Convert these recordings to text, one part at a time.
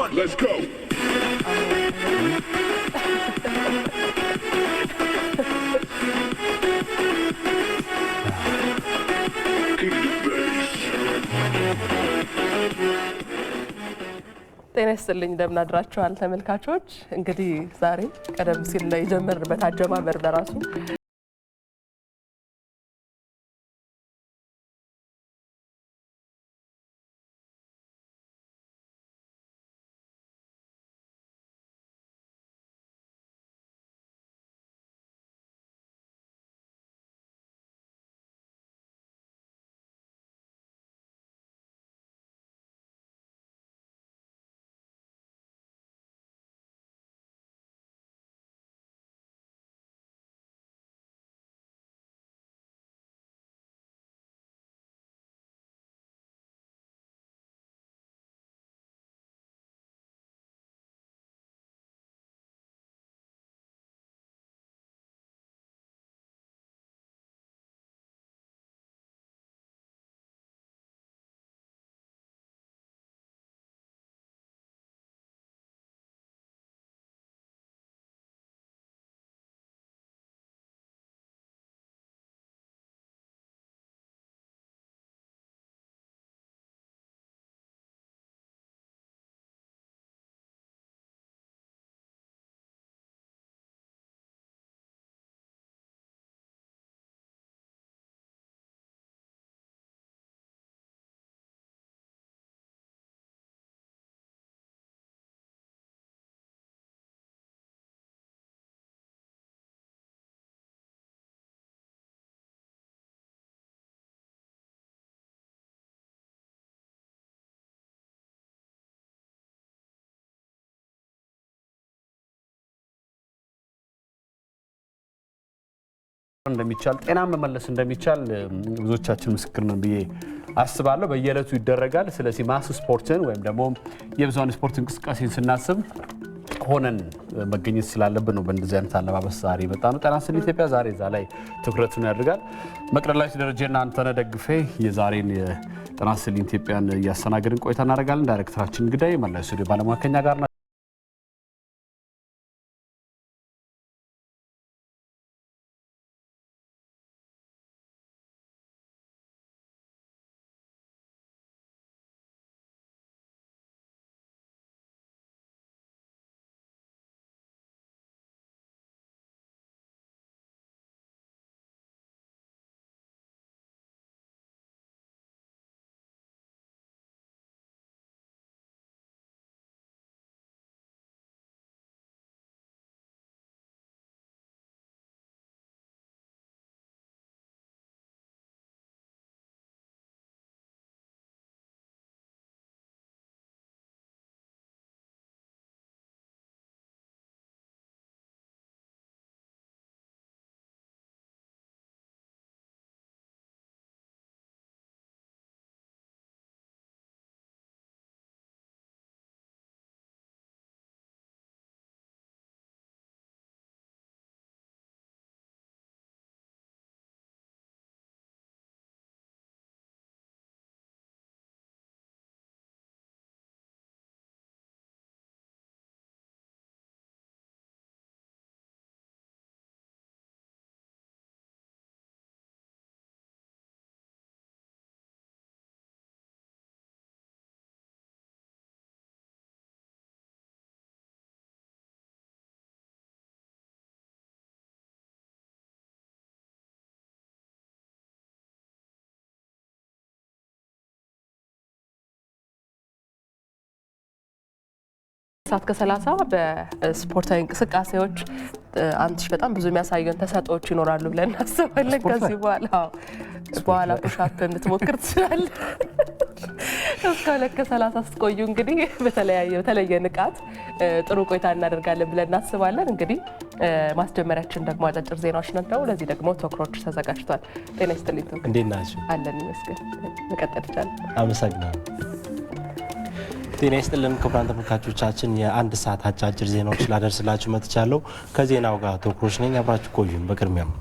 Let's go. ጤና ይስጥልኝ እንደምን አድራችኋል ተመልካቾች። እንግዲህ ዛሬ ቀደም ሲል ላይ ጀመርንበት አጀማመር በራሱ እንደሚቻል ጤናን መመለስ እንደሚቻል ብዙዎቻችን ምስክር ነን ብዬ አስባለሁ። በየዕለቱ ይደረጋል። ስለዚህ ማስ ስፖርትን ወይም ደግሞ የብዙሃን ስፖርት እንቅስቃሴን ስናስብ ሆነን መገኘት ስላለብን ነው በእንደዚህ አይነት አለባበስ ዛሬ በጣም ጤና ስለ ኢትዮጵያ ዛሬ እዛ ላይ ትኩረቱን ያደርጋል። መቅደላዊት ደረጀና አንተነህ ደግፌ የዛሬን የጤና ስለ ኢትዮጵያን እያስተናገድን ቆይታ እናደርጋለን። ዳይሬክተራችን እንግዳይ መላው ስቱዲዮ ባለሙያ ከኛ ጋር ሰዓት ከ30 በስፖርታዊ እንቅስቃሴዎች አንቺ በጣም ብዙ የሚያሳየን ተሰጥኦዎች ይኖራሉ ብለን እናስባለን። ከዚህ በኋላ ፑሻፕ እንድትሞክር ትችላለህ። እስከ 2:30 ስትቆዩ እንግዲህ በተለየ ንቃት ጥሩ ቆይታ እናደርጋለን ብለን እናስባለን። እንግዲህ ማስጀመሪያችን ደግሞ አጫጭር ዜናዎች ናቸው። ለዚህ ደግሞ ቶክሮች ተዘጋጅቷል። ጤና ይስጥልኝ። እንዴት ናችሁ? አለን ይመስገን። መቀጠል ይቻላል። አመሰግናለሁ። ጤና ይስጥልን ክቡራን ተመልካቾቻችን፣ የአንድ ሰዓት አጫጭር ዜናዎች ላደርስላችሁ መጥቻለሁ። ከዜናው ጋር ቶክሮች ነኝ። አብራችሁ ቆዩን። በቅድሚያም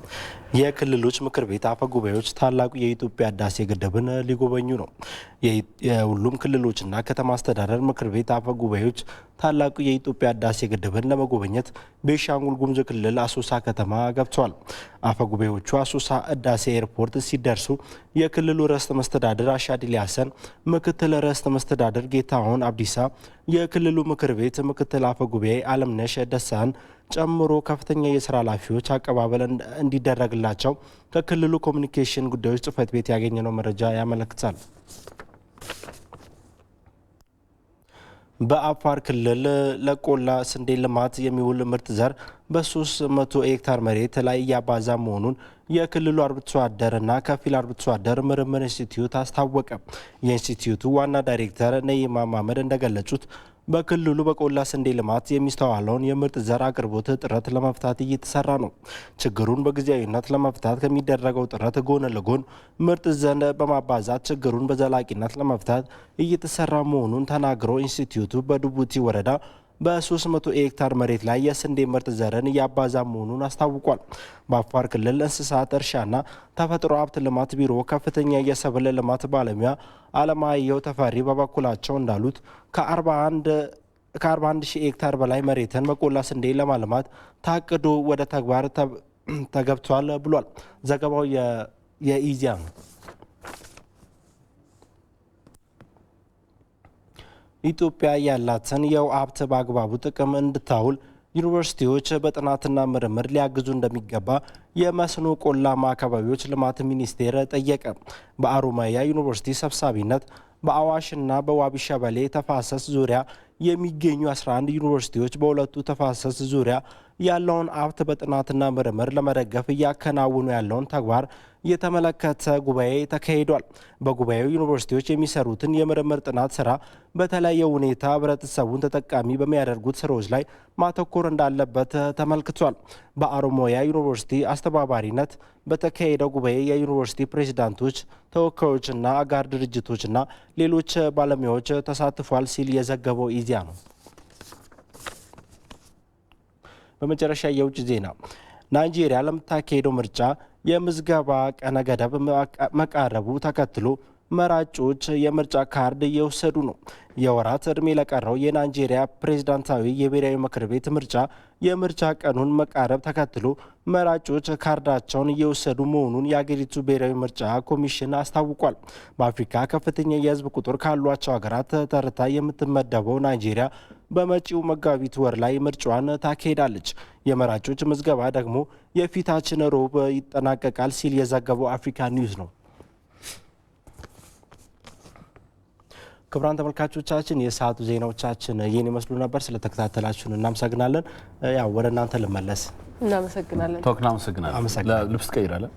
የክልሎች ምክር ቤት አፈ ጉባኤዎች ታላቁ የኢትዮጵያ ህዳሴ ግድብን ሊጎበኙ ነው። የሁሉም ክልሎችና ከተማ አስተዳደር ምክር ቤት አፈ ጉባኤዎች ታላቁ የኢትዮጵያ ህዳሴ ግድብን ለመጎብኘት ቤኒሻንጉል ጉሙዝ ክልል አሶሳ ከተማ ገብተዋል። አፈ ጉባኤዎቹ አሶሳ ህዳሴ ኤርፖርት ሲደርሱ የክልሉ ርዕሰ መስተዳድር አሻድሊ ሀሰን፣ ምክትል ርዕሰ መስተዳድር ጌታሁን አብዲሳ፣ የክልሉ ምክር ቤት ምክትል አፈ ጉባኤ አለምነሽ ደሳን ጨምሮ ከፍተኛ የስራ ኃላፊዎች አቀባበል እንዲደረግላቸው ከክልሉ ኮሚኒኬሽን ጉዳዮች ጽህፈት ቤት ያገኘነው መረጃ ያመለክታል። በአፋር ክልል ለቆላ ስንዴ ልማት የሚውል ምርጥ ዘር በ300 ሄክታር መሬት ላይ እያባዛ መሆኑን የክልሉ አርብቶ አደርና ከፊል አርብቶ አደር ምርምር ኢንስቲትዩት አስታወቀ። የኢንስቲትዩቱ ዋና ዳይሬክተር ነይማ ማመድ እንደገለጹት በክልሉ በቆላ ስንዴ ልማት የሚስተዋለውን የምርጥ ዘር አቅርቦት እጥረት ለመፍታት እየተሰራ ነው። ችግሩን በጊዜያዊነት ለመፍታት ከሚደረገው ጥረት ጎን ለጎን ምርጥ ዘር በማባዛት ችግሩን በዘላቂነት ለመፍታት እየተሰራ መሆኑን ተናግሮ ኢንስቲትዩቱ በዱቡቲ ወረዳ በ300 ሄክታር መሬት ላይ የስንዴ ምርጥ ዘርን እያባዛ መሆኑን አስታውቋል። በአፋር ክልል እንስሳት እርሻና ተፈጥሮ ሀብት ልማት ቢሮ ከፍተኛ የሰብል ልማት ባለሙያ አለማየሁ ተፈሪ በበኩላቸው እንዳሉት ከ41 ሺህ ሄክታር በላይ መሬትን በቆላ ስንዴ ለማልማት ታቅዶ ወደ ተግባር ተገብቷል ብሏል። ዘገባው የኢዜአ ነው። ኢትዮጵያ ያላትን የውሃ ሀብት በአግባቡ ጥቅም እንድታውል ዩኒቨርሲቲዎች በጥናትና ምርምር ሊያግዙ እንደሚገባ የመስኖ ቆላማ አካባቢዎች ልማት ሚኒስቴር ጠየቀ። በአሮማያ ዩኒቨርሲቲ ሰብሳቢነት በአዋሽና በዋቢ ሸበሌ ተፋሰስ ዙሪያ የሚገኙ 11 ዩኒቨርሲቲዎች በሁለቱ ተፋሰስ ዙሪያ ያለውን ሀብት በጥናትና ምርምር ለመደገፍ እያከናወኑ ያለውን ተግባር የተመለከተ ጉባኤ ተካሂዷል። በጉባኤው ዩኒቨርሲቲዎች የሚሰሩትን የምርምር ጥናት ስራ በተለያየ ሁኔታ ህብረተሰቡን ተጠቃሚ በሚያደርጉት ስራዎች ላይ ማተኮር እንዳለበት ተመልክቷል። በአሮሞያ ዩኒቨርሲቲ አስተባባሪነት በተካሄደው ጉባኤ የዩኒቨርሲቲ ፕሬዝዳንቶች፣ ተወካዮችና አጋር ድርጅቶችና ሌሎች ባለሙያዎች ተሳትፏል ሲል የዘገበው ኢዜአ ነው። በመጨረሻ የውጭ ዜና ናይጄሪያ ለምታካሄደው ምርጫ የምዝገባ ቀነ ገደብ መቃረቡ ተከትሎ መራጮች የምርጫ ካርድ እየወሰዱ ነው። የወራት ዕድሜ ለቀረው የናይጄሪያ ፕሬዝዳንታዊ የብሔራዊ ምክር ቤት ምርጫ የምርጫ ቀኑን መቃረብ ተከትሎ መራጮች ካርዳቸውን እየወሰዱ መሆኑን የአገሪቱ ብሔራዊ ምርጫ ኮሚሽን አስታውቋል። በአፍሪካ ከፍተኛ የሕዝብ ቁጥር ካሏቸው ሀገራት ተርታ የምትመደበው ናይጄሪያ በመጪው መጋቢት ወር ላይ ምርጫዋን ታካሂዳለች። የመራጮች ምዝገባ ደግሞ የፊታችን ሮብ ይጠናቀቃል ሲል የዘገበው አፍሪካ ኒውስ ነው። ክቡራን ተመልካቾቻችን የሰዓቱ ዜናዎቻችን ይህን ይመስሉ ነበር። ስለተከታተላችሁን እናመሰግናለን። ያው ወደ እናንተ ልመለስ። እናመሰግናለን። ቶክና አመሰግናለን። ልብስ ቀይራለን።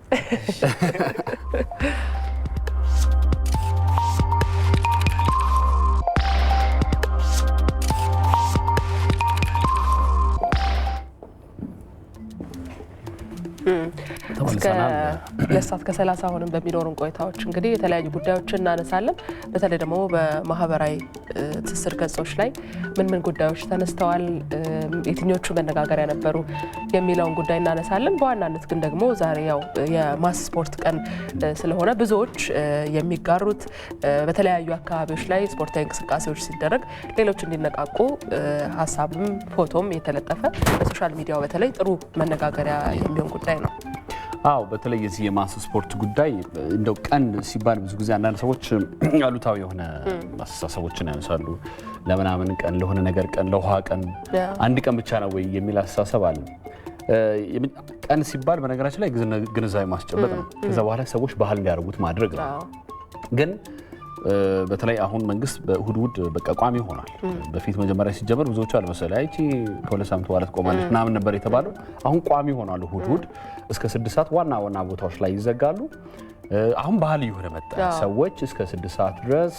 እስከ 2:30 አሁንም በሚኖሩን ቆይታዎች እንግዲህ የተለያዩ ጉዳዮችን እናነሳለን። በተለይ ደግሞ በማህበራዊ ትስስር ገጾች ላይ ምን ጉዳዮች ተነስተዋል፣ የትኞቹ መነጋገሪያ ነበሩ የሚለውን ጉዳይ እናነሳለን። በዋናነት ግን ደግሞ ዛሬ ያው የማስ ስፖርት ቀን ስለሆነ ብዙዎች የሚጋሩት በተለያዩ አካባቢዎች ላይ ስፖርታዊ እንቅስቃሴዎች ሲደረግ ሌሎች እንዲነቃቁ ሀሳብም ፎቶም የተለጠፈ በሶሻል ሚዲያው በተለይ ጥሩ መነጋገሪያ የሚሆን ጉዳይ ነው። አዎ በተለይ የዚህ የማስ ስፖርት ጉዳይ እንደው ቀን ሲባል ብዙ ጊዜ አንዳንድ ሰዎች አሉታዊ የሆነ አስተሳሰቦችን ያነሳሉ። ለምናምን ቀን ለሆነ ነገር ቀን ለውሃ ቀን አንድ ቀን ብቻ ነው ወይ የሚል አስተሳሰብ አለ። ቀን ሲባል በነገራችን ላይ ግንዛቤ ማስጨበጥ ነው። ከዛ በኋላ ሰዎች ባህል እንዲያደርጉት ማድረግ ነው። ግን በተለይ አሁን መንግስት በእሁድ በቃ ቋሚ ሆኗል። በፊት መጀመሪያ ሲጀመር ብዙዎቹ አልመሰለ አይቺ ከሁለት ሳምንት በኋላ ትቆማለች ምናምን ነበር የተባለው። አሁን ቋሚ ሆኗል። እሁድ እስከ 6 ሰዓት ዋና ቦታዎች ላይ ይዘጋሉ። አሁን ባህል እየሆነ መጣ። ሰዎች እስከ 6 ሰዓት ድረስ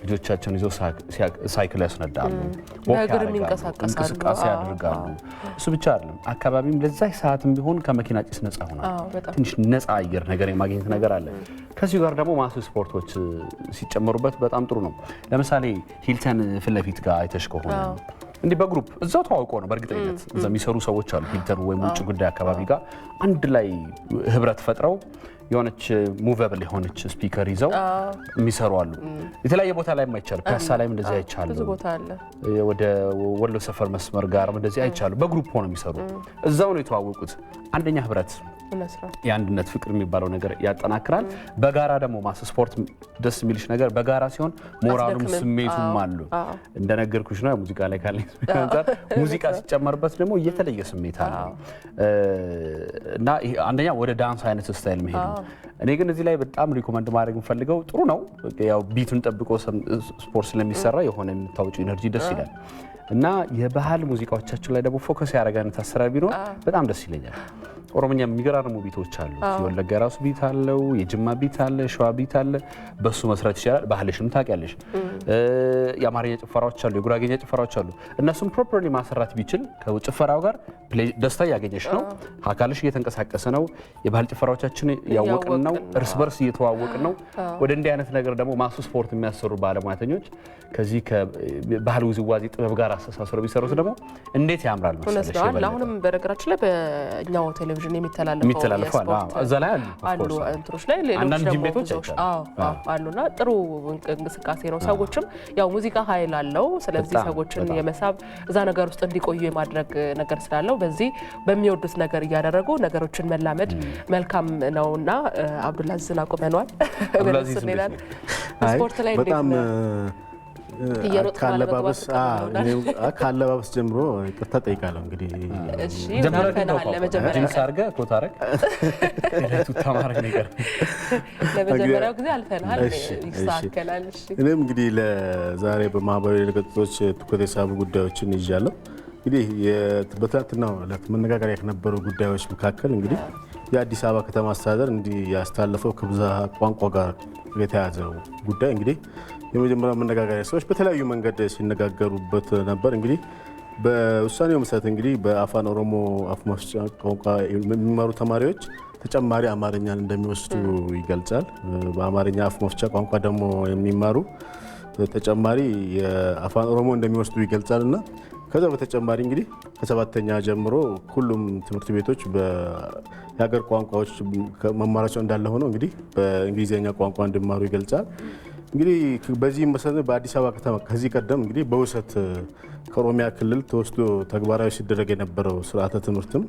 ልጆቻቸውን ይዘው ሳይክል ያስነዳሉ፣ እንቅስቃሴ ያደርጋሉ። እሱ ብቻ አይደለም፣ አካባቢም ለዛች ሰዓትም ቢሆን ከመኪና ጭስ ነፃ ሆኗል። ትንሽ ነፃ አየር ነገር የማግኘት ነገር አለ። ከዚህ ጋር ደግሞ ማስ ስፖርቶች ሲጨመሩበት በጣም ጥሩ ነው። ለምሳሌ ሂልተን ፊት ለፊት ጋር አይተሽ ከሆነ እንዲህ በግሩፕ እዛው ተዋውቀው ነው በእርግጠኝነት እዛ የሚሰሩ ሰዎች አሉ። ሂልተን ወይም ውጭ ጉዳይ አካባቢ ጋር አንድ ላይ ህብረት ፈጥረው የሆነች ሙቨብል የሆነች ስፒከር ይዘው የሚሰሩ አሉ። የተለያየ ቦታ ላይ የማይቻል ፒያሳ ላይም እንደዚህ አይቻሉ። ብዙ ቦታ አለ። ወደ ወሎ ሰፈር መስመር ጋር እንደዚህ አይቻሉ። በግሩፕ ሆነው የሚሰሩ እዛው ነው የተዋወቁት። አንደኛ ህብረት የአንድነት ፍቅር የሚባለው ነገር ያጠናክራል። በጋራ ደግሞ ማስ ስፖርት ደስ የሚልሽ ነገር በጋራ ሲሆን ሞራሉም ስሜቱም አሉ። እንደነገርኩሽ ነው ሙዚቃ ላይ ካለ ሙዚቃ ሲጨመርበት ደግሞ የተለየ ስሜት አለ እና አንደኛ ወደ ዳንስ አይነት ስታይል መሄድ ነው። እኔ ግን እዚህ ላይ በጣም ሪኮመንድ ማድረግ የምፈልገው ጥሩ ነው ያው ቢቱን ጠብቆ ስፖርት ስለሚሰራ የሆነ የምታወጪው ኢነርጂ ደስ ይላል እና የባህል ሙዚቃዎቻችን ላይ ደግሞ ፎከስ ያደረጋን አሰራር ቢኖር በጣም ደስ ይለኛል። ኦሮምኛ የሚገራርሙ ቢቶች አሉ። የወለጋ ራሱ ቢት አለው፣ የጅማ ቢት አለ፣ ሸዋ ቢት አለ። በሱ መስራት ይችላል። ባህልሽም ታውቂያለሽ። የአማርኛ ጭፈራዎች አሉ፣ የጉራጌኛ ጭፈራዎች አሉ። እነሱም ፕሮፐርሊ ማሰራት ቢችል ከጭፈራው ጋር ደስታ እያገኘሽ ነው። አካልሽ እየተንቀሳቀሰ ነው። የባህል ጭፈራዎቻችን ያወቅን ነው። እርስ በርስ እየተዋወቅን ነው። ወደ እንዲህ አይነት ነገር ደግሞ ማሱ ስፖርት የሚያሰሩ ባለሙያተኞች ከዚህ ከባህል ውዝዋዜ ጥበብ ጋር አስተሳስረው ቢሰሩት ደግሞ እንዴት ያምራል መሰለሽ። አሁንም በነገራችን ላይ በእኛው ቴሌቪዥን የሚተላለፈው እዛ ላይ አሉ እንትሮች ላይ ሌሎች ደግሞ አሉና ጥሩ እንቅስቃሴ ነው። ሰዎችም ያው ሙዚቃ ኃይል አለው። ስለዚህ ሰዎችን የመሳብ እዛ ነገር ውስጥ እንዲቆዩ የማድረግ ነገር ስላለው በዚህ በሚወዱት ነገር እያደረጉ ነገሮችን መላመድ መልካም ነውና አብዱልአዚዝን አቁመናል። ስፖርት ላይ በጣም ካለባበስ ጀምሮ ይቅርታ ጠይቃለሁ። እንግዲህ እሺ ለመጀመሪያው አድርገህ ኮት አደረግ ለመጀመሪያው ጊዜ አልፈናል። ይስተካከላል። እሺ እኔም እንግዲህ ለዛሬ በማህበራዊ ገጾች ትኩረት የሳቡ ጉዳዮችን ይዣለሁ። እንግዲህ በትናንትናው ዕለት መነጋገሪያ ከነበሩ ጉዳዮች መካከል እንግዲህ የአዲስ አበባ ከተማ አስተዳደር እንዲህ ያስተላለፈው ከብዝሃ ቋንቋ ጋር የተያዘው ጉዳይ እንግዲህ የመጀመሪያው መነጋገሪያ ሰዎች በተለያዩ መንገድ ሲነጋገሩበት ነበር። እንግዲህ በውሳኔው መሰረት እንግዲህ በአፋን ኦሮሞ አፍ መፍቻ ቋንቋ የሚማሩ ተማሪዎች ተጨማሪ አማርኛን እንደሚወስዱ ይገልጻል። በአማርኛ አፍ መፍቻ ቋንቋ ደግሞ የሚማሩ ተጨማሪ የአፋን ኦሮሞ እንደሚወስዱ ይገልጻልና ከዛ በተጨማሪ እንግዲህ ከሰባተኛ ጀምሮ ሁሉም ትምህርት ቤቶች የሀገር ቋንቋዎች መማራቸው እንዳለ ሆኖ እንግዲህ በእንግሊዝኛ ቋንቋ እንዲማሩ ይገልጻል። እንግዲህ በዚህ መሰረት በአዲስ አበባ ከተማ ከዚህ ቀደም እንግዲህ በውሰት ከኦሮሚያ ክልል ተወስዶ ተግባራዊ ሲደረግ የነበረው ስርዓተ ትምህርትም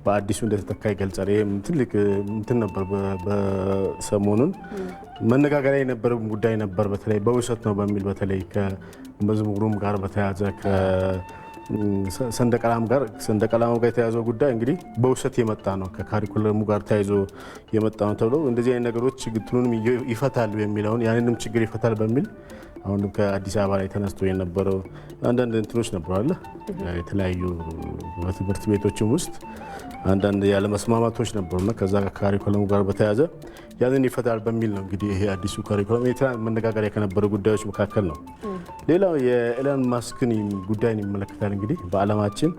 በአዲሱ እንደተተካ ይገልጻል። ይህም ትልቅ እንትን ነበር። በሰሞኑን መነጋገሪያ የነበረ ጉዳይ ነበር። በተለይ በውሰት ነው በሚል በተለይ ከመዝሙሩም ጋር በተያያዘ ሰንደቅ ዓላማው ጋር የተያዘው ጉዳይ እንግዲህ በውሰት የመጣ ነው፣ ከካሪኩለሙ ጋር ተያይዞ የመጣ ነው ተብሎ እንደዚህ አይነት ነገሮች ችግሩንም ይፈታሉ የሚለውን ያንንም ችግር ይፈታል በሚል አሁንም ከአዲስ አበባ ላይ ተነስቶ የነበረው አንዳንድ እንትኖች ነበሩ አለ የተለያዩ በትምህርት ቤቶችም ውስጥ አንዳንድ ያለመስማማቶች ነበሩና ከዛ ከካሪኩለሙ ጋር በተያያዘ ያንን ይፈታል በሚል ነው እንግዲህ ይሄ አዲሱ ካሪኩለም መነጋገሪያ ከነበሩ ጉዳዮች መካከል ነው። ሌላው የኤለን ማስክን ጉዳይን ይመለከታል። እንግዲህ በዓለማችን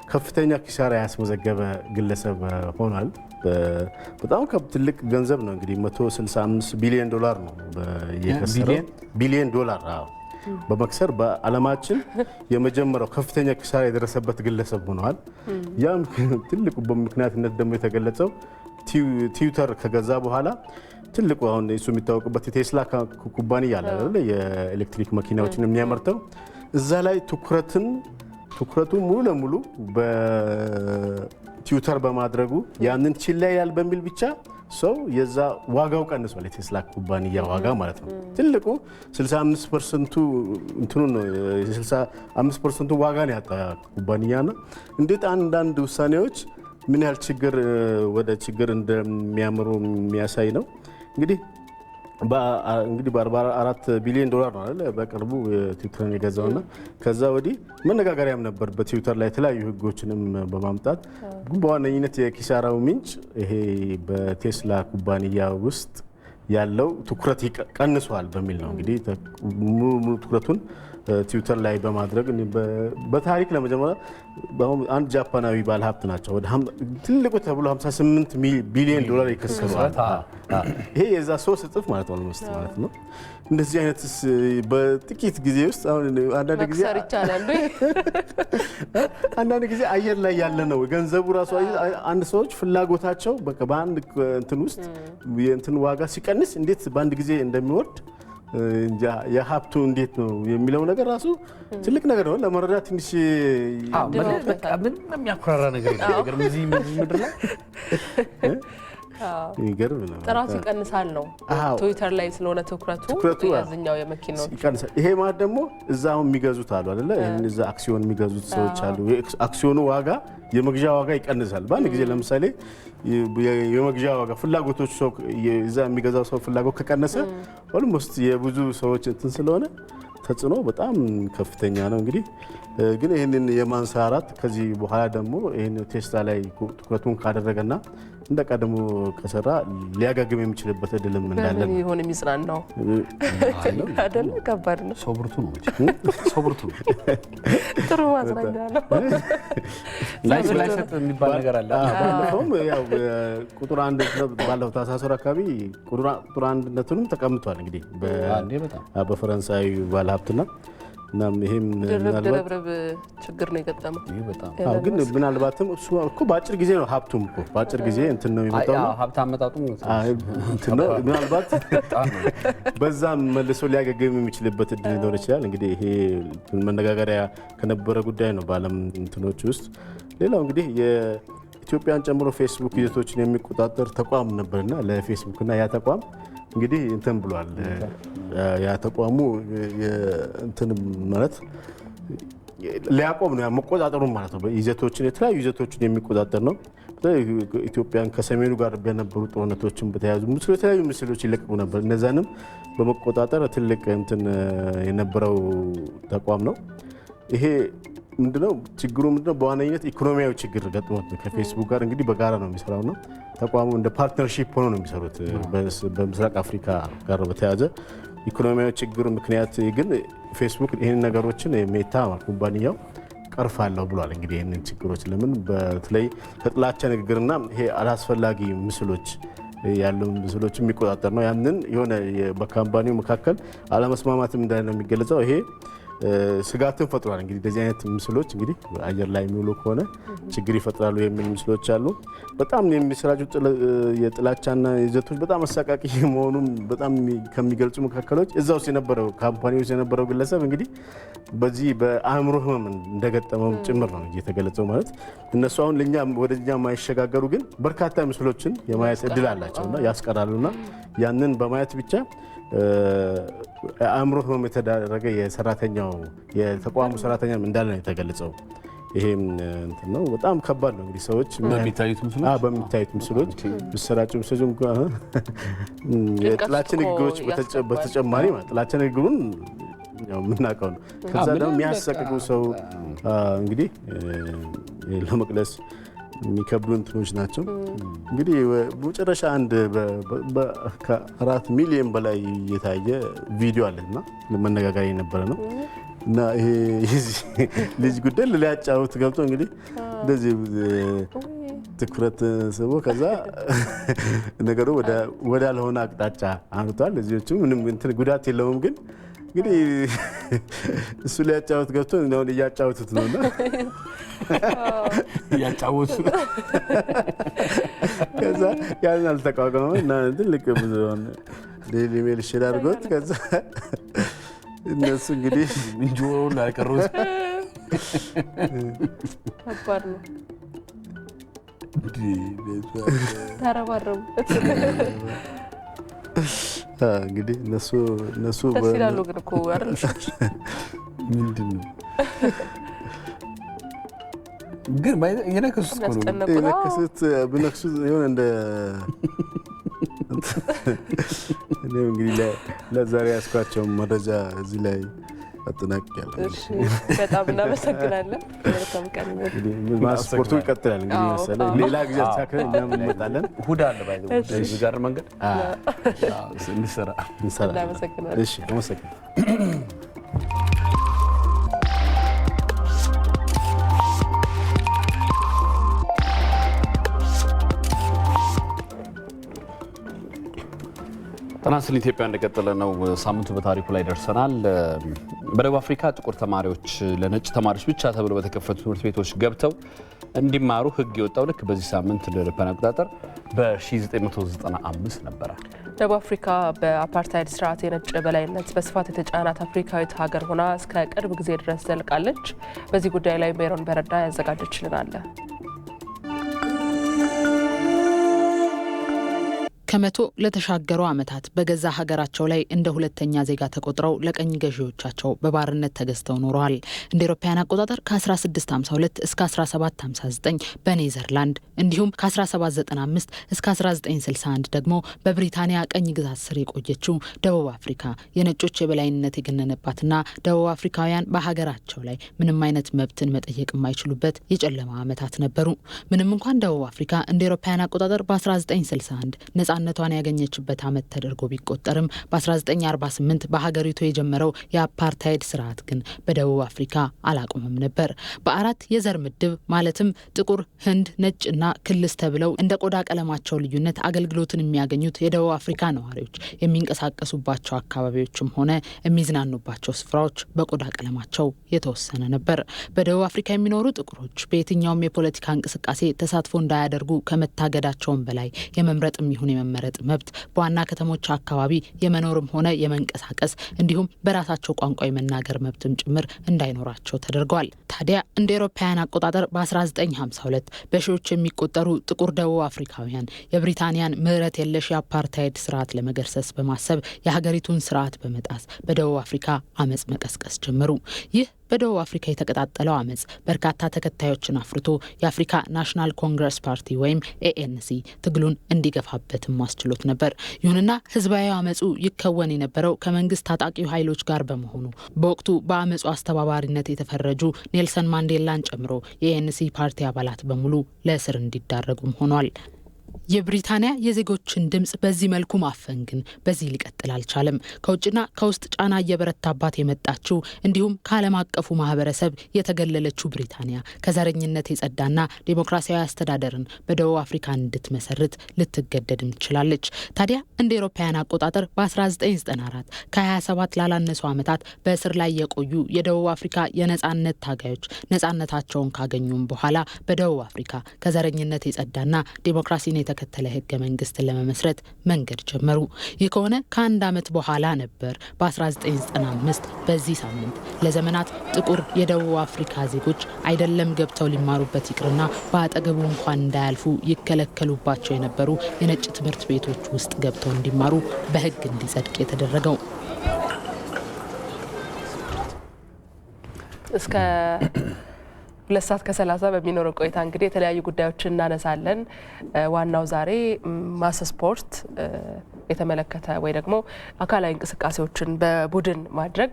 ከፍተኛ ኪሳራ ያስመዘገበ ግለሰብ ሆኗል። በጣም ትልቅ ገንዘብ ነው እንግዲህ 165 ቢሊዮን ዶላር ነው የከሰረው። ቢሊዮን ዶላር በመክሰር በዓለማችን የመጀመሪያው ከፍተኛ ኪሳራ የደረሰበት ግለሰብ ሆኗል። ያም ትልቁ በምክንያትነት ደግሞ የተገለጸው ትዊተር ከገዛ በኋላ ትልቁ አሁን እሱ የሚታወቅበት የቴስላ ኩባንያ አለ አይደል? የኤሌክትሪክ መኪናዎችን የሚያመርተው እዛ ላይ ትኩረቱ ሙሉ ለሙሉ በትዊተር በማድረጉ ያንን ችላ ይላል በሚል ብቻ ሰው የዛ ዋጋው ቀንሷል። የቴስላ ኩባንያ ዋጋ ማለት ነው። ትልቁ 65% እንትኑ ነው 65% ዋጋ ነው ያጣ ኩባንያና እንዴት አንዳንድ ውሳኔዎች ምን ያህል ወደ ችግር እንደሚያምሩ የሚያሳይ ነው። እንግዲህ እንግዲህ በ44 ቢሊዮን ዶላር ነው አይደል በቅርቡ ትዊተርን የገዛውና ከዛ ወዲህ መነጋገሪያም ነበር በትዊተር ላይ የተለያዩ ህጎችንም በማምጣት ግን በዋነኝነት የኪሳራው ምንጭ ይሄ በቴስላ ኩባንያ ውስጥ ያለው ትኩረት ቀንሷል በሚል ነው እንግዲህ ሙሉ ትኩረቱን ትዊተር ላይ በማድረግ በታሪክ ለመጀመሪያ አንድ ጃፓናዊ ባለሀብት ናቸው ወደ ትልቁ ተብሎ 58 ቢሊዮን ዶላር ይከሰራል። ይሄ የዛ 3 እጥፍ ማለት ነው ማለት ነው። እንደዚህ አይነትስ በጥቂት ጊዜ ውስጥ አንዳንድ ጊዜ አየር ላይ ያለ ነው ገንዘቡ ራሱ አንድ ሰዎች ፍላጎታቸው በቃ በአንድ እንትን ውስጥ የእንትን ዋጋ ሲቀንስ እንዴት በአንድ ጊዜ እንደሚወርድ የሀብቱ እንዴት ነው የሚለው ነገር ራሱ ትልቅ ነገር ነው ለመረዳት ትንሽ ምን የሚያኮራራ ነገር የለም እዚህ ምድር ላይ ይገርም ነው። ጥራቱ ይቀንሳል ነው ትዊተር ላይ ስለሆነ ትኩረቱ ያዝኛው የመኪናው ይቀንሳል። ይሄ ማለት ደግሞ እዛው የሚገዙት አሉ አይደለ ይሄን እዛ አክሲዮን የሚገዙት ሰዎች አሉ። አክሲዮኑ ዋጋ የመግዣ ዋጋ ይቀንሳል በአንድ ጊዜ። ለምሳሌ የመግዣ ዋጋ ፍላጎቶች ሰው እዛ የሚገዛው ሰው ፍላጎት ከቀነሰ ኦልሞስት የብዙ ሰዎች እንትን ስለሆነ ተጽዕኖ በጣም ከፍተኛ ነው። እንግዲህ ግን ይሄንን የማንሳራት ከዚህ በኋላ ደግሞ ይሄን ቴስላ ላይ ትኩረቱን ካደረገና እንደ ቀድሞ ከሰራ ሊያጋግም የሚችልበት እድልም እንዳለ ነው። ይሁን የሚጽናናው አይደል? ከባድ ነው። ሶብርቱ ነው ሶብርቱ ጥሩ ማጽናኛ ነው። ላይሰጥ የሚባል ነገር አለ። ባለፈውም ያው ቁጥር 1 ባለፈው ታህሳስ አካባቢ ቁጥር 1ነቱንም ተቀምጧል እንግዲህ በፈረንሳይ ባለሀብትና እናም ይሄም ምናልባት ችግር ነው የገጠመው። ግን ምናልባትም እሱ እኮ በአጭር ጊዜ ነው ሀብቱም እኮ በአጭር ጊዜ እንትን ነው የሚመጣው ሀብት አመጣጡም ነው ምናልባት በዛም መልሶ ሊያገግም የሚችልበት እድል ሊኖር ይችላል። እንግዲህ ይሄ መነጋገሪያ ከነበረ ጉዳይ ነው በዓለም እንትኖች ውስጥ። ሌላው እንግዲህ የኢትዮጵያን ጨምሮ ፌስቡክ ይዘቶችን የሚቆጣጠር ተቋም ነበርና ለፌስቡክና ያ ተቋም እንግዲህ እንትን ብሏል። ያ ተቋሙ እንትን ማለት ሊያቆም ነው መቆጣጠሩ ማለት ነው። ይዘቶችን የተለያዩ ይዘቶችን የሚቆጣጠር ነው። ኢትዮጵያን ከሰሜኑ ጋር በነበሩ ጦርነቶችን በተያያዙ የተለያዩ ምስሎች ይለቀቁ ነበር። እነዛንም በመቆጣጠር ትልቅ እንትን የነበረው ተቋም ነው። ይሄ ምንድነው ችግሩ? ምንድነው? በዋነኝነት ኢኮኖሚያዊ ችግር ገጥሞት ከፌስቡክ ጋር እንግዲህ በጋራ ነው የሚሰራው ነው። ተቋሙ እንደ ፓርትነርሺፕ ሆኖ ነው የሚሰሩት በምስራቅ አፍሪካ ጋር በተያያዘ ኢኮኖሚያዊ ችግር ምክንያት ግን ፌስቡክ ይህን ነገሮችን ሜታ ኩባንያው ቀርፋለሁ ብሏል። እንግዲህ ይህንን ችግሮች ለምን በተለይ ከጥላቻ ንግግርና ይሄ አላስፈላጊ ምስሎች ያሉ ምስሎች የሚቆጣጠር ነው። ያንን የሆነ በካምፓኒው መካከል አለመስማማትም እንዳለ ነው የሚገለጸው። ይሄ ስጋትን ፈጥሯል። እንግዲህ እንደዚህ አይነት ምስሎች እንግዲህ አየር ላይ የሚውሉ ከሆነ ችግር ይፈጥራሉ የሚል ምስሎች አሉ። በጣም የሚሰራጩ የጥላቻና ይዘቶች በጣም አሰቃቂ መሆኑን በጣም ከሚገልጹ መካከሎች እዛ ውስጥ የነበረው ካምፓኒ ውስጥ የነበረው ግለሰብ እንግዲህ በዚህ በአእምሮ ህመም እንደገጠመው ጭምር ነው የተገለጸው። ማለት እነሱ አሁን ለኛ ወደኛ የማይሸጋገሩ ግን በርካታ ምስሎችን የማየት እድል አላቸውና ያስቀራሉና ያንን በማየት ብቻ አእምሮ ህመም የተዳረገ የሰራተኛው የተቋሙ ሰራተኛም እንዳለ ነው የተገለጸው። ይሄም እንትን ነው በጣም ከባድ ነው። እንግዲህ ሰዎች በሚታዩት ምስሎች ብሰራጩ ምስሎች የጥላቻ ንግግሮች በተጨማሪ ማለት ጥላቻ ንግግሩን ያው የምናውቀው ነው። ከዛ ደግሞ የሚያሰቅቁ ሰው እንግዲህ ለመቅለስ የሚከብዱ እንትኖች ናቸው። እንግዲህ በመጨረሻ አንድ ከ4 ሚሊዮን በላይ የታየ ቪዲዮ አለና ለመነጋገሪያ የነበረ ነው እና ይሄ ልጅ ጉዳይ ሊያጫውት ገብቶ እንግዲህ እንደዚህ ትኩረት ስቦ ከዛ ነገሩ ወደ አልሆነ አቅጣጫ አምጥቷል። ልጆቹ ምንም እንትን ጉዳት የለውም ግን እንግዲህ እሱ ሊያጫውት ገብቶ ነው እያጫውቱት ነውና ያጫውቱ ከዛ ያን አልተቋቋመ እና ትልቅ ብዙ ዴሊ ሜል ሼር አድርጎት ከዛ እነሱ እንግዲህ እንጆ ላቀሩት ከባድ ነው። ተረባረቡ እንግዲህ እነሱ ደስ ይላሉ ግን እኮ አይደል? ምንድን ነው ግን የነከሱት የነከሱት የሆነ እኔ እንግዲህ ለዛሬ ያስኳቸው መረጃ እዚህ ላይ አጠናቅቄያለሁ። እሺ በጣም እናመሰግናለን። መልካም ቀን። ስፖርቱ ይቀጥላል እንግዲህ መሰለኝ ሌላ ጊዜ ተሳክረን እኛም እንመጣለን። እሁድ አለ ባይዘው እዚህ ጋር መንገድ እንሰራ እናመሰግናለን። እሺ አመሰግናለሁ። ትናንት ኢትዮጵያ እንደቀጠለ ነው። ሳምንቱ በታሪኩ ላይ ደርሰናል። በደቡብ አፍሪካ ጥቁር ተማሪዎች ለነጭ ተማሪዎች ብቻ ተብሎ በተከፈቱ ትምህርት ቤቶች ገብተው እንዲማሩ ሕግ የወጣው ልክ በዚህ ሳምንት እንደ አውሮፓውያን አቆጣጠር በ1995 ነበረ። ደቡብ አፍሪካ በአፓርታይድ ስርዓት የነጭ በላይነት በስፋት የተጫናት አፍሪካዊት ሀገር ሆና እስከ ቅርብ ጊዜ ድረስ ዘልቃለች። በዚህ ጉዳይ ላይ ሜሮን በረዳ ያዘጋጀችልን አለ። ከመቶ ለተሻገሩ ዓመታት በገዛ ሀገራቸው ላይ እንደ ሁለተኛ ዜጋ ተቆጥረው ለቀኝ ገዢዎቻቸው በባርነት ተገዝተው ኖረዋል። እንደ አውሮፓውያን አቆጣጠር ከ1652 እስከ 1759 በኔዘርላንድ እንዲሁም ከ1795 እስከ 1961 ደግሞ በብሪታንያ ቀኝ ግዛት ስር የቆየችው ደቡብ አፍሪካ የነጮች የበላይነት የገነነባትና ደቡብ አፍሪካውያን በሀገራቸው ላይ ምንም አይነት መብትን መጠየቅ የማይችሉበት የጨለማ ዓመታት ነበሩ። ምንም እንኳን ደቡብ አፍሪካ እንደ አውሮፓውያን አቆጣጠር በ1961 ነጻነቷን ያገኘችበት ዓመት ተደርጎ ቢቆጠርም በ1948 በሀገሪቱ የጀመረው የአፓርታይድ ስርዓት ግን በደቡብ አፍሪካ አላቆመም ነበር። በአራት የዘር ምድብ ማለትም ጥቁር፣ ህንድ፣ ነጭና ክልስ ተብለው እንደ ቆዳ ቀለማቸው ልዩነት አገልግሎትን የሚያገኙት የደቡብ አፍሪካ ነዋሪዎች የሚንቀሳቀሱባቸው አካባቢዎችም ሆነ የሚዝናኑባቸው ስፍራዎች በቆዳ ቀለማቸው የተወሰነ ነበር። በደቡብ አፍሪካ የሚኖሩ ጥቁሮች በየትኛውም የፖለቲካ እንቅስቃሴ ተሳትፎ እንዳያደርጉ ከመታገዳቸውም በላይ የመምረጥም ይሁን የመመረጥ መብት በዋና ከተሞች አካባቢ የመኖርም ሆነ የመንቀሳቀስ እንዲሁም በራሳቸው ቋንቋ የመናገር መብትም ጭምር እንዳይኖራቸው ተደርገዋል። ታዲያ እንደ አውሮፓውያን አቆጣጠር በ1952 በሺዎች የሚቆጠሩ ጥቁር ደቡብ አፍሪካውያን የብሪታንያን ምህረት የለሽ የአፓርታይድ ስርዓት ለመገርሰስ በማሰብ የሀገሪቱን ስርዓት በመጣስ በደቡብ አፍሪካ አመጽ መቀስቀስ ጀመሩ። ይህ በደቡብ አፍሪካ የተቀጣጠለው አመጽ በርካታ ተከታዮችን አፍርቶ የአፍሪካ ናሽናል ኮንግረስ ፓርቲ ወይም ኤኤንሲ ትግሉን እንዲገፋበትም አስችሎት ነበር። ይሁንና ህዝባዊ አመጹ ይከወን የነበረው ከመንግስት ታጣቂ ኃይሎች ጋር በመሆኑ በወቅቱ በአመጹ አስተባባሪነት የተፈረጁ ኔልሰን ማንዴላን ጨምሮ የኤኤንሲ ፓርቲ አባላት በሙሉ ለእስር እንዲዳረጉም ሆኗል። የብሪታንያ የዜጎችን ድምጽ በዚህ መልኩ ማፈን ግን በዚህ ሊቀጥል አልቻለም። ከውጭና ከውስጥ ጫና እየበረታባት የመጣችው እንዲሁም ከዓለም አቀፉ ማህበረሰብ የተገለለችው ብሪታንያ ከዘረኝነት የጸዳና ዴሞክራሲያዊ አስተዳደርን በደቡብ አፍሪካ እንድትመሰርት ልትገደድም ትችላለች። ታዲያ እንደ አውሮፓውያን አቆጣጠር በ1994 ከ27 ላላነሱ ዓመታት በእስር ላይ የቆዩ የደቡብ አፍሪካ የነጻነት ታጋዮች ነጻነታቸውን ካገኙም በኋላ በደቡብ አፍሪካ ከዘረኝነት የጸዳና ዴሞክራሲን የተከተለ ህገ መንግስት ለመመስረት መንገድ ጀመሩ። ይህ ከሆነ ከአንድ ዓመት በኋላ ነበር በ1995 በዚህ ሳምንት ለዘመናት ጥቁር የደቡብ አፍሪካ ዜጎች አይደለም ገብተው ሊማሩበት ይቅርና በአጠገቡ እንኳን እንዳያልፉ ይከለከሉባቸው የነበሩ የነጭ ትምህርት ቤቶች ውስጥ ገብተው እንዲማሩ በህግ እንዲጸድቅ የተደረገው። እስከ 2 ሰዓት ከ30 በሚኖረው ቆይታ እንግዲህ የተለያዩ ጉዳዮችን እናነሳለን። ዋናው ዛሬ ማስ ስፖርት የተመለከተ ወይ ደግሞ አካላዊ እንቅስቃሴዎችን በቡድን ማድረግ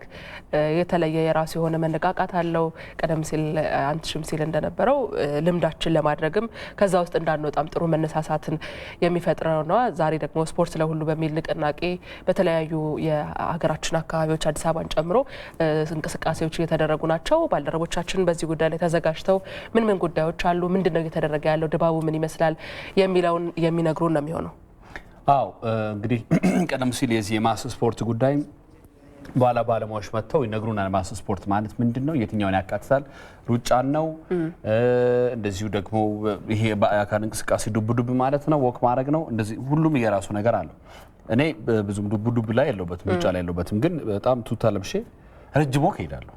የተለየ የራሱ የሆነ መነቃቃት አለው። ቀደም ሲል አንትሽም ሲል እንደነበረው ልምዳችን ለማድረግም ከዛ ውስጥ እንዳንወጣም ጥሩ መነሳሳትን የሚፈጥረው ነው። ዛሬ ደግሞ ስፖርት ለሁሉ በሚል ንቅናቄ በተለያዩ የሀገራችን አካባቢዎች አዲስ አበባን ጨምሮ እንቅስቃሴዎች እየተደረጉ ናቸው። ባልደረቦቻችን በዚህ ጉዳይ ላይ ተዘጋጅተው ምን ጉዳዮች አሉ፣ ምንድነው እየተደረገ ያለው፣ ድባቡ ምን ይመስላል የሚለውን የሚነግሩን ነው የሚሆነው። አዎ እንግዲህ ቀደም ሲል የዚህ የማስ ስፖርት ጉዳይ በኋላ ባለሙያዎች መጥተው ይነግሩናል። ማስ ስፖርት ማለት ምንድነው፣ የትኛውን ያካትታል? ሩጫን ነው፣ እንደዚሁ ደግሞ ይሄ በአካል እንቅስቃሴ ዱብ ማለት ነው፣ ወክ ማድረግ ነው። እንደዚህ ሁሉም የራሱ ነገር አለው። እኔ ብዙም ዱብ ላይ ያለውበትም ሩጫ ላይ ያለውበትም፣ ግን በጣም ቱታ ለብሼ ረጅም ወክ ሄዳለሁ።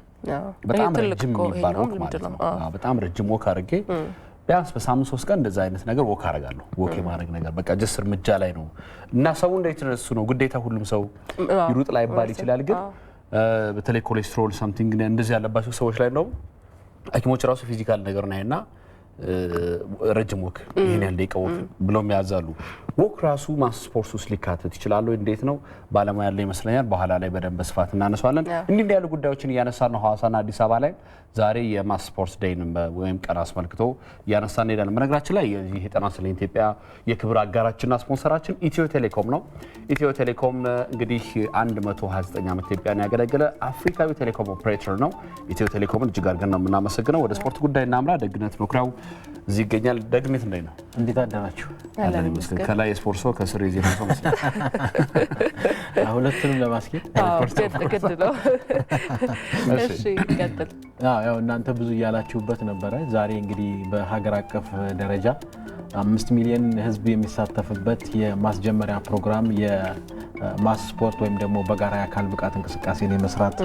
በጣም ረጅም የሚባል ወክ ማለት ነው። በጣም ረጅም ወክ አድርጌ ቢያንስ በሳምንት 3 ቀን እንደዛ አይነት ነገር ወክ አደርጋለሁ። ወክ የማድረግ ነገር በቃ ጀስት እርምጃ ላይ ነው እና ሰው እንዴት ነሱ ነው ግዴታ ሁሉም ሰው ይሩጥ ላይ ይባል ይችላል። ግን በተለይ ኮሌስትሮል ሳምቲንግ እንደዚህ ያለባቸው ሰዎች ላይ ነው ሐኪሞች ራሱ ፊዚካል ነገር ነውና ረጅም ወክ ይሄን ያህል ደቂቃ ወክ ብለው ያዛሉ። ወክ ራሱ ማስ ስፖርት ውስጥ ሊካተት ይችላል ወይ? እንዴት ነው? ባለሙያ ያለ ይመስለኛል። በኋላ ላይ በደንብ በስፋት እናነሳዋለን። እንዲህ ያሉ ጉዳዮችን እያነሳን ነው። ሐዋሳና አዲስ አበባ ላይ ዛሬ የማስ ስፖርት ዴይን ወይም ቀን አስመልክቶ እያነሳን እንሄዳለን። በነገራችን ላይ ይህ የጤና ስለ ኢትዮጵያ የክብር አጋራችንና ስፖንሰራችን ኢትዮ ቴሌኮም ነው። ኢትዮ ቴሌኮም እንግዲህ 129 ዓመት ኢትዮጵያን ያገለገለ አፍሪካዊ ቴሌኮም ኦፕሬተር ነው። ኢትዮ ቴሌኮምን እጅግ አድርገን ነው የምናመሰግነው። ወደ ስፖርት ጉዳይ እናምራ። ደግነት መኩሪያው እዚህ ይገኛል። ደግነት እንዴት ነው? እንዴት አደራችሁ? ከላይ የስፖርት ሰው ከስር የዜና ሰው መስሎኝ ሁለቱንም ለማስኬድ ግድ ነው። እሺ ቀጥል። ያው እናንተ ብዙ እያላችሁበት ነበረ። ዛሬ እንግዲህ በሀገር አቀፍ ደረጃ 5 ሚሊዮን ሕዝብ የሚሳተፍበት የማስጀመሪያ ፕሮግራም የማስ ስፖርት ወይም ደግሞ በጋራ የአካል ብቃት እንቅስቃሴን የመስራት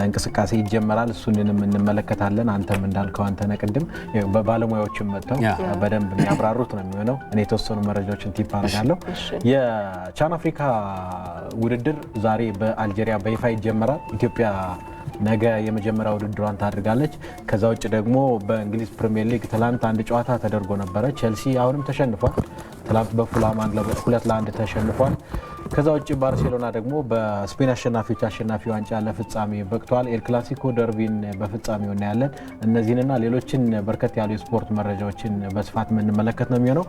እንቅስቃሴ ይጀመራል። እሱንንም እንመለከታለን። አንተም እንዳልከው አንተነህ ቅድም በባለሙያዎችም መጥተው በደንብ የሚያብራሩት ነው የሚሆነው። እኔ የተወሰኑ መረጃዎችን ቲፕ አደርጋለሁ። የቻን አፍሪካ ውድድር ዛሬ በአልጄሪያ በይፋ ይጀመራል። ኢትዮጵያ ነገ የመጀመሪያ ውድድሯን ታደርጋለች። ከዛ ውጭ ደግሞ በእንግሊዝ ፕሪሚየር ሊግ ትላንት አንድ ጨዋታ ተደርጎ ነበረ። ቼልሲ አሁንም ተሸንፏል። ትላንት በፉላም 2-1 ተሸንፏል። ከዛ ውጭ ባርሴሎና ደግሞ በስፔን አሸናፊዎች አሸናፊ ዋንጫ ለፍጻሜ በቅቷል። ኤል ክላሲኮ ደርቢን በፍጻሜው እናያለን። እነዚህንና ሌሎችን በርከት ያሉ የስፖርት መረጃዎችን በስፋት የምንመለከት ነው የሚሆነው።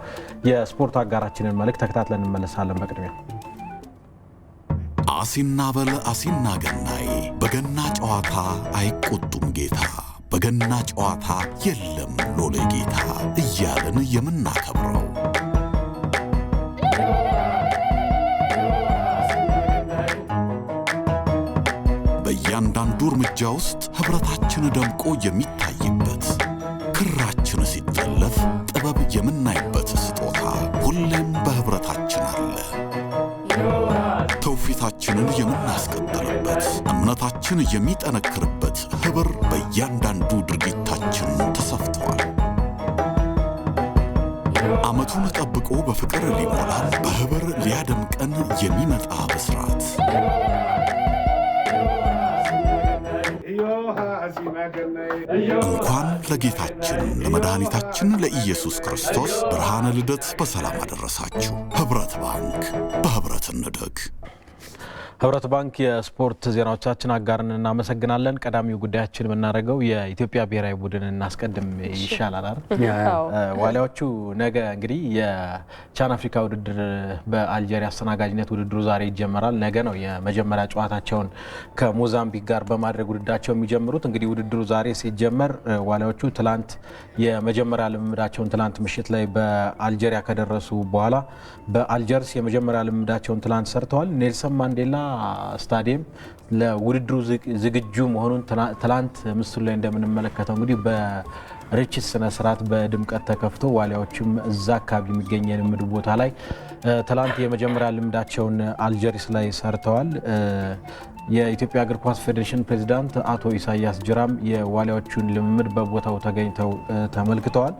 የስፖርት አጋራችንን መልእክት ተከታትለን እንመለሳለን። በቅድሚያ አሲና በል አሲና ገናይ በገና ጨዋታ አይቆጡም ጌታ፣ በገና ጨዋታ የለም ሎሌ ጌታ እያልን የምናከብረው በእያንዳንዱ እርምጃ ውስጥ ኅብረታችን ደምቆ የሚታይበት፣ ክራችን ሲጠለፍ ጥበብ የምናይበት ስጦታ ሁሌም በኅብረታችን አለ። ትውፊታችንን የምናስቀጥልበት፣ እምነታችን የሚጠነክርበት ኅብር በእያንዳንዱ ድርጊታችን ተሰፍቷል። ዓመቱን ጠብቆ በፍቅር ሊሞላን በኅብር ሊያደምቀን የሚመጣ ብስራት እንኳን ለጌታችን ለመድኃኒታችን ለኢየሱስ ክርስቶስ ብርሃነ ልደት በሰላም አደረሳችሁ። ኅብረት ባንክ፣ በኅብረት እንደግ። ኅብረት ባንክ የስፖርት ዜናዎቻችን አጋርን እናመሰግናለን። ቀዳሚው ጉዳያችን የምናደርገው የኢትዮጵያ ብሔራዊ ቡድን እናስቀድም ይሻላል አይደል? ዋሊያዎቹ ነገ እንግዲህ የቻን አፍሪካ ውድድር በአልጄሪያ አስተናጋጅነት ውድድሩ ዛሬ ይጀመራል። ነገ ነው የመጀመሪያ ጨዋታቸውን ከሞዛምቢክ ጋር በማድረግ ውድድራቸው የሚጀምሩት። እንግዲህ ውድድሩ ዛሬ ሲጀመር ዋሊያዎቹ ትላንት የመጀመሪያ ልምምዳቸውን ትላንት ምሽት ላይ በአልጄሪያ ከደረሱ በኋላ በአልጀርስ የመጀመሪያ ልምምዳቸውን ትላንት ሰርተዋል። ኔልሰን ማንዴላ ስታዲየም ለውድድሩ ዝግጁ መሆኑን ትላንት ምስሉ ላይ እንደምንመለከተው እንግዲህ በርችት ስነ ስርዓት በድምቀት ተከፍቶ ዋሊያዎችም እዛ አካባቢ የሚገኝ የልምድ ቦታ ላይ ትላንት የመጀመሪያ ልምዳቸውን አልጀሪስ ላይ ሰርተዋል። የኢትዮጵያ እግር ኳስ ፌዴሬሽን ፕሬዚዳንት አቶ ኢሳያስ ጅራም የዋሊያዎቹን ልምምድ በቦታው ተገኝተው ተመልክተዋል።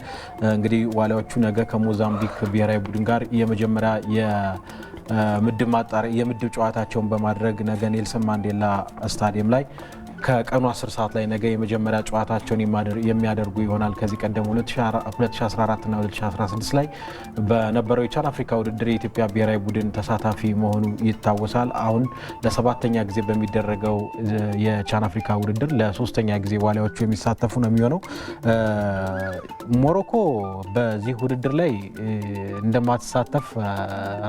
እንግዲህ ዋሊያዎቹ ነገ ከሞዛምቢክ ብሔራዊ ቡድን ጋር የመጀመሪያ የምድብ ጨዋታቸውን በማድረግ ነገ ኔልሰን ማንዴላ ስታዲየም ላይ ከቀኑ 10 ሰዓት ላይ ነገ የመጀመሪያ ጨዋታቸውን የሚያደርጉ ይሆናል። ከዚህ ቀደም 2014 እና 2016 ላይ በነበረው የቻን አፍሪካ ውድድር የኢትዮጵያ ብሔራዊ ቡድን ተሳታፊ መሆኑ ይታወሳል። አሁን ለ7ኛ ጊዜ በሚደረገው የቻን አፍሪካ ውድድር ለ3ኛ ጊዜ ዋሊያዎቹ የሚሳተፉ ነው የሚሆነው። ሞሮኮ በዚህ ውድድር ላይ እንደማትሳተፍ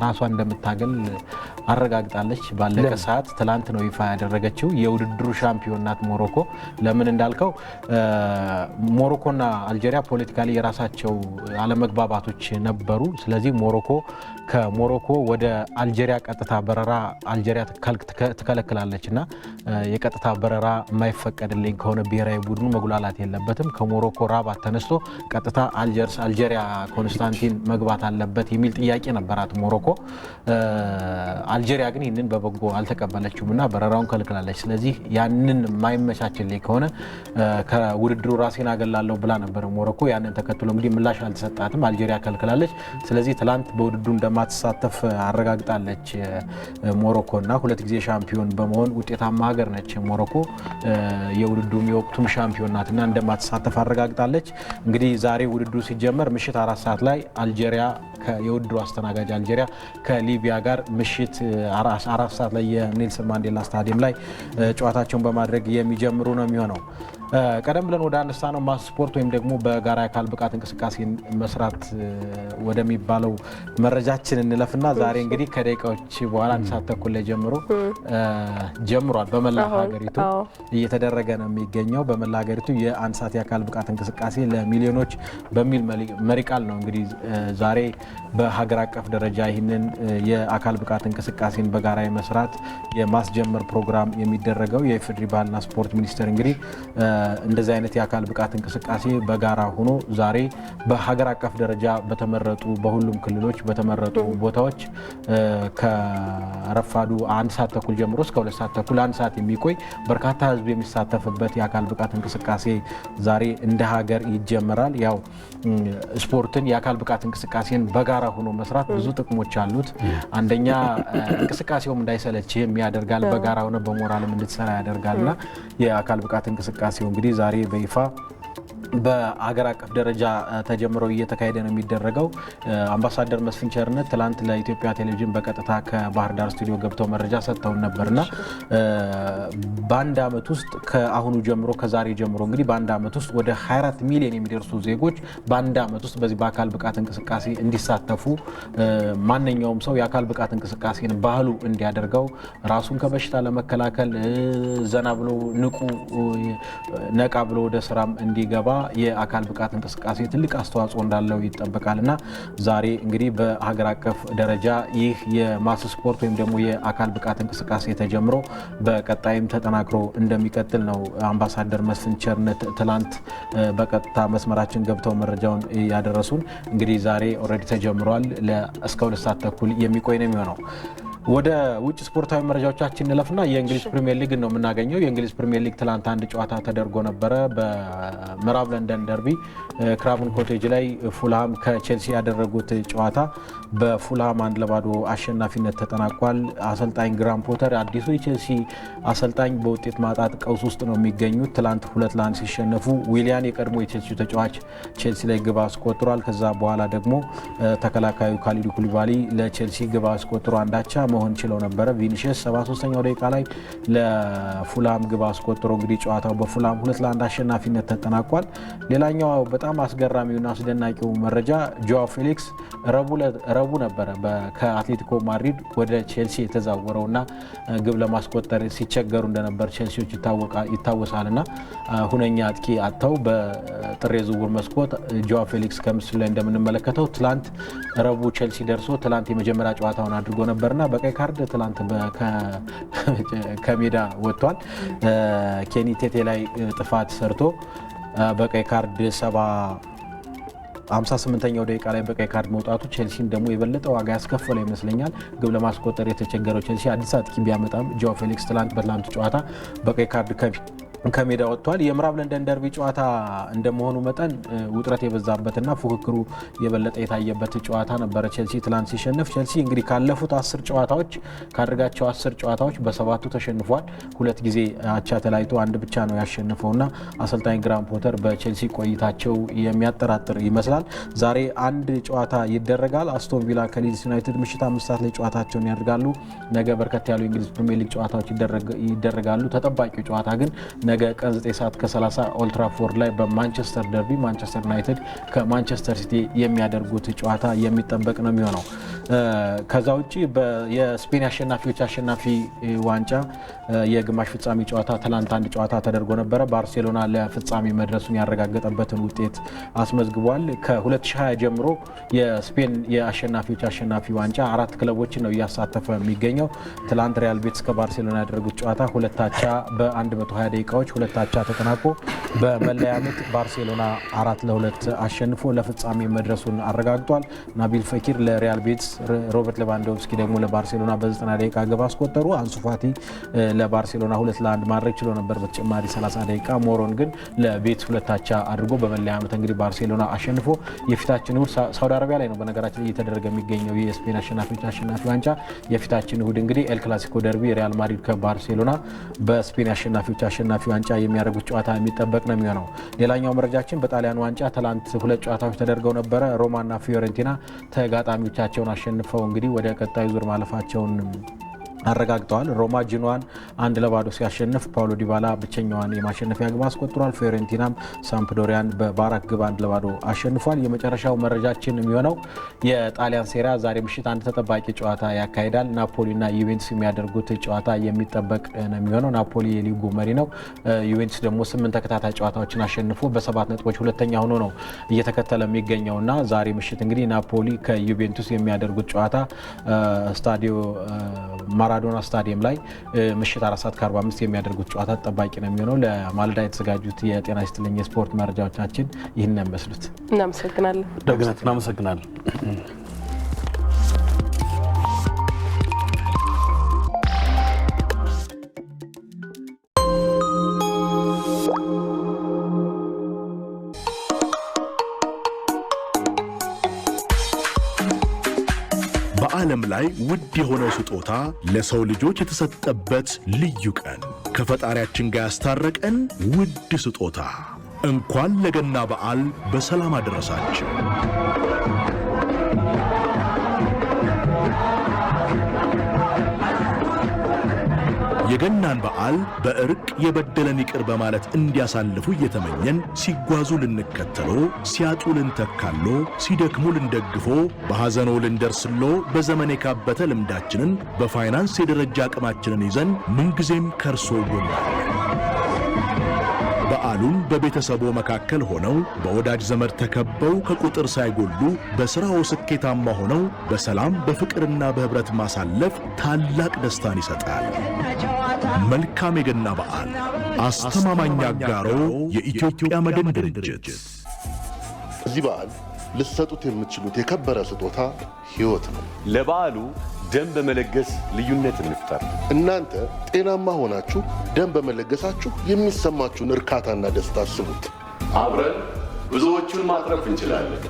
ራሷን እንደምታገል አረጋግጣለች። ባለቀ ሰዓት ትላንት ነው ይፋ ያደረገችው። የውድድሩ ሻምፒዮን ናት ሞሮኮ። ለምን እንዳልከው ሞሮኮና አልጄሪያ ፖለቲካሊ የራሳቸው አለመግባባቶች ነበሩ። ስለዚህ ከሞሮኮ ወደ አልጄሪያ ቀጥታ በረራ አልጄሪያ ትከለክላለች እና የቀጥታ በረራ የማይፈቀድልኝ ከሆነ ብሔራዊ ቡድኑ መጉላላት የለበትም፣ ከሞሮኮ ራባት ተነስቶ ቀጥታ አልጄሪያ ኮንስታንቲን መግባት አለበት የሚል ጥያቄ ነበራት ሞሮኮ። አልጄሪያ ግን ይህንን በበጎ አልተቀበለችውም እና በረራውን ከልክላለች። ስለዚህ ያንን የማይመቻችልኝ ከሆነ ከውድድሩ ራሴን አገላለሁ ብላ ነበር ሞሮኮ። ያንን ተከትሎ እንግዲህ ምላሽ አልተሰጣትም፣ አልጄሪያ ከልክላለች። ስለዚህ ትላንት በውድድሩ እንደማትሳተፍ አረጋግጣለች ሞሮኮ እና 2 ጊዜ ሻምፒዮን በመሆን ውጤታማ ሀገር ነች ሞሮኮ። የውድድሩም የወቅቱም ሻምፒዮን ናትና እንደማትሳተፍ አረጋግጣለች። እንግዲህ ዛሬ ውድድሩ ሲጀመር ምሽት 4 ሰዓት ላይ አልጄሪያ የውድድሩ አስተናጋጅ አልጄሪያ ከሊቢያ ጋር ምሽት 4 ሰዓት ላይ የኔልሰን ማንዴላ ስታዲየም ላይ ጨዋታቸውን በማድረግ የሚጀምሩ ነው የሚሆነው። ቀደም ብለን ወደ አነሳ ነው ማስ ስፖርት ወይም ደግሞ በጋራ የአካል ብቃት እንቅስቃሴ መስራት ወደሚባለው መረጃችን እንለፍና ዛሬ እንግዲህ ከደቂቃዎች በኋላ 1 ሰዓት ተኩል ላይ ጀምሯል። በመላ ሀገሪቱ እየተደረገ ነው የሚገኘው። በመላ ሀገሪቱ የ1 ሰዓት የአካል ብቃት እንቅስቃሴ ለሚሊዮኖች በሚል መሪ ቃል ነው እንግዲህ ዛሬ በሀገር አቀፍ ደረጃ ይህንን የአካል ብቃት እንቅስቃሴን በጋራ የመስራት የማስጀመር ፕሮግራም የሚደረገው። የኢፌዴሪ ባህልና ስፖርት ሚኒስቴር እንግዲህ እንደዚህ አይነት የአካል ብቃት እንቅስቃሴ በጋራ ሆኖ ዛሬ በሀገር አቀፍ ደረጃ በተመረጡ በሁሉም ክልሎች በተመረጡ ቦታዎች ከረፋዱ 1 ሰዓት ተኩል ጀምሮ እስከ 2 ሰዓት ተኩል 1 ሰዓት የሚቆይ በርካታ ሕዝብ የሚሳተፍበት የአካል ብቃት እንቅስቃሴ ዛሬ እንደ ሀገር ይጀመራል። ያው ስፖርትን የአካል ብቃት እንቅስቃሴን በጋራ ሆኖ መስራት ብዙ ጥቅሞች አሉት። አንደኛ እንቅስቃሴውም እንዳይሰለችህ የሚያደርጋል። በጋራ ሆነ በሞራልም እንድትሰራ ያደርጋልና የአካል ብቃት እንቅስቃሴው እንግዲህ ዛሬ በይፋ በአገር አቀፍ ደረጃ ተጀምሮ እየተካሄደ ነው የሚደረገው። አምባሳደር መስፍን ቸርነት ትላንት ለኢትዮጵያ ቴሌቪዥን በቀጥታ ከባህር ዳር ስቱዲዮ ገብተው መረጃ ሰጥተውን ነበርና በአንድ ዓመት ውስጥ ከአሁኑ ጀምሮ ከዛሬ ጀምሮ እንግዲህ በአንድ ዓመት ውስጥ ወደ 24 ሚሊዮን የሚደርሱ ዜጎች በአንድ ዓመት ውስጥ በዚህ በአካል ብቃት እንቅስቃሴ እንዲሳተፉ ማንኛውም ሰው የአካል ብቃት እንቅስቃሴን ባህሉ እንዲያደርገው ራሱን ከበሽታ ለመከላከል ዘና ብሎ ንቁ ነቃ ብሎ ወደ ስራም እንዲገባ የአካል ብቃት እንቅስቃሴ ትልቅ አስተዋጽኦ እንዳለው ይጠበቃልና ዛሬ እንግዲህ በሀገር አቀፍ ደረጃ ይህ የማስ ስፖርት ወይም ደግሞ የአካል ብቃት እንቅስቃሴ ተጀምሮ በቀጣይም ተጠናክሮ እንደሚቀጥል ነው አምባሳደር መስፍን ቸርነት ትላንት በቀጥታ መስመራችን ገብተው መረጃውን ያደረሱን። እንግዲህ ዛሬ ኦልሬዲ ተጀምሯል። እስከ 2 ሰዓት ተኩል የሚቆይ ነው የሚሆነው። ወደ ውጭ ስፖርታዊ መረጃዎቻችን እንለፍና የእንግሊዝ ፕሪሚየር ሊግ ነው የምናገኘው። የእንግሊዝ ፕሪሚየር ሊግ ትላንት አንድ ጨዋታ ተደርጎ ነበረ። በምዕራብ ለንደን ደርቢ ክራቨን ኮቴጅ ላይ ፉልሃም ከቼልሲ ያደረጉት ጨዋታ በፉልሃም 1-0 አሸናፊነት ተጠናቋል። አሰልጣኝ ግራም ፖተር አዲሱ የቼልሲ አሰልጣኝ በውጤት ማጣት ቀውስ ውስጥ ነው የሚገኙት። ትላንት 2-1 ሲሸነፉ ዊሊያን የቀድሞ የቼልሲ ተጫዋች ቼልሲ ላይ ግብ አስቆጥሯል። ከዛ በኋላ ደግሞ ተከላካዩ ካሊዱ ኩሊባሊ ለቼልሲ ግብ አስቆጥሮ አንዳቻ መሆን ችለው ነበረ። ቪኒሺየስ 73ኛው ደቂቃ ላይ ለፉልሃም ግብ አስቆጥሮ እንግዲህ ጨዋታው በፉልሃም 2-1 አሸናፊነት ተጠናቋል። ሌላኛው በጣም አስገራሚውና አስደናቂው መረጃ ጆዋ ፌሊክስ ረቡ ነበረ ከአትሌቲኮ ማድሪድ ወደ ቼልሲ የተዛወረውና ግብ ለማስቆጠር ሲቸገሩ እንደነበር ቼልሲዎች ይታወሳልና ሁነኛ አጥቂ አጥተው በጥር የዝውውር መስኮት ጆዋ ፌሊክስ ከምስሉ ላይ እንደምንመለከተው ትላንት ረቡ ቼልሲ ደርሶ ትላንት የመጀመሪያ ጨዋታውን አድርጎ ነበርና በቀይ ካርድ ትላንት ከሜዳ ወጥቷል። ኬኒ ቴቴ ላይ ጥፋት ሰርቶ በቀይ ካርድ 58ኛው ደቂቃ ላይ በቀይ ካርድ መውጣቱ ቼልሲን ደግሞ የበለጠ ዋጋ ያስከፈለ ይመስለኛል። ግብ ለማስቆጠር የተቸገረው ቼልሲ አዲስ አጥቂ ቢያመጣም ጆዋ ፌሊክስ ትላንት በትላንቱ ጨዋታ በቀይ ካርድ ከሜዳ ወጥቷል። የምዕራብ ለንደን ደርቢ ጨዋታ እንደመሆኑ መጠን ውጥረት የበዛበትና ፉክክሩ የበለጠ የታየበት ጨዋታ ነበረ። ቼልሲ ትላንት ሲሸነፍ ቼልሲ እንግዲህ ካለፉት 10 ጨዋታዎች ካደረጋቸው 10 ጨዋታዎች በ7ቱ ተሸንፏል። 2 ጊዜ አቻ ተለያይቶ አንድ ብቻ ነው ያሸነፈውና አሰልጣኝ ግራም ፖተር በቼልሲ ቆይታቸው የሚያጠራጥር ይመስላል። ዛሬ አንድ ጨዋታ ይደረጋል። አስቶን ቪላ ከሊድስ ዩናይትድ ምሽት 5 ሰዓት ላይ ጨዋታቸውን ያደርጋሉ። ነገ በርከት ያሉ የእንግሊዝ ፕሪሚየር ሊግ ጨዋታዎች ይደረጋሉ። ተጠባቂው ጨዋታ ግን ነገ ቀን 9 ሰዓት ከ30 ኦልትራፎርድ ላይ በማንቸስተር ደርቢ ማንቸስተር ዩናይትድ ከማንቸስተር ሲቲ የሚያደርጉት ጨዋታ የሚጠበቅ ነው የሚሆነው። ከዛ ውጪ የስፔን አሸናፊዎች አሸናፊ ዋንጫ የግማሽ ፍጻሜ ጨዋታ ትላንት አንድ ጨዋታ ተደርጎ ነበረ። ባርሴሎና ለፍጻሜ መድረሱን ያረጋገጠበትን ውጤት አስመዝግቧል። ከ2020 ጀምሮ የስፔን የአሸናፊዎች አሸናፊ ዋንጫ 4 ክለቦችን ነው እያሳተፈ የሚገኘው። ትላንት ሪያል ቤቲስ ከባርሴሎና ያደረጉት ጨዋታ 2-አቻ በ120 ደቂቃዎች 2-አቻ ተጠናቆ በመለያ ምት ባርሴሎና 4-2 አሸንፎ ለፍጻሜ መድረሱን አረጋግጧል። ናቢል ፈኪር ለሪያል ቤቲስ፣ ሮበርት ሌቫንዶቭስኪ ደግሞ ለባርሴሎና በ90 ደቂቃ ግብ አስቆጠሩ። አንሱ ፋቲ ለባርሴሎና 2-1 ማድረግ ችሎ ነበር በተጨማሪ 30 ደቂቃ። ሞሮን ግን ለቤቲስ 2-አቻ አድርጎ በመለያ ምት እንግዲህ ባርሴሎና አሸንፎ የፊታችን እሁድ ሳውዲ አረቢያ ላይ ነው በነገራችን ላይ እየተደረገ የሚገኘው የስፔን አሸናፊዎች አሸናፊ ዋንጫ። የፊታችን እሁድ እንግዲህ ኤል ክላሲኮ ደርቢ ሪያል ማድሪድ ከባርሴሎና በስፔን አሸናፊዎች አሸናፊ ዋንጫ የሚያደርጉት ጨዋታ የሚጠበቅ ነው የሚሆነው። ሌላኛው መረጃችን በጣሊያን ዋንጫ ትላንት 2 ጨዋታዎች ተደርገው ነበረ። ሮማና ፊዮሬንቲና ተጋጣሚዎቻቸውን አሸንፈው እንግዲህ ወደ ቀጣዩ ዙር ማለፋቸውን አረጋግጠዋል። ሮማ ጂኖዋን 1-0 ሲያሸንፍ ፓውሎ ዲባላ ብቸኛዋን የማሸነፊያ ግብ አስቆጥሯል። ፊዮሬንቲናም ሳምፕዶሪያን በባራክ ግብ 1-0 አሸንፏል። የመጨረሻው መረጃችን የሚሆነው የጣሊያን ሴሪያ ዛሬ ምሽት አንድ ተጠባቂ ጨዋታ ያካሂዳል። ናፖሊና ዩቬንቱስ የሚያደርጉት ጨዋታ የሚጠበቅ ነው የሚሆነው። ናፖሊ የሊጉ መሪ ነው። ዩቬንቱስ ደግሞ 8 ተከታታይ ጨዋታዎችን አሸንፎ በ7 ነጥቦች ሁለተኛ ሆኖ ነው እየተከተለ የሚገኘውና ዛሬ ምሽት እንግዲህ ናፖሊ ከዩቬንቱስ የሚያደርጉት ጨዋታ ስታዲዮ ማራዶና ስታዲየም ላይ ምሽት 4:45 የሚያደርጉት ጨዋታ ተጠባቂ ነው የሚሆነው። ለማለዳ የተዘጋጁት የጤና ይስጥልኝ የስፖርት መረጃዎቻችን ይህን የሚመስሉት። እናመሰግናለን። ደግነት እናመሰግናለን። በዓለም ላይ ውድ የሆነው ስጦታ ለሰው ልጆች የተሰጠበት ልዩ ቀን ከፈጣሪያችን ጋር ያስታረቀን ውድ ስጦታ እንኳን ለገና በዓል በሰላም አደረሳችሁ። የገናን በዓል በእርቅ የበደለን ይቅር በማለት እንዲያሳልፉ እየተመኘን ሲጓዙ ልንከተሎ፣ ሲያጡ ልንተካሎ፣ ሲደክሙ ልንደግፎ፣ በሐዘኖ ልንደርስሎ በዘመን የካበተ ልምዳችንን በፋይናንስ የደረጃ አቅማችንን ይዘን ምንጊዜም ከርሶ ጎን በዓሉን በቤተሰቦ መካከል ሆነው በወዳጅ ዘመድ ተከበው ከቁጥር ሳይጎሉ በሥራው ስኬታማ ሆነው በሰላም በፍቅርና በኅብረት ማሳለፍ ታላቅ ደስታን ይሰጣል። መልካም የገና በዓል። አስተማማኝ አጋሮ የኢትዮጵያ መድን ድርጅት። እዚህ በዓል ልትሰጡት የምትችሉት የከበረ ስጦታ ሕይወት ነው። ለበዓሉ ደም በመለገስ ልዩነት እንፍጠር። እናንተ ጤናማ ሆናችሁ ደም በመለገሳችሁ የሚሰማችሁን እርካታና ደስታ አስቡት። አብረን ብዙዎቹን ማትረፍ እንችላለን።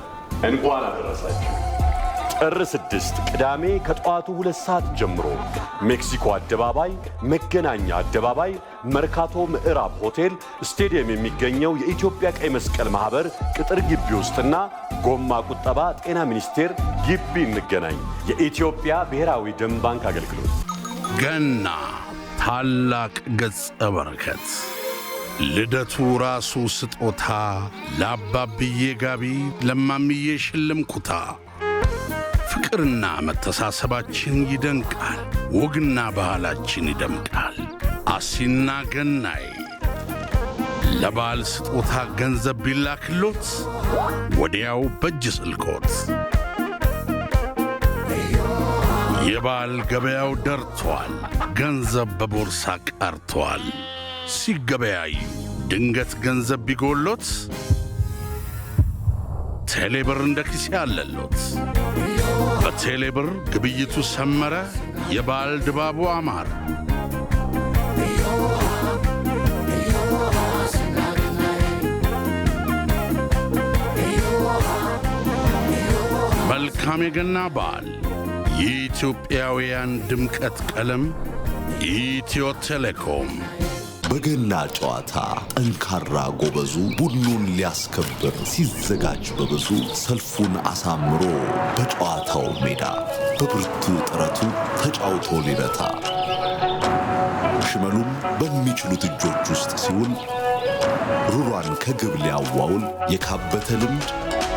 እንኳን አደረሳችሁ። ጥር 6 ቅዳሜ ከጠዋቱ 2 ሰዓት ጀምሮ ሜክሲኮ አደባባይ፣ መገናኛ አደባባይ፣ መርካቶ ምዕራብ ሆቴል ስቴዲየም የሚገኘው የኢትዮጵያ ቀይ መስቀል ማህበር ቅጥር ግቢ ውስጥና ጎማ ቁጠባ ጤና ሚኒስቴር ግቢ እንገናኝ። የኢትዮጵያ ብሔራዊ ደም ባንክ አገልግሎት። ገና ታላቅ ገጸ በረከት፣ ልደቱ ራሱ ስጦታ፣ ለአባብዬ ጋቢ ለማምዬ ሽልም ኩታ። ፍቅርና መተሳሰባችን ይደንቃል፣ ወግና ባህላችን ይደምቃል። አሲና ገናይ ለበዓል ስጦታ ገንዘብ ቢላክሎት ወዲያው በእጅ ስልኮት። የበዓል ገበያው ደርቷል፣ ገንዘብ በቦርሳ ቀርቷል። ሲገበያዩ ድንገት ገንዘብ ቢጎሎት ቴሌብር እንደ ኪስ ያለሎት። በቴሌብር ግብይቱ ሰመረ፣ የበዓል ድባቡ አማረ። መልካም የገና በዓል። የኢትዮጵያውያን ድምቀት ቀለም ኢትዮ ቴሌኮም። በገና ጨዋታ ጠንካራ ጎበዙ ቡድኑን ሊያስከብር ሲዘጋጅ በብዙ ሰልፉን አሳምሮ በጨዋታው ሜዳ በብርቱ ጥረቱ ተጫውቶ ሊረታ ሽመሉም በሚችሉት እጆች ውስጥ ሲውል ሩሯን ከግብ ሊያዋውል የካበተ ልምድ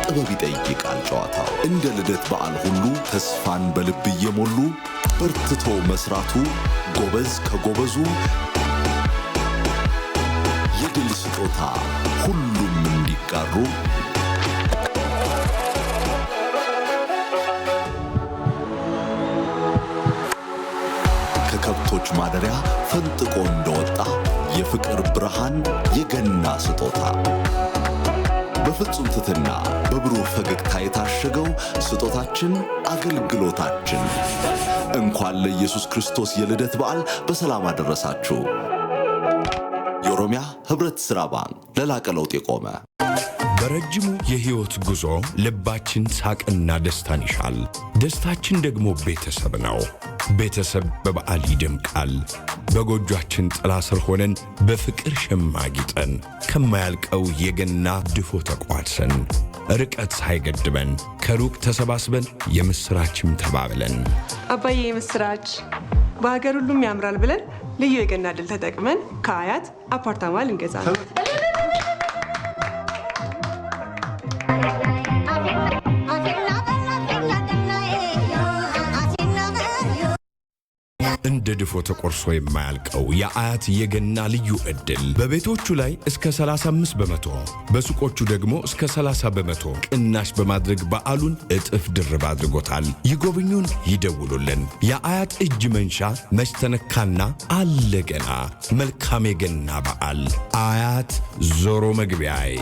ጥበብ ይጠይቃል ጨዋታው። እንደ ልደት በዓል ሁሉ ተስፋን በልብ እየሞሉ በርትቶ መስራቱ ጎበዝ ከጎበዙ የድል ስጦታ ሁሉም እንዲጋሩ ከከብቶች ማደሪያ ፈንጥቆ እንደወጣ የፍቅር ብርሃን የገና ስጦታ በፍጹም ትሕትና በብሩህ ፈገግታ የታሸገው ስጦታችን አገልግሎታችን። እንኳን ለኢየሱስ ክርስቶስ የልደት በዓል በሰላም አደረሳችሁ። የኦሮሚያ ህብረት ሥራ ባንክ ለላቀ ለውጥ የቆመ። በረጅሙ የሕይወት ጉዞ ልባችን ሳቅና ደስታን ይሻል። ደስታችን ደግሞ ቤተሰብ ነው። ቤተሰብ በበዓል ይደምቃል። በጎጇችን ጥላ ስር ሆነን በፍቅር ሸማጊጠን ከማያልቀው የገና ድፎ ተቋድሰን ርቀት ሳይገድበን ከሩቅ ተሰባስበን የምስራችም ተባብለን አባዬ የምስራች በሀገር ሁሉም ያምራል ብለን ልዩ የገና ድል ተጠቅመን ከአያት አፓርታማ ልንገዛ ነው። እንደ ድፎ ተቆርሶ የማያልቀው የአያት የገና ልዩ ዕድል በቤቶቹ ላይ እስከ 35% በሱቆቹ ደግሞ እስከ 30% ቅናሽ በማድረግ በዓሉን እጥፍ ድርብ አድርጎታል። ይጎብኙን፣ ይደውሉልን። የአያት እጅ መንሻ መስተነካና አለገና። መልካም የገና በዓል። አያት ዞሮ መግቢያዬ።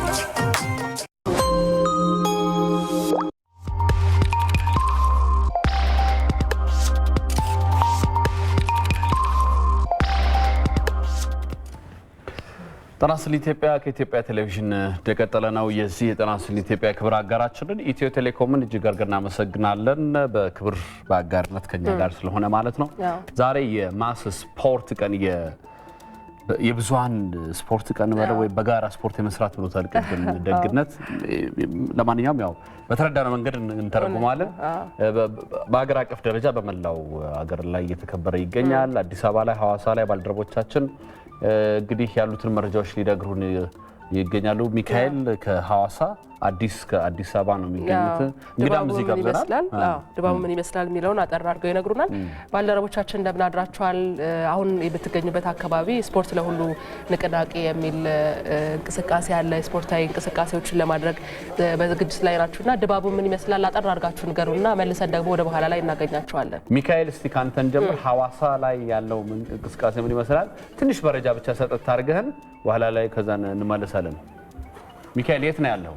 ጤና ይስጥልኝ ኢትዮጵያ ከኢትዮጵያ ቴሌቪዥን እንደቀጠለ ነው። የዚህ የጤና ይስጥልኝ ኢትዮጵያ ክብር አጋራችንን ኢትዮ ቴሌኮምን እጅግ አድርገን እናመሰግናለን። በክብር በአጋርነት ከኛ ጋር ስለሆነ ማለት ነው። ዛሬ የማስ ስፖርት ቀን የብዙሃን ስፖርት ቀን ወይ በጋራ ስፖርት የመስራት ብሎታል ቅድም ደግነት። ለማንኛውም ያው በተረዳነው መንገድ እንተረጉማለን። በአገር አቀፍ ደረጃ በመላው አገር ላይ እየተከበረ ይገኛል። አዲስ አበባ ላይ፣ ሐዋሳ ላይ ባልደረቦቻችን እንግዲህ ያሉትን መረጃዎች ሊነግሩን ይገኛሉ። ሚካኤል ከሐዋሳ፣ አዲስ ከአዲስ አበባ ነው የሚገኙት። እንግዳም እዚህ ጋብዘናል። ድባቡ ምን ይመስላል የሚለውን አጠር አድርገው ይነግሩናል። ባልደረቦቻችን እንደምን አድራችኋል? አሁን የምትገኙበት አካባቢ ስፖርት ለሁሉ ንቅናቄ የሚል እንቅስቃሴ ያለ ስፖርታዊ እንቅስቃሴዎችን ለማድረግ በዝግጅት ላይ ናችሁና ድባቡ ምን ይመስላል አጠር አድርጋችሁ ንገሩና መልሰን ደግሞ ወደ በኋላ ላይ እናገኛችኋለን። ሚካኤል እስቲ ካንተን ጀምር። ሐዋሳ ላይ ያለው እንቅስቃሴ ምን ይመስላል? ትንሽ መረጃ ብቻ ሰጠት ታርገህን በኋላ ላይ ከዛ እንመለሳለን። ሚካኤል የት ነው ያለው?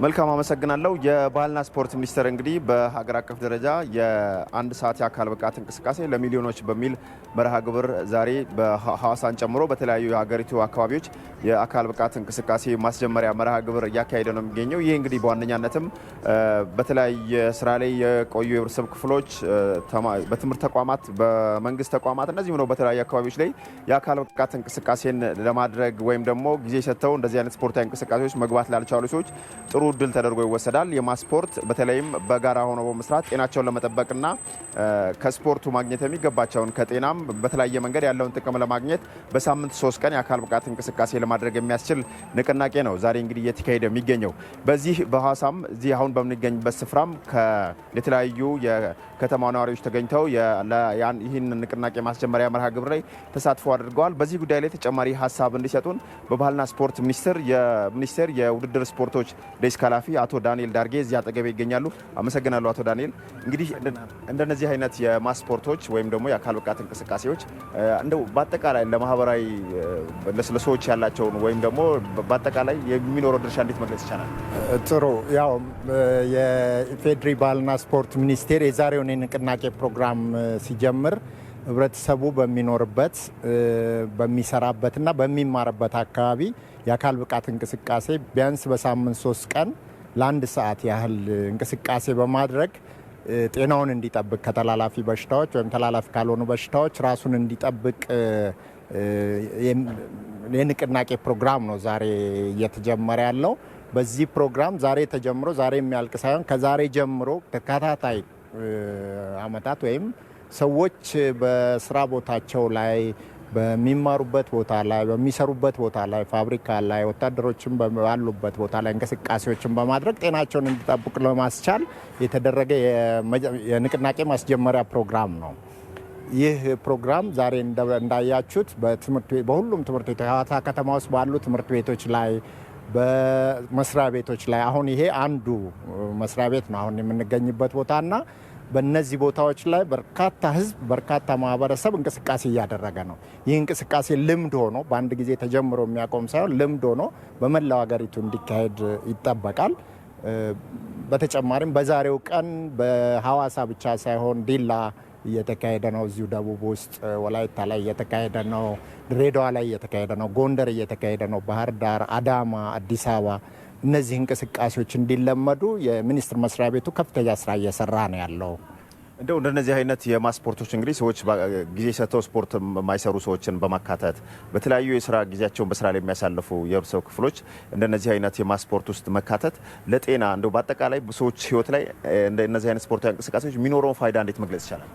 መልካም አመሰግናለሁ። የባህልና ስፖርት ሚኒስቴር እንግዲህ በሀገር አቀፍ ደረጃ የአንድ ሰዓት የአካል ብቃት እንቅስቃሴ ለሚሊዮኖች በሚል መርሃ ግብር ዛሬ በሐዋሳን ጨምሮ በተለያዩ የሀገሪቱ አካባቢዎች የአካል ብቃት እንቅስቃሴ ማስጀመሪያ መርሃ ግብር እያካሄደ ነው የሚገኘው። ይህ እንግዲህ በዋነኛነትም በተለያየ ስራ ላይ የቆዩ የህብረተሰብ ክፍሎች፣ በትምህርት ተቋማት፣ በመንግስት ተቋማት እነዚህም ነው በተለያዩ አካባቢዎች ላይ የአካል ብቃት እንቅስቃሴን ለማድረግ ወይም ደግሞ ጊዜ ሰጥተው እንደዚህ አይነት ስፖርታዊ እንቅስቃሴዎች መግባት ላልቻሉ ሰዎች ጥሩ እድል ተደርጎ ይወሰዳል። የማስፖርት በተለይም በጋራ ሆኖ በመስራት ጤናቸውን ለመጠበቅና ከስፖርቱ ማግኘት የሚገባቸውን ከጤናም በተለያየ መንገድ ያለውን ጥቅም ለማግኘት በሳምንት 3 ቀን የአካል ብቃት እንቅስቃሴ ለማድረግ የሚያስችል ንቅናቄ ነው ዛሬ እንግዲህ እየተካሄደ የሚገኘው። በዚህ በሐዋሳም እዚህ አሁን በምንገኝበት ስፍራም የተለያዩ የከተማ ነዋሪዎች ተገኝተው ይህን ንቅናቄ ማስጀመሪያ መርሃ ግብር ላይ ተሳትፎ አድርገዋል። በዚህ ጉዳይ ላይ ተጨማሪ ሀሳብ እንዲሰጡን በባህልና ስፖርት ሚኒስቴር የውድድር ስፖርቶች ዴስክ ኃላፊ አቶ ዳንኤል ዳርጌ እዚህ አጠገቤ ይገኛሉ። አመሰግናለሁ አቶ ዳንኤል። እንግዲህ እንደነዚህ አይነት የማስፖርቶች ወይም ደግሞ የአካል ብቃት እንቅስቃሴዎች እንደው በአጠቃላይ ለማህበራዊ ለሰዎች ያላቸውን ወይም ደግሞ በአጠቃላይ የሚኖረው ድርሻ እንዴት መግለጽ ይቻላል? ጥሩ። ያው የኢፌዴሪ ባህልና ስፖርት ሚኒስቴር የዛሬውን የንቅናቄ ፕሮግራም ሲጀምር ህብረተሰቡ በሚኖርበት በሚሰራበትና በሚማርበት አካባቢ የአካል ብቃት እንቅስቃሴ ቢያንስ በሳምንት 3 ቀን ለአንድ ሰዓት ያህል እንቅስቃሴ በማድረግ ጤናውን እንዲጠብቅ ከተላላፊ በሽታዎች ወይም ተላላፊ ካልሆኑ በሽታዎች ራሱን እንዲጠብቅ የንቅናቄ ፕሮግራም ነው ዛሬ እየተጀመረ ያለው። በዚህ ፕሮግራም ዛሬ ተጀምሮ ዛሬ የሚያልቅ ሳይሆን ከዛሬ ጀምሮ ተከታታይ አመታት ወይም ሰዎች በስራ ቦታቸው ላይ በሚማሩበት ቦታ ላይ በሚሰሩበት ቦታ ላይ ፋብሪካ ላይ ወታደሮችን ባሉበት ቦታ ላይ እንቅስቃሴዎችን በማድረግ ጤናቸውን እንዲጠብቁ ለማስቻል የተደረገ የንቅናቄ ማስጀመሪያ ፕሮግራም ነው። ይህ ፕሮግራም ዛሬ እንዳያችሁት በሁሉም ትምህርት ቤቶች ሐዋሳ ከተማ ውስጥ ባሉ ትምህርት ቤቶች ላይ በመስሪያ ቤቶች ላይ አሁን ይሄ አንዱ መስሪያ ቤት ነው አሁን የምንገኝበት ቦታና በእነዚህ ቦታዎች ላይ በርካታ ህዝብ በርካታ ማህበረሰብ እንቅስቃሴ እያደረገ ነው። ይህ እንቅስቃሴ ልምድ ሆኖ በአንድ ጊዜ ተጀምሮ የሚያቆም ሳይሆን ልምድ ሆኖ በመላው ሀገሪቱ እንዲካሄድ ይጠበቃል። በተጨማሪም በዛሬው ቀን በሐዋሳ ብቻ ሳይሆን ዲላ፣ እየተካሄደ ነው። እዚሁ ደቡብ ውስጥ ወላይታ ላይ እየተካሄደ ነው። ድሬዳዋ ላይ እየተካሄደ ነው። ጎንደር እየተካሄደ ነው። ባህር ዳር፣ አዳማ፣ አዲስ አበባ እነዚህ እንቅስቃሴዎች እንዲለመዱ የሚኒስቴር መስሪያ ቤቱ ከፍተኛ ስራ እየሰራ ነው ያለው። እንደው እንደነዚህ አይነት የማስፖርቶች እንግዲህ ሰዎች ጊዜ ሰጥተው ስፖርት የማይሰሩ ሰዎችን በማካተት በተለያዩ የስራ ጊዜያቸውን በስራ ላይ የሚያሳልፉ የህብረተሰብ ክፍሎች እንደነዚህ አይነት የማስፖርት ውስጥ መካተት ለጤና እንደው በአጠቃላይ በሰዎች ህይወት ላይ እንደነዚህ አይነት ስፖርታዊ እንቅስቃሴዎች የሚኖረውን ፋይዳ እንዴት መግለጽ ይቻላል?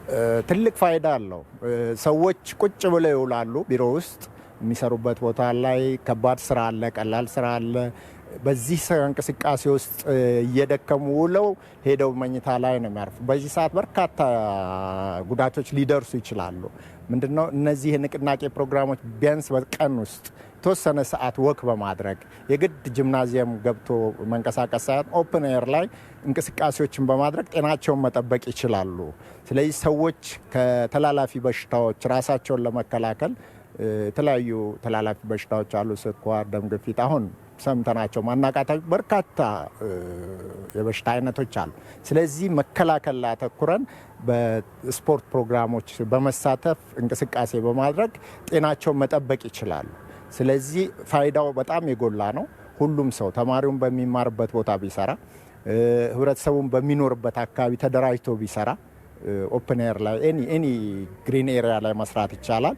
ትልቅ ፋይዳ አለው። ሰዎች ቁጭ ብለው ይውላሉ። ቢሮ ውስጥ የሚሰሩበት ቦታ ላይ ከባድ ስራ አለ፣ ቀላል ስራ አለ። በዚህ እንቅስቃሴ ውስጥ እየደከሙ ውለው ሄደው መኝታ ላይ ነው የሚያርፉ። በዚህ ሰዓት በርካታ ጉዳቶች ሊደርሱ ይችላሉ። ምንድነው እነዚህ የንቅናቄ ፕሮግራሞች ቢያንስ በቀን ውስጥ የተወሰነ ሰዓት ወክ በማድረግ የግድ ጂምናዚየም ገብቶ መንቀሳቀስ ሳይሆን ኦፕን ኤር ላይ እንቅስቃሴዎችን በማድረግ ጤናቸውን መጠበቅ ይችላሉ። ስለዚህ ሰዎች ከተላላፊ በሽታዎች ራሳቸውን ለመከላከል የተለያዩ ተላላፊ በሽታዎች አሉ። ስኳር፣ ደም ግፊት፣ አሁን ሰምተናቸው ማናቃታቸው በርካታ የበሽታ አይነቶች አሉ። ስለዚህ መከላከል ላይ አተኩረን በስፖርት ፕሮግራሞች በመሳተፍ እንቅስቃሴ በማድረግ ጤናቸውን መጠበቅ ይችላሉ። ስለዚህ ፋይዳው በጣም የጎላ ነው። ሁሉም ሰው ተማሪውን በሚማርበት ቦታ ቢሰራ፣ ህብረተሰቡን በሚኖርበት አካባቢ ተደራጅቶ ቢሰራ ኦፕን ኤር ላይ ኤኒ ግሪን ኤሪያ ላይ መስራት ይቻላል።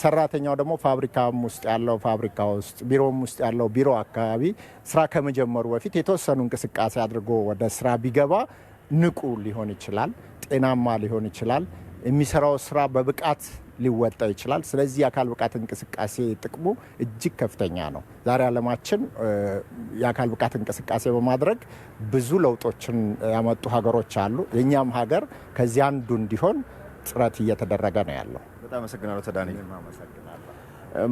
ሰራተኛው ደግሞ ፋብሪካም ውስጥ ያለው ፋብሪካ ውስጥ፣ ቢሮም ውስጥ ያለው ቢሮ አካባቢ ስራ ከመጀመሩ በፊት የተወሰኑ እንቅስቃሴ አድርጎ ወደ ስራ ቢገባ ንቁ ሊሆን ይችላል፣ ጤናማ ሊሆን ይችላል፣ የሚሰራው ስራ በብቃት ሊወጣ ይችላል። ስለዚህ የአካል ብቃት እንቅስቃሴ ጥቅሙ እጅግ ከፍተኛ ነው። ዛሬ ዓለማችን የአካል ብቃት እንቅስቃሴ በማድረግ ብዙ ለውጦችን ያመጡ ሀገሮች አሉ። የእኛም ሀገር ከዚህ አንዱ እንዲሆን ጥረት እየተደረገ ነው ያለው። በጣም አመሰግናለሁ ተዳኒ።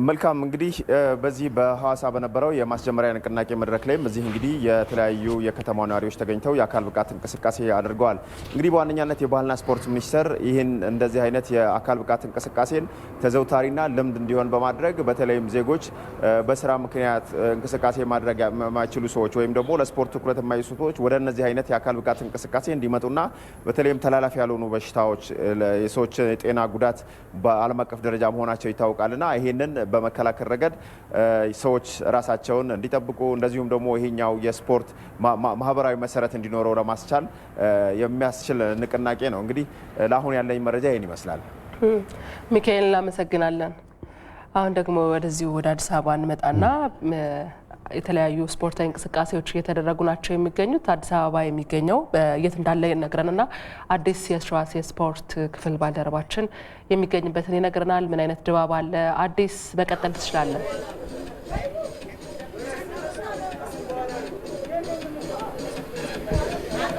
መልካም እንግዲህ በዚህ በሐዋሳ በነበረው የማስጀመሪያ ንቅናቄ መድረክ ላይም እዚህ እንግዲህ የተለያዩ የከተማ ነዋሪዎች ተገኝተው የአካል ብቃት እንቅስቃሴ አድርገዋል። እንግዲህ በዋነኛነት የባህልና ስፖርት ሚኒስቴር ይህን እንደዚህ አይነት የአካል ብቃት እንቅስቃሴን ተዘውታሪና ልምድ እንዲሆን በማድረግ በተለይም ዜጎች በስራ ምክንያት እንቅስቃሴ ማድረግ የማይችሉ ሰዎች ወይም ደግሞ ለስፖርት ትኩረት የማይሰጡ ሰዎች ወደ እነዚህ አይነት የአካል ብቃት እንቅስቃሴ እንዲመጡና በተለይም ተላላፊ ያልሆኑ በሽታዎች የሰዎች የጤና ጉዳት በዓለም አቀፍ ደረጃ መሆናቸው ይታወቃልና ይህንን በመከላከል ረገድ ሰዎች ራሳቸውን እንዲጠብቁ እንደዚሁም ደግሞ ይሄኛው የስፖርት ማህበራዊ መሰረት እንዲኖረው ለማስቻል የሚያስችል ንቅናቄ ነው። እንግዲህ ለአሁን ያለኝ መረጃ ይህን ይመስላል። ሚካኤል እናመሰግናለን። አሁን ደግሞ ወደዚሁ ወደ አዲስ አበባ እንመጣና የተለያዩ ስፖርታዊ እንቅስቃሴዎች እየተደረጉ ናቸው የሚገኙት። አዲስ አበባ የሚገኘው የት እንዳለ ይነግረንና አዲስ የሸዋስ የስፖርት ክፍል ባልደረባችን የሚገኝበትን ይነግረናል። ምን አይነት ድባብ አለ? አዲስ መቀጠል ትችላለን።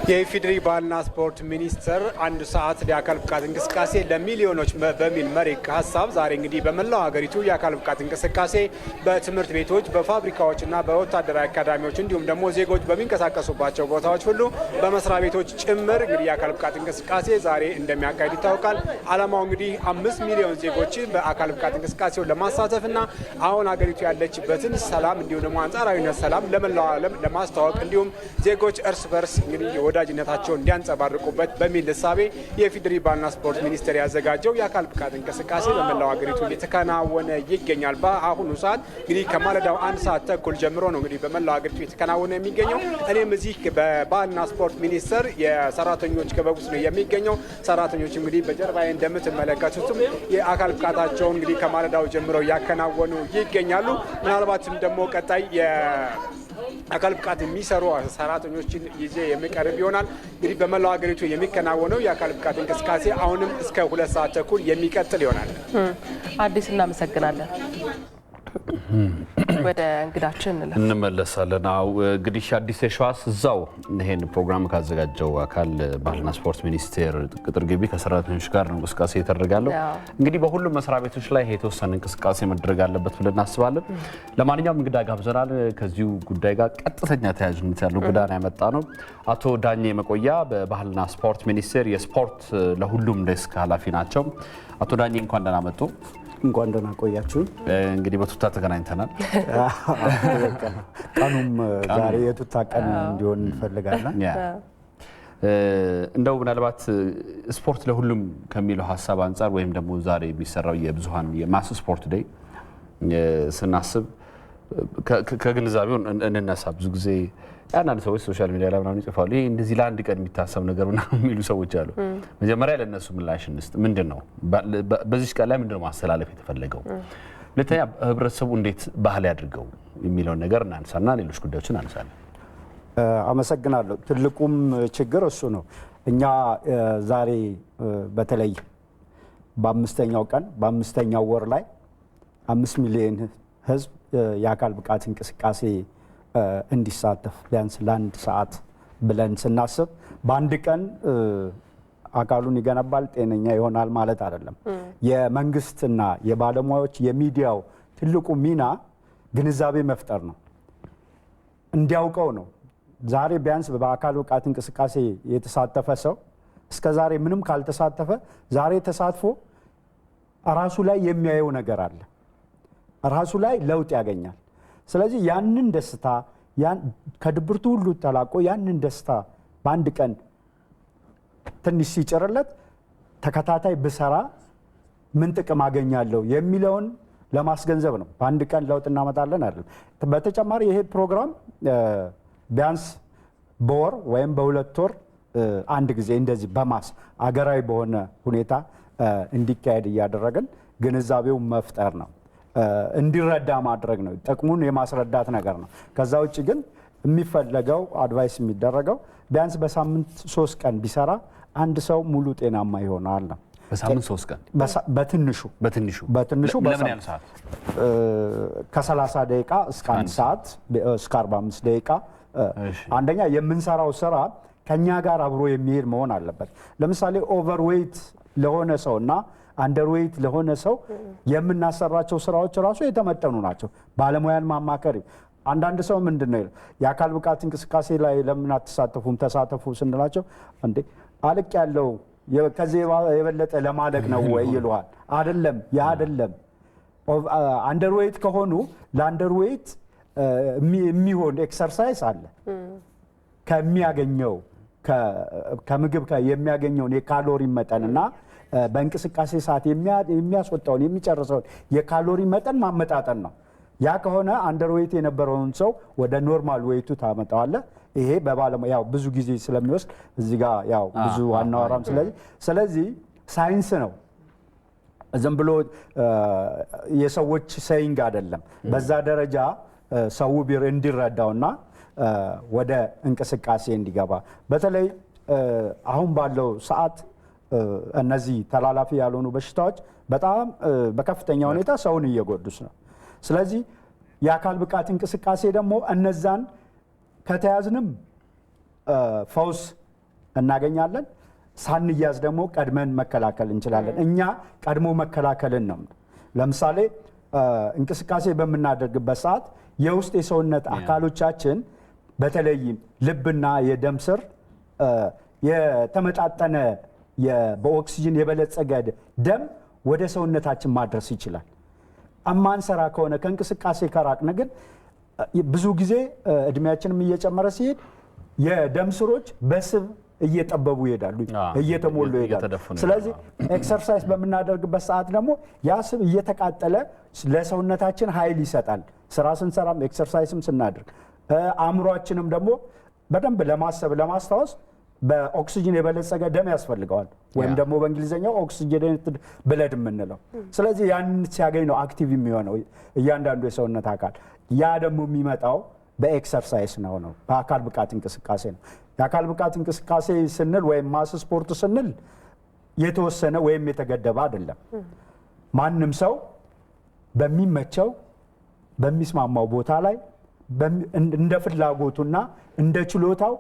የኢፌዴሪ ባህልና ስፖርት ሚኒስቴር አንድ ሰዓት የአካል ብቃት እንቅስቃሴ ለሚሊዮኖች በሚል መሪ ሀሳብ ዛሬ እንግዲህ በመላው ሀገሪቱ የአካል ብቃት እንቅስቃሴ በትምህርት ቤቶች፣ በፋብሪካዎችና በወታደራዊ አካዳሚዎች እንዲሁም ደግሞ ዜጎች በሚንቀሳቀሱባቸው ቦታዎች ሁሉ በመስሪያ ቤቶች ጭምር እንግዲህ የአካል ብቃት እንቅስቃሴ ዛሬ እንደሚያካሂድ ይታወቃል። ዓላማው እንግዲህ 5 ሚሊዮን ዜጎችን በአካል ብቃት እንቅስቃሴውን ለማሳተፍና አሁን ሀገሪቱ ያለችበትን ሰላም እንዲሁም ደግሞ አንጻራዊነት ሰላም ለመላው ዓለም ለማስተዋወቅ እንዲሁም ዜጎች እርስ በርስ እንግዲህ ወዳጅነታቸውን እንዲያንጸባርቁበት በሚል እሳቤ የኢፌዴሪ ባህልና ስፖርት ሚኒስቴር ያዘጋጀው የአካል ብቃት እንቅስቃሴ በመላው ሀገሪቱ እየተከናወነ ይገኛል። በአሁኑ ሰዓት እንግዲህ ከማለዳው 1 ሰዓት ተኩል ጀምሮ ነው እንግዲህ በመላው ሀገሪቱ እየተከናወነ የሚገኘው። እኔም እዚህ በባህልና ስፖርት ሚኒስቴር የሰራተኞች ክበብ ውስጥ ነው የሚገኘው። ሰራተኞች እንግዲህ በጀርባዬ እንደምትመለከቱትም የአካል ብቃታቸውን እንግዲህ ከማለዳው ጀምሮ ያከናወኑ ይገኛሉ። ምናልባትም ደግሞ ቀጣይ አካል ብቃት የሚሰሩ ሰራተኞችን ይዤ የሚቀርብ ይሆናል። እንግዲህ በመላው ሀገሪቱ የሚከናወነው የአካል ብቃት እንቅስቃሴ አሁንም እስከ 2 ሰዓት ተኩል የሚቀጥል ይሆናል። አዲስ እናመሰግናለን። ወደ እንግዳችን እንመለሳለን። እንግዲህ አዲስ የሸዋስ እዛው ይሄን ፕሮግራም ካዘጋጀው አካል ባህልና ስፖርት ሚኒስቴር ቅጥር ግቢ ከሰራተኞች ጋር እንቅስቃሴ የተደረጋለው። እንግዲህ በሁሉም መስሪያ ቤቶች ላይ የተወሰነ እንቅስቃሴ መደረግ አለበት ብለን እናስባለን። ለማንኛውም እንግዳ ጋብዘናል። ከዚሁ ጉዳይ ጋር ቀጥተኛ ተያያዥነት ያለው እንግዳ ያመጣ ነው አቶ ዳኜ መቆያ በባህልና ስፖርት ሚኒስቴር የስፖርት ለሁሉም ዴስክ ኃላፊ ናቸው። አቶ ዳኜ እንኳን ደህና መጡ። እንኳን ደህና ቆያችሁ። እንግዲህ በቱታ ተገናኝተናል። ቀኑም ዛሬ የቱታ ቀን እንዲሆን እንፈልጋለን። እንደው ምናልባት ስፖርት ለሁሉም ከሚለው ሀሳብ አንጻር ወይም ደግሞ ዛሬ የሚሰራው የብዙሃን የማስ ስፖርት ዴይ ስናስብ ከግንዛቤው እንነሳ። ብዙ ጊዜ አንዳንድ ሰዎች ሶሻል ሚዲያ ላይ ምናምን ይጽፋሉ፣ ይሄ እንደዚህ ለአንድ ቀን የሚታሰብ ነገር ምናምን የሚሉ ሰዎች አሉ። መጀመሪያ ለእነሱ ምላሽ እንስጥ። ምንድን ነው በዚህ ቀን ላይ ምንድን ነው ማስተላለፍ የተፈለገው? ሁለተኛ ህብረተሰቡ እንዴት ባህል ያድርገው የሚለውን ነገር እናንሳና ሌሎች ጉዳዮችን እናነሳለን። አመሰግናለሁ። ትልቁም ችግር እሱ ነው። እኛ ዛሬ በተለይ በአምስተኛው ቀን በአምስተኛው ወር ላይ 5 ሚሊዮን ህዝብ የአካል ብቃት እንቅስቃሴ እንዲሳተፍ ቢያንስ ለ1 ሰዓት ብለን ስናስብ በአንድ ቀን አካሉን ይገነባል፣ ጤነኛ ይሆናል ማለት አይደለም። የመንግስትና የባለሙያዎች የሚዲያው ትልቁ ሚና ግንዛቤ መፍጠር ነው፣ እንዲያውቀው ነው። ዛሬ ቢያንስ በአካል ብቃት እንቅስቃሴ የተሳተፈ ሰው እስከ ዛሬ ምንም ካልተሳተፈ ዛሬ ተሳትፎ ራሱ ላይ የሚያየው ነገር አለ፣ ራሱ ላይ ለውጥ ያገኛል። ስለዚህ ያንን ደስታ ከድብርቱ ሁሉ ተላቆ ያንን ደስታ በአንድ ቀን ትንሽ ሲጭርለት ተከታታይ ብሰራ ምን ጥቅም አገኛለሁ የሚለውን ለማስገንዘብ ነው። በአንድ ቀን ለውጥ እናመጣለን አይደለም። በተጨማሪ ይሄ ፕሮግራም ቢያንስ በወር ወይም በ2 ወር አንድ ጊዜ እንደዚህ በማስ አገራዊ በሆነ ሁኔታ እንዲካሄድ እያደረግን ግንዛቤው መፍጠር ነው፣ እንዲረዳ ማድረግ ነው። ጥቅሙን የማስረዳት ነገር ነው። ከዛ ውጭ ግን የሚፈለገው አድቫይስ የሚደረገው ቢያንስ በሳምንት 3 ቀን ቢሰራ አንድ ሰው ሙሉ ጤናማ ይሆናል ነው። በሳምንት 3 ቀን በትንሹ ለምን ያህል ሰዓት? ከ30 ደቂቃ እስከ 1 ሰዓት እስከ 45 ደቂቃ። አንደኛ የምንሰራው ስራ ከኛ ጋር አብሮ የሚሄድ መሆን አለበት። ለምሳሌ ኦቨርዌይት ለሆነ ሰው እና አንደርዌይት ለሆነ ሰው የምናሰራቸው ስራዎች ራሱ የተመጠኑ ናቸው። ባለሙያን ማማከር። አንዳንድ ሰው ምንድን ነው የአካል ብቃት እንቅስቃሴ ላይ ለምን አትሳተፉም? ተሳተፉ ስንላቸው እንዴ አልቅ ያለው ከዚህ የበለጠ ለማለቅ ነው ወይ ይሉሃል። አይደለም፣ ያ አይደለም። አንደርዌይት ከሆኑ ለአንደርዌይት የሚሆን ኤክሰርሳይዝ አለ። ከሚያገኘው ከምግብ የሚያገኘውን የካሎሪ መጠንና በእንቅስቃሴ ሰዓት የሚያስወጣውን የሚጨርሰውን የካሎሪ መጠን ማመጣጠን ነው። ያ ከሆነ አንደርዌይት የነበረውን ሰው ወደ ኖርማል ዌይቱ ታመጣዋለህ። ይሄ በባለሙያ ያው ብዙ ጊዜ ስለሚወስድ እዚህ ጋር ያው ብዙ አናወራም። ስለዚህ ሳይንስ ነው፣ ዝም ብሎ የሰዎች ሰይንግ አይደለም። በዛ ደረጃ ሰው እንዲረዳውና ወደ እንቅስቃሴ እንዲገባ በተለይ አሁን ባለው ሰዓት እነዚህ ተላላፊ ያልሆኑ በሽታዎች በጣም በከፍተኛ ሁኔታ ሰውን እየጎዱስ ነው። ስለዚህ የአካል ብቃት እንቅስቃሴ ደግሞ እነዛን ከተያዝንም ፈውስ እናገኛለን፣ ሳንያዝ ደግሞ ቀድመን መከላከል እንችላለን። እኛ ቀድሞ መከላከልን ነው። ለምሳሌ እንቅስቃሴ በምናደርግበት ሰዓት የውስጥ የሰውነት አካሎቻችን በተለይም ልብና የደም ስር የተመጣጠነ በኦክሲጅን የበለጸገ ደም ወደ ሰውነታችን ማድረስ ይችላል። እማንሰራ ከሆነ ከእንቅስቃሴ ከራቅን ግን ብዙ ጊዜ እድሜያችንም እየጨመረ ሲሄድ የደም ስሮች በስብ እየጠበቡ ይሄዳሉ፣ እየተሞሉ ይሄዳሉ። ስለዚህ ኤክሰርሳይዝ በምናደርግበት ሰዓት ደግሞ ያ ስብ እየተቃጠለ ለሰውነታችን ኃይል ይሰጣል። ስራ ስንሰራም ኤክሰርሳይዝም ስናደርግ አእምሯችንም ደግሞ በደንብ ለማሰብ ለማስታወስ በኦክሲጅን የበለጸገ ደም ያስፈልገዋል፣ ወይም ደግሞ በእንግሊዝኛው ኦክሲጅኔትድ ብለድ የምንለው። ስለዚህ ያንን ሲያገኝ ነው አክቲቭ የሚሆነው እያንዳንዱ የሰውነት አካል። ያ ደግሞ የሚመጣው በኤክሰርሳይዝ ነው፣ በአካል ብቃት እንቅስቃሴ ነው። የአካል ብቃት እንቅስቃሴ ስንል ወይም ማስ ስፖርት ስንል የተወሰነ ወይም የተገደበ አይደለም። ማንም ሰው በሚመቸው በሚስማማው ቦታ ላይ እንደ ፍላጎቱና እንደ ችሎታው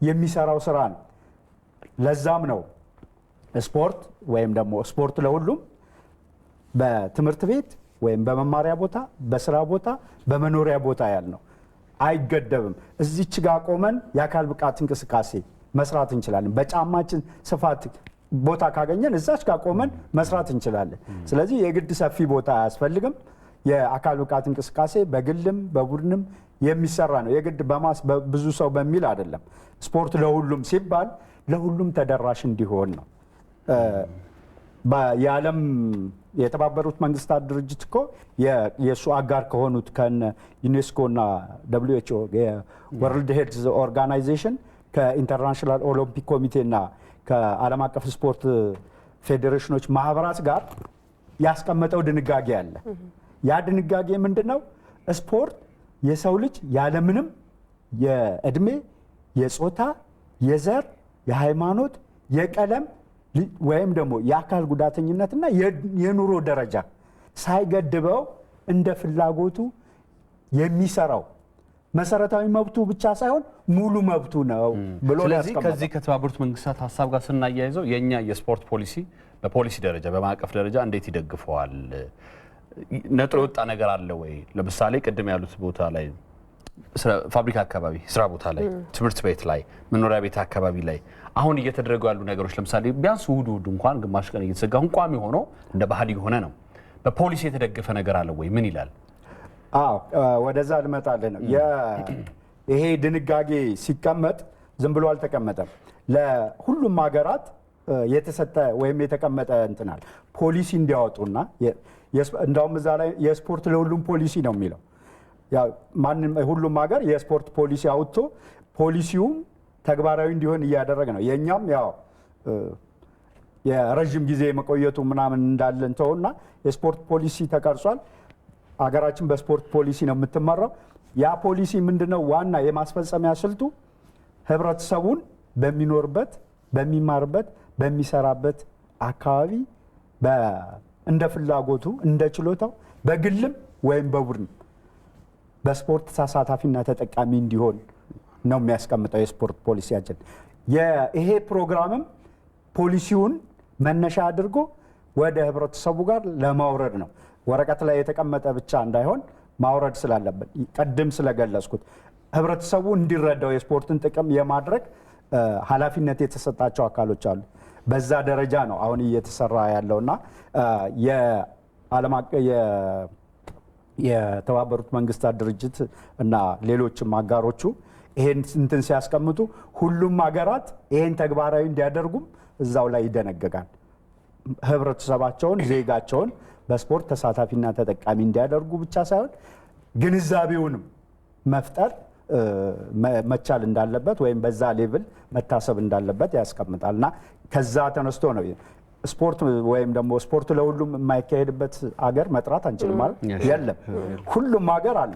የሚሰራው ስራ ነው። ለዛም ነው ስፖርት ወይም ደግሞ ስፖርት ለሁሉም በትምህርት ቤት ወይም በመማሪያ ቦታ፣ በስራ ቦታ፣ በመኖሪያ ቦታ ያልነው አይገደብም። እዚች ጋር ቆመን የአካል ብቃት እንቅስቃሴ መስራት እንችላለን። በጫማችን ስፋት ቦታ ካገኘን እዛች ጋር ቆመን መስራት እንችላለን። ስለዚህ የግድ ሰፊ ቦታ አያስፈልግም። የአካል ብቃት እንቅስቃሴ በግልም በቡድንም የሚሰራ ነው። የግድ ብዙ ሰው በሚል አይደለም። ስፖርት ለሁሉም ሲባል ለሁሉም ተደራሽ እንዲሆን ነው። የዓለም የተባበሩት መንግስታት ድርጅት እኮ የእሱ አጋር ከሆኑት ከነ ዩኔስኮ እና WHO የወርልድ ሄልዝ ኦርጋናይዜሽን ከኢንተርናሽናል ኦሎምፒክ ኮሚቴ እና ከዓለም አቀፍ ስፖርት ፌዴሬሽኖች ማህበራት ጋር ያስቀመጠው ድንጋጌ አለ። ያ ድንጋጌ ምንድን ነው? ስፖርት የሰው ልጅ ያለምንም የእድሜ፣ የጾታ፣ የዘር፣ የሃይማኖት፣ የቀለም ወይም ደግሞ የአካል ጉዳተኝነትና የኑሮ ደረጃ ሳይገድበው እንደ ፍላጎቱ የሚሰራው መሰረታዊ መብቱ ብቻ ሳይሆን ሙሉ መብቱ ነው ብሎ ስለዚህ ከዚህ ከተባበሩት መንግስታት ሀሳብ ጋር ስናያይዘው የኛ የስፖርት ፖሊሲ በፖሊሲ ደረጃ በማዕቀፍ ደረጃ እንዴት ይደግፈዋል? ነጥሮ የወጣ ነገር አለ ወይ? ለምሳሌ ቅድም ያሉት ቦታ ላይ ፋብሪካ አካባቢ፣ ስራ ቦታ ላይ፣ ትምህርት ቤት ላይ፣ መኖሪያ ቤት አካባቢ ላይ አሁን እየተደረጉ ያሉ ነገሮች ለምሳሌ ቢያንስ እሑድ እንኳን ግማሽ ቀን እየተዘጋ አሁን ቋሚ ሆኖ እንደ ባህል የሆነ ነው። በፖሊሲ የተደገፈ ነገር አለ ወይ? ምን ይላል? አዎ ወደዛ ልመጣልህ ነው። ይሄ ድንጋጌ ሲቀመጥ ዝም ብሎ አልተቀመጠም። ለሁሉም ሀገራት የተሰጠ ወይም የተቀመጠ እንትናል ፖሊሲ እንዲያወጡና እንዳውም እዛ ላይ የስፖርት ለሁሉም ፖሊሲ ነው የሚለው። ሁሉም ሀገር የስፖርት ፖሊሲ አውጥቶ ፖሊሲውም ተግባራዊ እንዲሆን እያደረገ ነው። የእኛም ያው የረዥም ጊዜ መቆየቱ ምናምን እንዳለን ተውና የስፖርት ፖሊሲ ተቀርጿል። ሀገራችን በስፖርት ፖሊሲ ነው የምትመራው። ያ ፖሊሲ ምንድነው? ዋና የማስፈጸሚያ ስልቱ ህብረተሰቡን በሚኖርበት፣ በሚማርበት፣ በሚሰራበት አካባቢ እንደ ፍላጎቱ እንደ ችሎታው በግልም ወይም በቡድን በስፖርት ተሳታፊና ተጠቃሚ እንዲሆን ነው የሚያስቀምጠው የስፖርት ፖሊሲያችን። ይሄ ፕሮግራምም ፖሊሲውን መነሻ አድርጎ ወደ ህብረተሰቡ ጋር ለማውረድ ነው። ወረቀት ላይ የተቀመጠ ብቻ እንዳይሆን ማውረድ ስላለብን ቀደም ስለገለጽኩት ህብረተሰቡ እንዲረዳው የስፖርትን ጥቅም የማድረግ ኃላፊነት የተሰጣቸው አካሎች አሉ። በዛ ደረጃ ነው አሁን እየተሰራ ያለውና የተባበሩት መንግስታት ድርጅት እና ሌሎችም አጋሮቹ ይሄን እንትን ሲያስቀምጡ ሁሉም ሀገራት ይሄን ተግባራዊ እንዲያደርጉም እዛው ላይ ይደነገጋል። ህብረተሰባቸውን፣ ዜጋቸውን በስፖርት ተሳታፊና ተጠቃሚ እንዲያደርጉ ብቻ ሳይሆን ግንዛቤውንም መፍጠር መቻል እንዳለበት ወይም በዛ ሌቭል መታሰብ እንዳለበት ያስቀምጣል እና ከዛ ተነስቶ ነው ስፖርት ወይም ደግሞ ስፖርት ለሁሉም የማይካሄድበት ሀገር መጥራት አንችልም ማለት የለም። ሁሉም ሀገር አለ።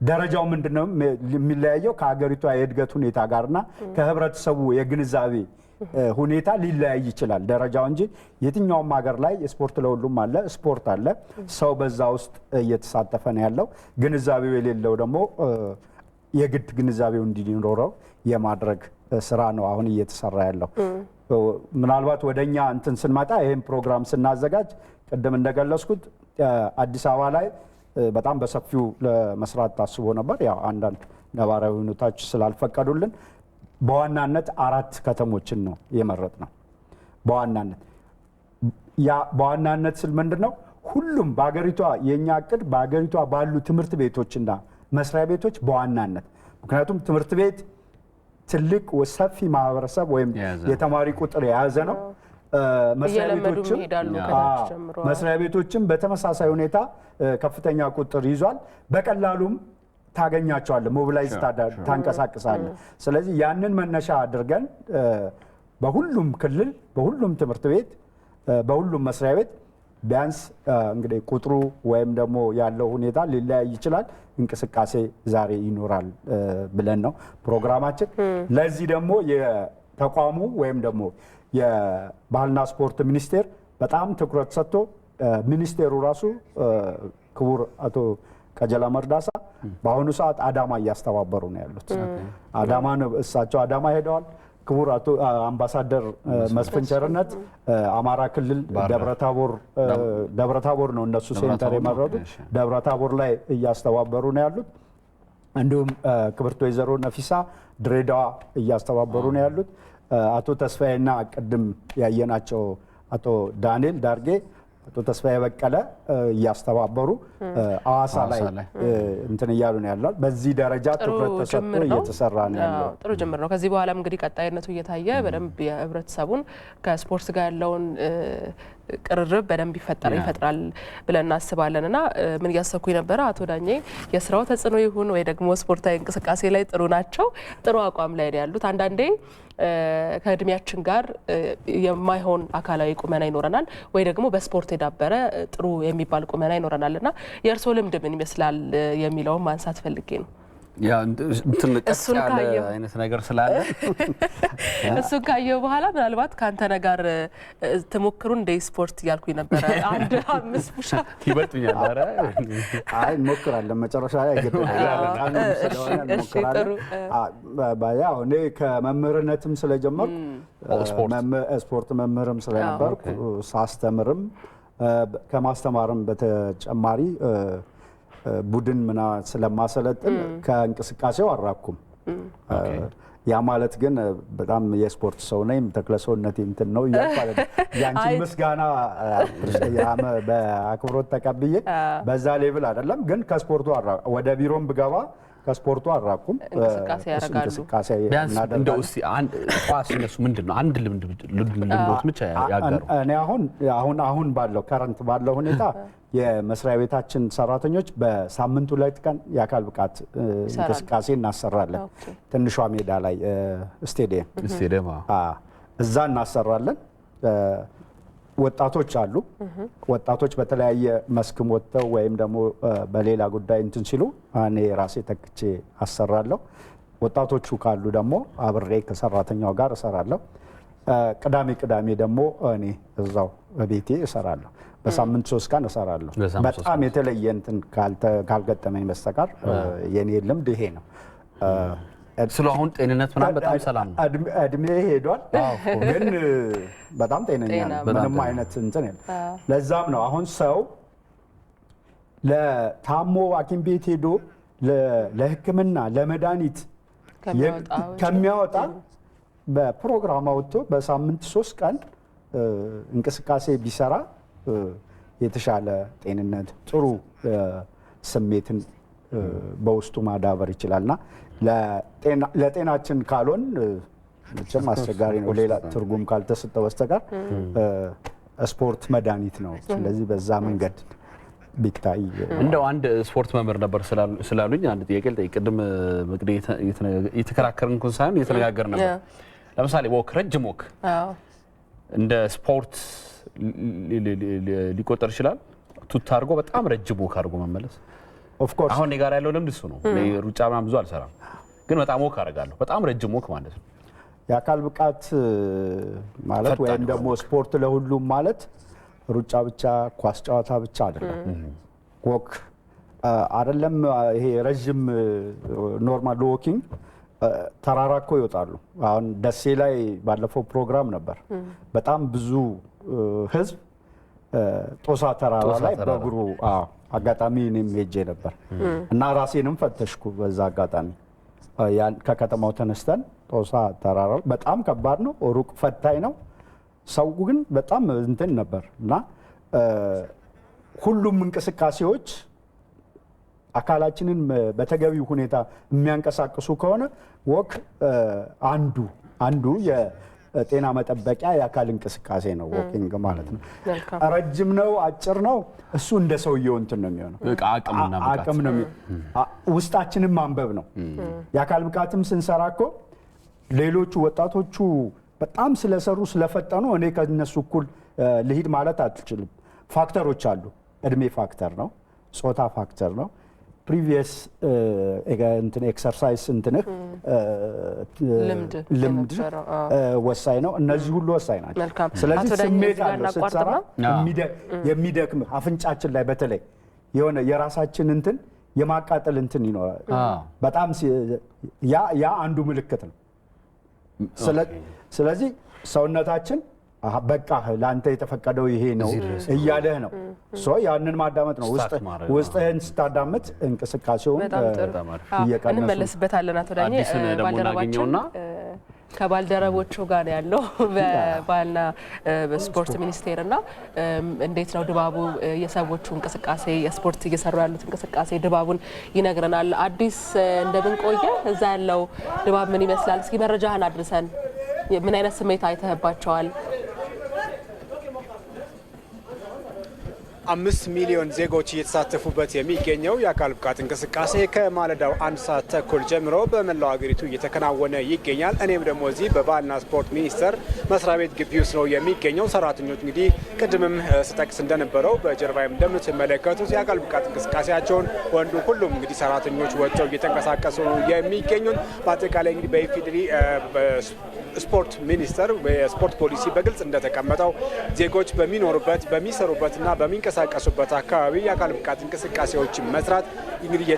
ደረጃው ምንድነው የሚለያየው? ከሀገሪቷ የእድገት ሁኔታ ጋርና ከህብረተሰቡ የግንዛቤ ሁኔታ ሊለያይ ይችላል ደረጃው እንጂ የትኛውም ሀገር ላይ ስፖርት ለሁሉም አለ፣ ስፖርት አለ። ሰው በዛ ውስጥ እየተሳተፈ ነው ያለው። ግንዛቤው የሌለው ደግሞ የግድ ግንዛቤው እንዲኖረው የማድረግ ስራ ነው አሁን እየተሰራ ያለው። ምናልባት ወደኛ እንትን ስንመጣ ይህን ፕሮግራም ስናዘጋጅ ቅድም እንደገለጽኩት አዲስ አበባ ላይ በጣም በሰፊው ለመስራት ታስቦ ነበር። ያው አንዳንድ ነባራዊ ሁኔታዎች ስላልፈቀዱልን በዋናነት 4 ከተሞችን ነው የመረጥ ነው። በዋናነት ስል ምንድን ነው ሁሉም በሀገሪቷ የእኛ እቅድ በሀገሪቷ ባሉ ትምህርት ቤቶችና መስሪያ ቤቶች በዋናነት ምክንያቱም ትምህርት ቤት ትልቅ ሰፊ ማህበረሰብ ወይም የተማሪ ቁጥር የያዘ ነው። መስሪያ ቤቶችም በተመሳሳይ ሁኔታ ከፍተኛ ቁጥር ይዟል። በቀላሉም ታገኛቸዋለህ፣ ሞቢላይዝ ታንቀሳቅሳለህ። ስለዚህ ያንን መነሻ አድርገን በሁሉም ክልል፣ በሁሉም ትምህርት ቤት፣ በሁሉም መስሪያ ቤት ቢያንስ እንግዲህ ቁጥሩ ወይም ደግሞ ያለው ሁኔታ ሊለያይ ይችላል። እንቅስቃሴ ዛሬ ይኖራል ብለን ነው ፕሮግራማችን። ለዚህ ደግሞ የተቋሙ ወይም ደግሞ የባህልና ስፖርት ሚኒስቴር በጣም ትኩረት ሰጥቶ ሚኒስቴሩ ራሱ ክቡር አቶ ቀጀላ መርዳሳ በአሁኑ ሰዓት አዳማ እያስተባበሩ ነው ያሉት። እሳቸው አዳማ ሄደዋል። ክቡር አቶ አምባሳደር መስፍን ቸርነት አማራ ክልል ደብረታቦር ነው እነሱ ሴንተር የመረጡት። ደብረታቦር ላይ እያስተባበሩ ነው ያሉት። እንዲሁም ክብርት ወይዘሮ ነፊሳ ድሬዳዋ እያስተባበሩ ነው ያሉት። አቶ ተስፋዬና ቅድም ያየናቸው አቶ ዳንኤል ዳርጌ አቶ ተስፋዬ በቀለ እያስተባበሩ ሐዋሳ ላይ እንትን እያሉ ነው ያለው። በዚህ ደረጃ ትኩረት ተሰጥቶ እየተሰራ ነው ያለው። ጥሩ ጅምር ነው። ከዚህ በኋላም እንግዲህ ቀጣይነቱ እየታየ በደንብ የህብረተሰቡን ከስፖርት ጋር ያለውን ቅርርብ በደንብ ይፈጥራል ብለን እናስባለን። እና ምን እያሰብኩ ነበረ አቶ ዳኜ የስራው ተጽዕኖ ይሁን ወይ ደግሞ ስፖርታዊ እንቅስቃሴ ላይ ጥሩ ናቸው፣ ጥሩ አቋም ላይ ነው ያሉት። አንዳንዴ ከእድሜያችን ጋር የማይሆን አካላዊ ቁመና ይኖረናል ወይ ደግሞ በስፖርት የዳበረ ጥሩ የሚባል ቁመና ይኖረናል እና የእርስዎ ልምድ ምን ይመስላል የሚለውን ማንሳት ፈልጌ ነው። ያ እንትን ቀጥ ያለ አይነት ነገር ስላለ እሱን ካየው በኋላ ምናልባት ካንተ ነገር ተሞክሩ እንደ ስፖርት ያልኩኝ ነበር። አንድ 5 ፑሽ ይበልጡኛል። ኧረ አይ እንሞክራለን፣ መጨረሻ ላይ ያው እኔ ከመምህርነትም ስለጀመርኩ ስፖርት መምህርም ስለነበርኩ ሳስተምርም ከማስተማርም በተጨማሪ ቡድን ምና ስለማሰለጥን ከእንቅስቃሴው አራኩም። ያ ማለት ግን በጣም የስፖርት ሰው ነኝ ተክለሰውነቴ እንትን ነው ይባላል። ያንቺ ምስጋና በአክብሮት ተቀብዬ በዛ ሌቭል አይደለም፣ ግን ከስፖርቱ ወደ ቢሮም ብገባ ከስፖርቱ አራኩም። እንቅስቃሴ ያደርጋሉ። እንደው እስቲ አንድ ኳስ እነሱ ምንድነው አንድ ልምዶት ብቻ ያጋሩ። እኔ አሁን ባለው ከረንት ባለው ሁኔታ የመስሪያ ቤታችን ሰራተኞች በሳምንት 2 ቀን የአካል ብቃት እንቅስቃሴ እናሰራለን። ትንሿ ሜዳ ላይ ስቴዲየም እዛ እናሰራለን። ወጣቶች አሉ። ወጣቶች በተለያየ መስክም ወጥተው ወይም ደግሞ በሌላ ጉዳይ እንትን ሲሉ እኔ ራሴ ተክቼ አሰራለሁ። ወጣቶቹ ካሉ ደግሞ አብሬ ከሰራተኛው ጋር እሰራለሁ። ቅዳሜ ደግሞ እኔ እዛው በቤቴ እሰራለሁ። በሳምንት 3 ቀን እሰራለሁ። በጣም የተለየ እንትን ካልገጠመኝ በስተቀር የኔ ልምድ ይሄ ነው። ስለ አሁን ጤንነት ምናምን በጣም ሰላም ነው። እድሜ ሄዷል፣ ግን በጣም ጤነኛ ነው። ምንም አይነት እንትን የለም። ለዛም ነው አሁን ሰው ለታሞ ሐኪም ቤት ሄዶ ለሕክምና ለመድኃኒት ከሚያወጣ በፕሮግራም አውጥቶ በሳምንት 3 ቀን እንቅስቃሴ ቢሰራ የተሻለ ጤንነት ጥሩ ስሜትን በውስጡ ማዳበር ይችላልና ለጤናችን ካልሆን መቼም አስቸጋሪ ነው። ሌላ ትርጉም ካልተሰጠው በስተቀር ስፖርት መድኃኒት ነው። ስለዚህ በዛ መንገድ ቢታይ እንደው አንድ ስፖርት መምህር ነበር ስላሉኝ አንድ ጥያቄ ልጠይቅ። ቅድም መቅደ እየተከራከርን እንኳን ሳይሆን እየተነጋገርን ነበር። ለምሳሌ ወክ ረጅም ወክ እንደ ስፖርት ሊቆጠር ይችላል? ቱታ አድርጎ በጣም ረጅም ወክ አድርጎ መመለስ። ኦፍ ኮርስ አሁን እኔ ጋር ያለው ልምድ እሱ ነው። እኔ ሩጫ ምናምን ብዙ አልሰራም፣ ግን በጣም ወክ አደርጋለሁ። በጣም ረጅም ወክ ማለት ነው። የአካል ብቃት ማለት ወይም ደግሞ ስፖርት ለሁሉም ማለት ሩጫ ብቻ ኳስ ጨዋታ ብቻ አይደለም። ወክ አይደለም ይሄ ረጅም ኖርማል ዎኪንግ ተራራ እኮ ይወጣሉ። አሁን ደሴ ላይ ባለፈው ፕሮግራም ነበር። በጣም ብዙ ህዝብ ጦሳ ተራራ ላይ በእግሩ አጋጣሚ እኔም ሄጄ ነበር እና ራሴንም ፈተሽኩ በዛ አጋጣሚ። ከከተማው ተነስተን ጦሳ ተራራ በጣም ከባድ ነው፣ ሩቅ ፈታኝ ነው። ሰው ግን በጣም እንትን ነበር እና ሁሉም እንቅስቃሴዎች አካላችንን በተገቢው ሁኔታ የሚያንቀሳቅሱ ከሆነ ወክ አንዱ የጤና መጠበቂያ የአካል እንቅስቃሴ ነው። ወኪንግ ማለት ነው። ረጅም ነው አጭር ነው እሱ እንደ ሰውየው እንትን ነው የሚሆነው። አቅም ነው። ውስጣችንን ማንበብ ነው። የአካል ብቃትም ስንሰራ እኮ ሌሎቹ ወጣቶቹ በጣም ስለሰሩ ስለፈጠኑ እኔ ከነሱ እኩል ልሂድ ማለት አትችልም። ፋክተሮች አሉ። እድሜ ፋክተር ነው። ጾታ ፋክተር ነው። ፕሪቪየስ እንትን ኤክሰርሳይዝ እንትንህ ልምድ ወሳኝ ነው። እነዚህ ሁሉ ወሳኝ ናቸው። ስለዚህ ስሜት አለው ስትሰራ የሚደክም አፍንጫችን ላይ በተለይ የሆነ የራሳችን እንትን የማቃጠል እንትን ይኖራል። በጣም ያ አንዱ ምልክት ነው። ስለዚህ ሰውነታችን በቃ ለአንተ የተፈቀደው ይሄ ነው እያለህ ነው። ያንን ማዳመጥ ነው። ውስጥህን ስታዳምጥ እንቅስቃሴውን እንመለስበታለን። አቶ ዳኜ ባልደረባችንና ከባልደረቦቹ ጋር ያለው በባህልና በስፖርት ሚኒስቴርና እንዴት ነው ድባቡ? የሰዎቹ እንቅስቃሴ የስፖርት እየሰሩ ያሉት እንቅስቃሴ ድባቡን ይነግረናል። አዲስ እንደምንቆየ እዛ ያለው ድባብ ምን ይመስላል? እስኪ መረጃህን አድርሰን። ምን አይነት ስሜት አይተህባቸዋል? 5 ሚሊዮን ዜጎች እየተሳተፉበት የሚገኘው የአካል ብቃት እንቅስቃሴ ከማለዳው 1 ሰዓት ተኩል ጀምሮ በመላው ሀገሪቱ እየተከናወነ ይገኛል። እኔም ደግሞ እዚህ በባህልና ስፖርት ሚኒስቴር መስሪያ ቤት ግቢ ውስጥ ነው የሚገኘው። ሰራተኞች እንግዲህ ቅድምም ስጠቅስ እንደነበረው በጀርባዬም እንደምትመለከቱት የአካል ብቃት እንቅስቃሴያቸውን ወንዱ ሁሉም እንግዲህ ሰራተኞች ወጥተው እየተንቀሳቀሱ ነው የሚገኙት። በአጠቃላይ እንግዲህ በኢፌዴሪ ስፖርት ሚኒስቴር የስፖርት ፖሊሲ በግልጽ እንደተቀመጠው ዜጎች በሚኖሩበት በሚሰሩበትና በሚንቀሳቀሱበት አካባቢ የአካል ብቃት እንቅስቃሴዎችን መስራት እንግዲህ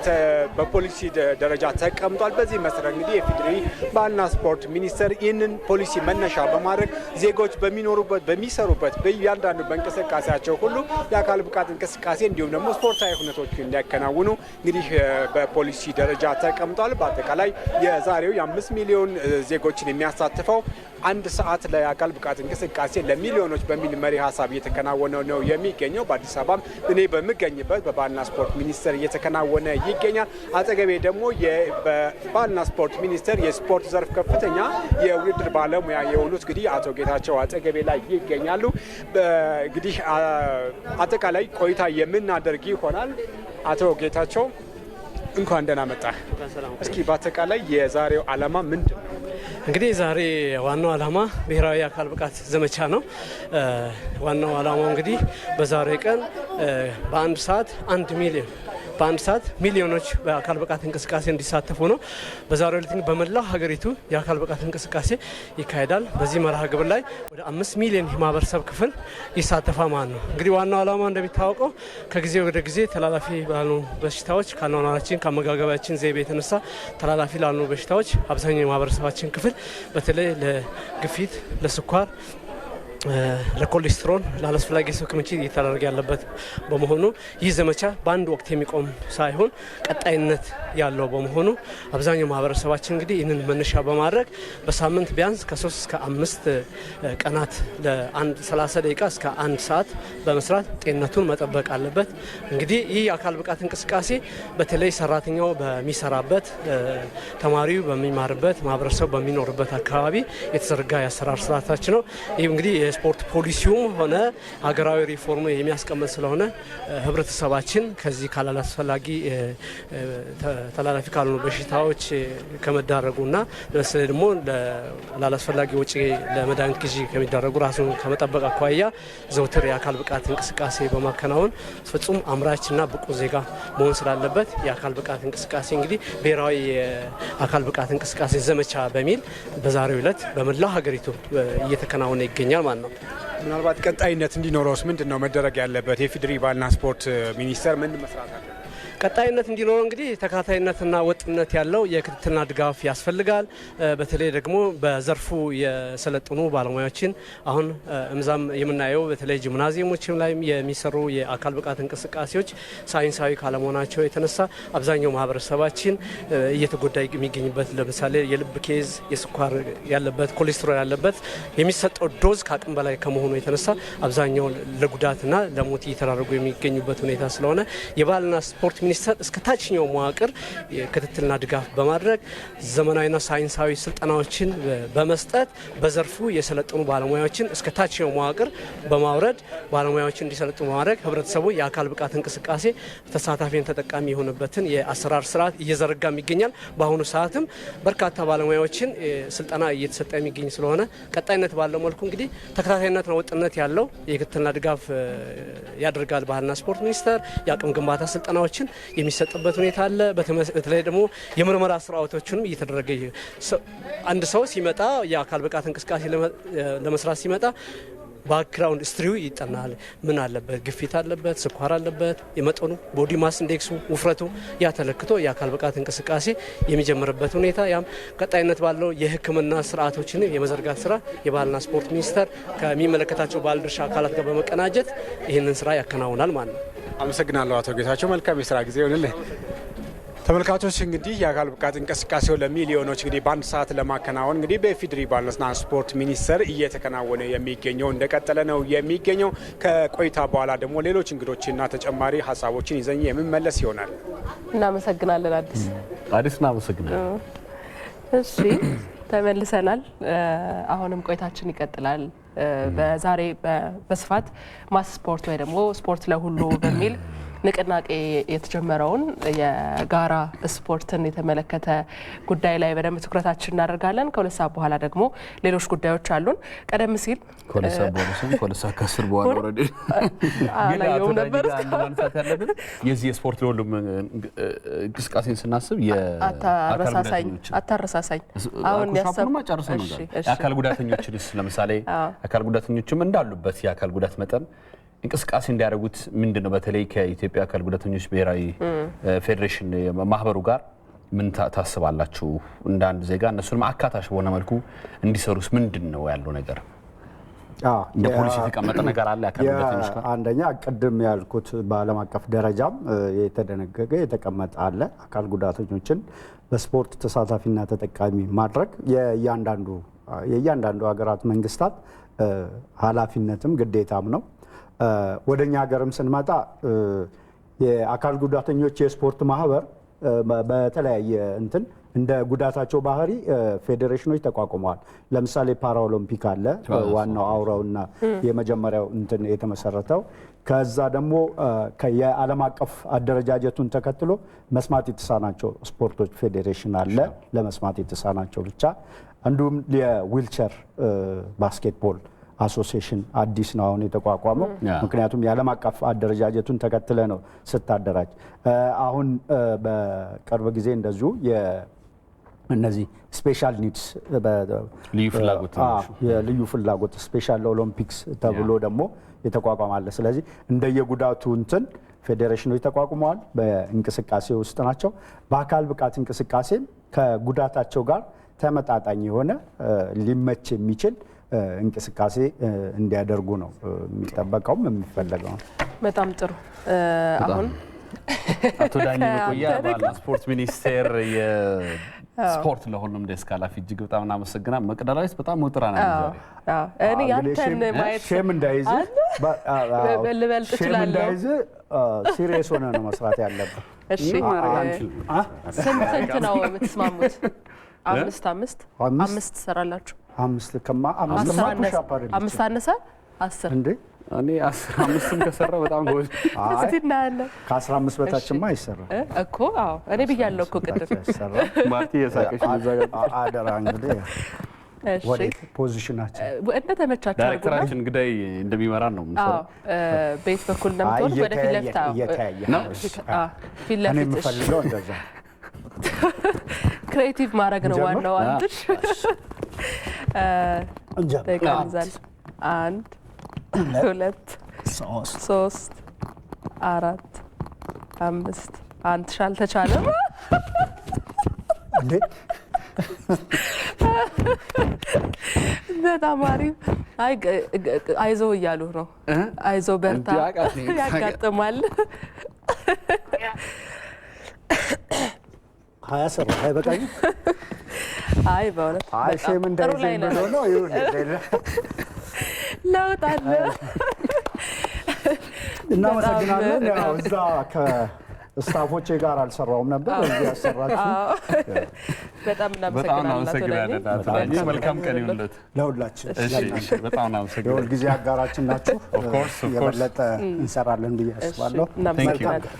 በፖሊሲ ደረጃ ተቀምጧል። በዚህ መሰረት እንግዲህ የፌዴሪ ባህልና ስፖርት ሚኒስቴር ይህንን ፖሊሲ መነሻ በማድረግ ዜጎች በሚኖሩበት በሚሰሩበት በእያንዳንዱ በእንቅስቃሴያቸው ሁሉ የአካል ብቃት እንቅስቃሴ እንዲሁም ደግሞ ስፖርታዊ ሁነቶችን እንዲያከናውኑ እንግዲህ በፖሊሲ ደረጃ ተቀምጧል። በአጠቃላይ የዛሬው የ5 ሚሊዮን ዜጎችን የሚያሳትፈው 1 ሰዓት ለአካል ብቃት እንቅስቃሴ ለሚሊዮኖች በሚል መሪ ሀሳብ እየተከናወነ ነው የሚገኘው። በአዲስ አበባም እኔ በምገኝበት በባህልና ስፖርት ሚኒስቴር እየተከናወነ ይገኛል። አጠገቤ ደግሞ በባህልና ስፖርት ሚኒስቴር የስፖርት ዘርፍ ከፍተኛ የውድድር ባለሙያ የሆኑት እንግዲህ አቶ ጌታቸው አጠገቤ ላይ ይገኛሉ። እንግዲህ አጠቃላይ ቆይታ የምናደርግ ይሆናል። አቶ ጌታቸው እንኳን ደህና መጣ። እስኪ በአጠቃላይ የዛሬው ዓላማ ምንድን ነው? እንግዲህ ዛሬ ዋናው ዓላማ ብሔራዊ የአካል ብቃት ዘመቻ ነው። ዋናው ዓላማው እንግዲህ በዛሬው ቀን በአንድ ሰዓት ሚሊዮኖች በአካል ብቃት እንቅስቃሴ እንዲሳተፉ ነው። በዛሬው ዕለት በመላው ሀገሪቱ የአካል ብቃት እንቅስቃሴ ይካሄዳል። በዚህ መርሃ ግብር ላይ ወደ 5 ሚሊዮን የማህበረሰብ ክፍል ይሳተፋ ማለት ነው። እንግዲህ ዋናው ዓላማ እንደሚታወቀው ከጊዜ ወደ ጊዜ ተላላፊ ባሉ በሽታዎች ከአኗኗራችን ከአመጋገባችን ዘይቤ የተነሳ ተላላፊ ላሉ በሽታዎች አብዛኛው የማህበረሰባችን ክፍል በተለይ ለግፊት፣ ለስኳር፣ ለኮሌስትሮል ላላስፈላጊ የሰው ክምችት እየተደረገ ያለበት በመሆኑ ይህ ዘመቻ በአንድ ወቅት የሚቆም ሳይሆን ቀጣይነት ያለው በመሆኑ አብዛኛው ማህበረሰባችን እንግዲህ ይህንን መነሻ በማድረግ በሳምንት ቢያንስ ከ3 እስከ 5 ቀናት ለ30 ደቂቃ እስከ 1 ሰዓት በመስራት ጤንነቱን መጠበቅ አለበት። እንግዲህ ይህ የአካል ብቃት እንቅስቃሴ በተለይ ሰራተኛው በሚሰራበት፣ ተማሪው በሚማርበት፣ ማህበረሰቡ በሚኖርበት አካባቢ የተዘረጋ የአሰራር ስርዓታችን ነው። ይህ እንግዲህ የስፖርት ፖሊሲውም ሆነ ሀገራዊ ሪፎርሙ የሚያስቀምጥ ስለሆነ ህብረተሰባችን ከዚህ ካላስፈላጊ ተላላፊ ካልሆኑ በሽታዎች ከመዳረጉና ለምሳሌ ደግሞ ላላስፈላጊ ወጪ ለመድኃኒት ግዢ ከሚዳረጉ ራሱን ከመጠበቅ አኳያ ዘውትር የአካል ብቃት እንቅስቃሴ በማከናወን ፍጹም አምራችና ብቁ ዜጋ መሆን ስላለበት የአካል ብቃት እንቅስቃሴ እንግዲህ ብሔራዊ የአካል ብቃት እንቅስቃሴ ዘመቻ በሚል በዛሬው ዕለት በመላው ሀገሪቱ እየተከናወነ ይገኛል ማለት ነው። ምናልባት ቀጣይነት እንዲኖረውስ ምንድን ነው መደረግ ያለበት? የፌዴሪ ባህልና ስፖርት ሚኒስቴር ምን መስራት አለ? ቀጣይነት እንዲኖረው እንግዲህ ተከታታይነትና ወጥነት ያለው የክትትልና ድጋፍ ያስፈልጋል። በተለይ ደግሞ በዘርፉ የሰለጠኑ ባለሙያዎችን አሁን እምዛም የምናየው በተለይ ጂምናዚየሞችም ላይ የሚሰሩ የአካል ብቃት እንቅስቃሴዎች ሳይንሳዊ ካለመሆናቸው የተነሳ አብዛኛው ማህበረሰባችን እየተጎዳ የሚገኝበት ለምሳሌ የልብ ኬዝ፣ የስኳር ያለበት፣ ኮሌስትሮል ያለበት የሚሰጠው ዶዝ ከአቅም በላይ ከመሆኑ የተነሳ አብዛኛው ለጉዳትና ለሞት እየተዳረጉ የሚገኙበት ሁኔታ ስለሆነ የባህልና ስፖርት ሚኒስቴር እስከ ታችኛው መዋቅር ክትትልና ድጋፍ በማድረግ ዘመናዊና ሳይንሳዊ ስልጠናዎችን በመስጠት በዘርፉ የሰለጠኑ ባለሙያዎችን እስከ ታችኛው መዋቅር በማውረድ ባለሙያዎችን እንዲሰለጥኑ በማድረግ ህብረተሰቡ የአካል ብቃት እንቅስቃሴ ተሳታፊን ተጠቃሚ የሆነበትን የአሰራር ስርዓት እየዘረጋም ይገኛል። በአሁኑ ሰዓትም በርካታ ባለሙያዎችን ስልጠና እየተሰጠ የሚገኝ ስለሆነ ቀጣይነት ባለው መልኩ እንግዲህ ተከታታይነትና ወጥነት ያለው የክትትልና ድጋፍ ያደርጋል። ባህልና ስፖርት ሚኒስቴር የአቅም ግንባታ ስልጠናዎችን የሚሰጥበት ሁኔታ አለ። በተለይ ደግሞ የምርመራ ስርዓቶችንም እየተደረገ አንድ ሰው ሲመጣ የአካል ብቃት እንቅስቃሴ ለመስራት ሲመጣ ባክግራውንድ ስትሪው ይጠናል። ምን አለበት? ግፊት አለበት፣ ስኳር አለበት፣ የመጠኑ ቦዲ ማስ ኢንዴክሱ ውፍረቱ ያ ተለክቶ የአካል ብቃት እንቅስቃሴ የሚጀምርበት ሁኔታ ያም ቀጣይነት ባለው የሕክምና ስርዓቶችን የመዘርጋት ስራ የባህልና ስፖርት ሚኒስቴር ከሚመለከታቸው ባለድርሻ አካላት ጋር በመቀናጀት ይህንን ስራ ያከናውናል ማለት ነው። አመሰግናለሁ አቶ ጌታቸው። መልካም የስራ ጊዜ ይሁንልህ። ተመልካቾች እንግዲህ የአካል ብቃት እንቅስቃሴው ለሚሊዮኖች እንግዲህ በአንድ ሰዓት ለማከናወን እንግዲህ በኢፌዴሪ ባህልና ስፖርት ሚኒስቴር እየተከናወነ የሚገኘው እንደቀጠለ ነው የሚገኘው። ከቆይታ በኋላ ደግሞ ሌሎች እንግዶችና ተጨማሪ ሀሳቦችን ይዘን የምንመለስ ይሆናል። እናመሰግናለን አዲስ እናመሰግናለን። እሺ ተመልሰናል። አሁንም ቆይታችን ይቀጥላል። በዛሬ በስፋት ማስ ስፖርት ወይ ደግሞ ስፖርት ለሁሉ በሚል ንቅናቄ የተጀመረውን የጋራ ስፖርትን የተመለከተ ጉዳይ ላይ በደንብ ትኩረታችን እናደርጋለን። ከሁለት ሰዓት በኋላ ደግሞ ሌሎች ጉዳዮች አሉን። ቀደም ሲል ኮለሳ ከስር በኋላ ወረደ አላየውም ነበር። ማንሳት ያለብን የዚህ የስፖርት ለሁሉም እንቅስቃሴን ስናስብ አታረሳሳኝ አሁን ያሰብነው ጨርሰን ነው። የአካል ጉዳተኞችስ ለምሳሌ አካል ጉዳተኞችም እንዳሉበት የአካል ጉዳት መጠን እንቅስቃሴ እንዲያደርጉት ምንድነው በተለይ ከኢትዮጵያ አካል ጉዳተኞች ብሔራዊ ፌዴሬሽን ማህበሩ ጋር ምን ታስባላችሁ? እንደ አንድ ዜጋ እነሱንም አካታች በሆነ መልኩ እንዲሰሩስ ምንድነው ያለው ነገር? እንደ ፖሊሲ የተቀመጠ ነገር አለ አካል ጉዳተኞች ጋር? አንደኛ ቅድም ያልኩት በዓለም አቀፍ ደረጃም የተደነገገ የተቀመጠ አለ። አካል ጉዳተኞችን በስፖርት ተሳታፊና ተጠቃሚ ማድረግ የእያንዳንዱ ሀገራት መንግስታት ኃላፊነትም ግዴታም ነው። ወደኛ ሀገርም ስንመጣ የአካል ጉዳተኞች የስፖርት ማህበር በተለያየ እንደ ጉዳታቸው ባህሪ ፌዴሬሽኖች ተቋቁመዋል። ለምሳሌ ፓራኦሎምፒክ አለ ዋናው አውራውና የመጀመሪያው የተመሰረተው። ከዛ ደግሞ የዓለም አቀፍ አደረጃጀቱን ተከትሎ መስማት የተሳናቸው ስፖርቶች ፌዴሬሽን አለ ለመስማት የተሳናቸው ብቻ። እንዲሁም የዊልቸር ባስኬትቦል አሶሲዬሽን አዲስ ነው አሁን የተቋቋመው። ምክንያቱም የዓለም አቀፍ አደረጃጀቱን ተከትለ ነው ስታደራጅ። አሁን በቅርብ ጊዜ እንደዚሁ እነዚህ ስፔሻል ኒድስ ልዩ ፍላጎት ስፔሻል ኦሎምፒክስ ተብሎ ደግሞ የተቋቋመ አለ። ስለዚህ እንደየጉዳቱ ፌዴሬሽኖች ተቋቁመዋል፣ በእንቅስቃሴ ውስጥ ናቸው። በአካል ብቃት እንቅስቃሴ ከጉዳታቸው ጋር ተመጣጣኝ የሆነ ሊመች የሚችል እንቅስቃሴ እንዲያደርጉ ነው የሚጠበቀውም የሚፈለገው። በጣም ጥሩ። አሁን አቶ ዳኝ መቆያ ባህልና ስፖርት ሚኒስቴር የስፖርት ለሁሉም ዴስክ ኃላፊ እጅግ በጣም እናመሰግናለን። መቅደላዊት በጣም ወጥራ ነው እኔ ያንተን ማየት ሼም እንዳይዝ ልበልጥ እችላለሁ። ሲሪየስ ሆነ ነው መስራት ያለብን። እሺ ስንት ነው የምትስማሙት? አምስት ትሰራላችሁ? አምስት አነሰ 10 እንዴ? እኔ 15ም ከሰራው በጣም ጎል እስቲ እናያለን። ከ15 በታችማ አይሰራም እኮ። አዎ እኔ ብያለሁ እኮ ቅድም። ማርቲ የሳቀሽ አደራ እንግዲህ ወደ ፖዚሽናችን እንደተመቻችሁ ዳይሬክተራችን እንግዲህ እንደሚመራን ነው የምንሰራው። ቤት በኩል እንደምትወርድ ወደ ፊት ለፊት ፊት ለፊት እኔ የምፈልገው እንደዛ ክሬቲቭ ማድረግ ነው ዋናው። አንተሽ ደቂቃንዛል 1 2 3 4 5 አንተ አልተቻለም እንዴ? በጣም አሪፍ። አይዞ እያሉ ነው። አይዞ በርታ፣ ያጋጥማል። 20 ሰራ አይበቃኝ? አይ በእውነት ሼም እንዳይዘኝ ብሎ ነው። ይሁን ለውጥ አለ። እናመሰግናለን። ያው እዛ ከስታፎቼ ጋር አልሰራውም ነበር፣ እዚህ ያሰራችሁ በጣም እናመሰግናለን። መልካም ቀን ይሁንልዎት ለሁላችን። በጣም እናመሰግናለን። የሁል ጊዜ አጋራችን ናችሁ። የበለጠ እንሰራለን ብዬ አስባለሁ። እናመሰግናለን።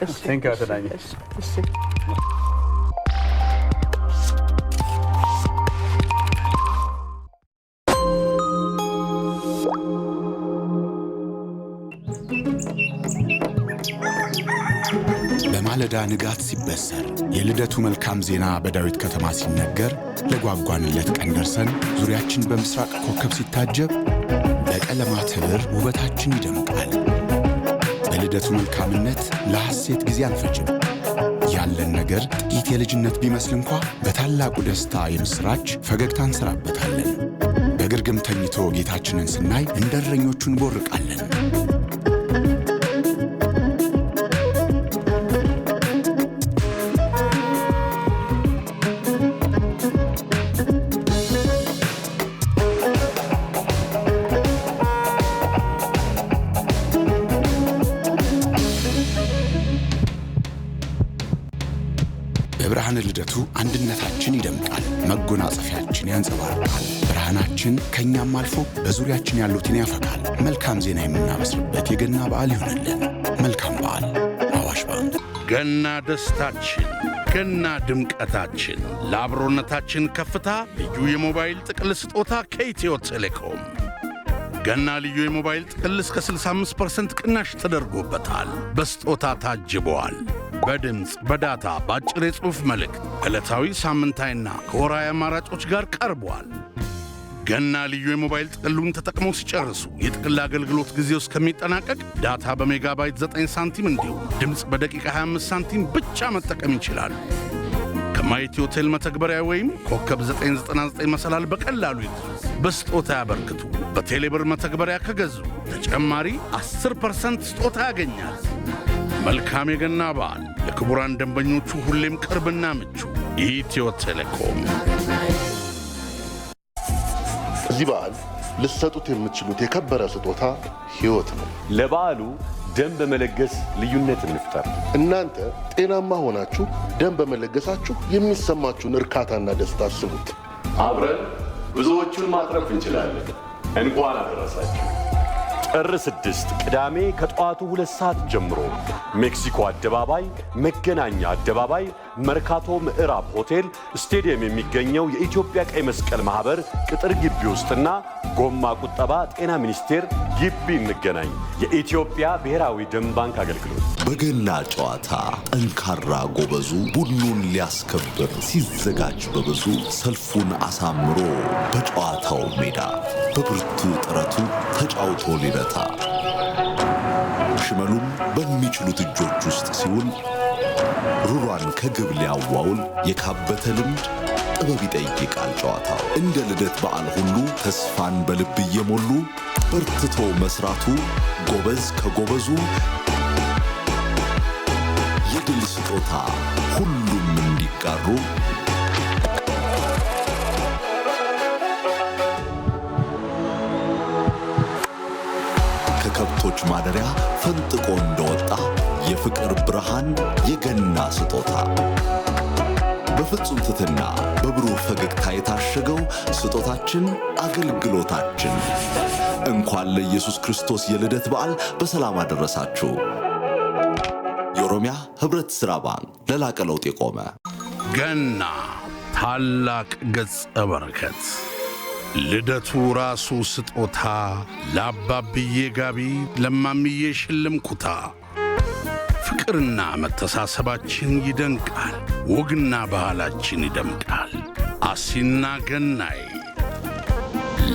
በማለዳ ንጋት ሲበሰር የልደቱ መልካም ዜና በዳዊት ከተማ ሲነገር ለጓጓንለት ቀን ደርሰን ዙሪያችን በምስራቅ ኮከብ ሲታጀብ በቀለማት ህብር ውበታችን ይደምቃል። በልደቱ መልካምነት ለሐሴት ጊዜ አንፈጅም። ያለን ነገር ጥቂት የልጅነት ቢመስል እንኳ በታላቁ ደስታ የምስራች ፈገግታ እንሰራበታለን። በግርግም ተኝቶ ጌታችንን ስናይ እንደ እረኞቹ እንቦርቃለን። በብርሃነ ልደቱ አንድነታችን ይደምቃል፣ መጎናጸፊያችን ያንጸባርቃል። ብርሃናችን ከኛም አልፎ በዙሪያችን ያሉትን ያፈካል። መልካም ዜና የምናበስርበት የገና በዓል ይሁንልን። መልካም በዓል። አዋሽ ባንክ። ገና ደስታችን፣ ገና ድምቀታችን፣ ለአብሮነታችን ከፍታ ልዩ የሞባይል ጥቅል ስጦታ ከኢትዮ ቴሌኮም። ገና ልዩ የሞባይል ጥቅል እስከ 65% ቅናሽ ተደርጎበታል። በስጦታ ታጅበዋል። በድምፅ፣ በዳታ፣ በአጭር የጽሑፍ መልእክት፣ ዕለታዊ፣ ሳምንታዊና ከወራዊ አማራጮች ጋር ቀርቧል። ገና ልዩ የሞባይል ጥቅሉን ተጠቅመው ሲጨርሱ የጥቅል አገልግሎት ጊዜው እስከሚጠናቀቅ ዳታ በሜጋባይት 9 ሳንቲም እንዲሁም ድምፅ በደቂቃ 25 ሳንቲም ብቻ መጠቀም ይችላሉ። ከማየት ሆቴል መተግበሪያ ወይም ኮከብ 999 መሰላል በቀላሉ ይግዙ፣ በስጦታ ያበርክቱ። በቴሌብር መተግበሪያ ከገዙ ተጨማሪ 10% ስጦታ ያገኛል። መልካም የገና በዓል። ለክቡራን ደንበኞቹ ሁሌም ቅርብና ምቹ ኢትዮ ቴሌኮም። እዚህ በዓል ልትሰጡት የምትችሉት የከበረ ስጦታ ሕይወት ነው። ለበዓሉ ደም በመለገስ ልዩነት እንፍጠር። እናንተ ጤናማ ሆናችሁ ደም በመለገሳችሁ የሚሰማችሁን እርካታና ደስታ አስቡት። አብረን ብዙዎቹን ማትረፍ እንችላለን። እንኳን አደረሳችሁ። ጥር 6 ቅዳሜ ከጠዋቱ 2 ሰዓት ጀምሮ ሜክሲኮ አደባባይ፣ መገናኛ አደባባይ፣ መርካቶ ምዕራብ ሆቴል ስቴዲየም የሚገኘው የኢትዮጵያ ቀይ መስቀል ማህበር ቅጥር ግቢ ውስጥና ጎማ ቁጠባ ጤና ሚኒስቴር ግቢ እንገናኝ። የኢትዮጵያ ብሔራዊ ደም ባንክ አገልግሎት። በገና ጨዋታ ጠንካራ ጎበዙ ቡድኑን ሊያስከብር ሲዘጋጅ በብዙ ሰልፉን አሳምሮ በጨዋታው ሜዳ በብርቱ ጥረቱ ተጫውቶ ሊረታ ሽመሉም በሚችሉት እጆች ውስጥ ሲውል ሩሯን ከግብ ሊያዋውል የካበተ ልምድ ጥበብ ይጠይቃል ጨዋታው። እንደ ልደት በዓል ሁሉ ተስፋን በልብ እየሞሉ በርትቶ መስራቱ ጎበዝ ከጎበዙ የድል ስጦታ ሁሉም እንዲጋሩ ከከብቶች ማደሪያ ፈንጥቆ እንደወጣ የፍቅር ብርሃን የገና ስጦታ በፍጹም ትሕትና በብሩህ ፈገግታ የታሸገው ስጦታችን አገልግሎታችን። እንኳን ለኢየሱስ ክርስቶስ የልደት በዓል በሰላም አደረሳችሁ። የኦሮሚያ ህብረት ሥራ ባንክ ለላቀ ለውጥ የቆመ ገና ታላቅ ገጸ በረከት ልደቱ ራሱ ስጦታ ለአባብዬ ጋቢ ለማምዬ ሽልም ኩታ ፍቅርና መተሳሰባችን ይደንቃል፣ ወግና ባህላችን ይደምቃል። አሲና ገናይ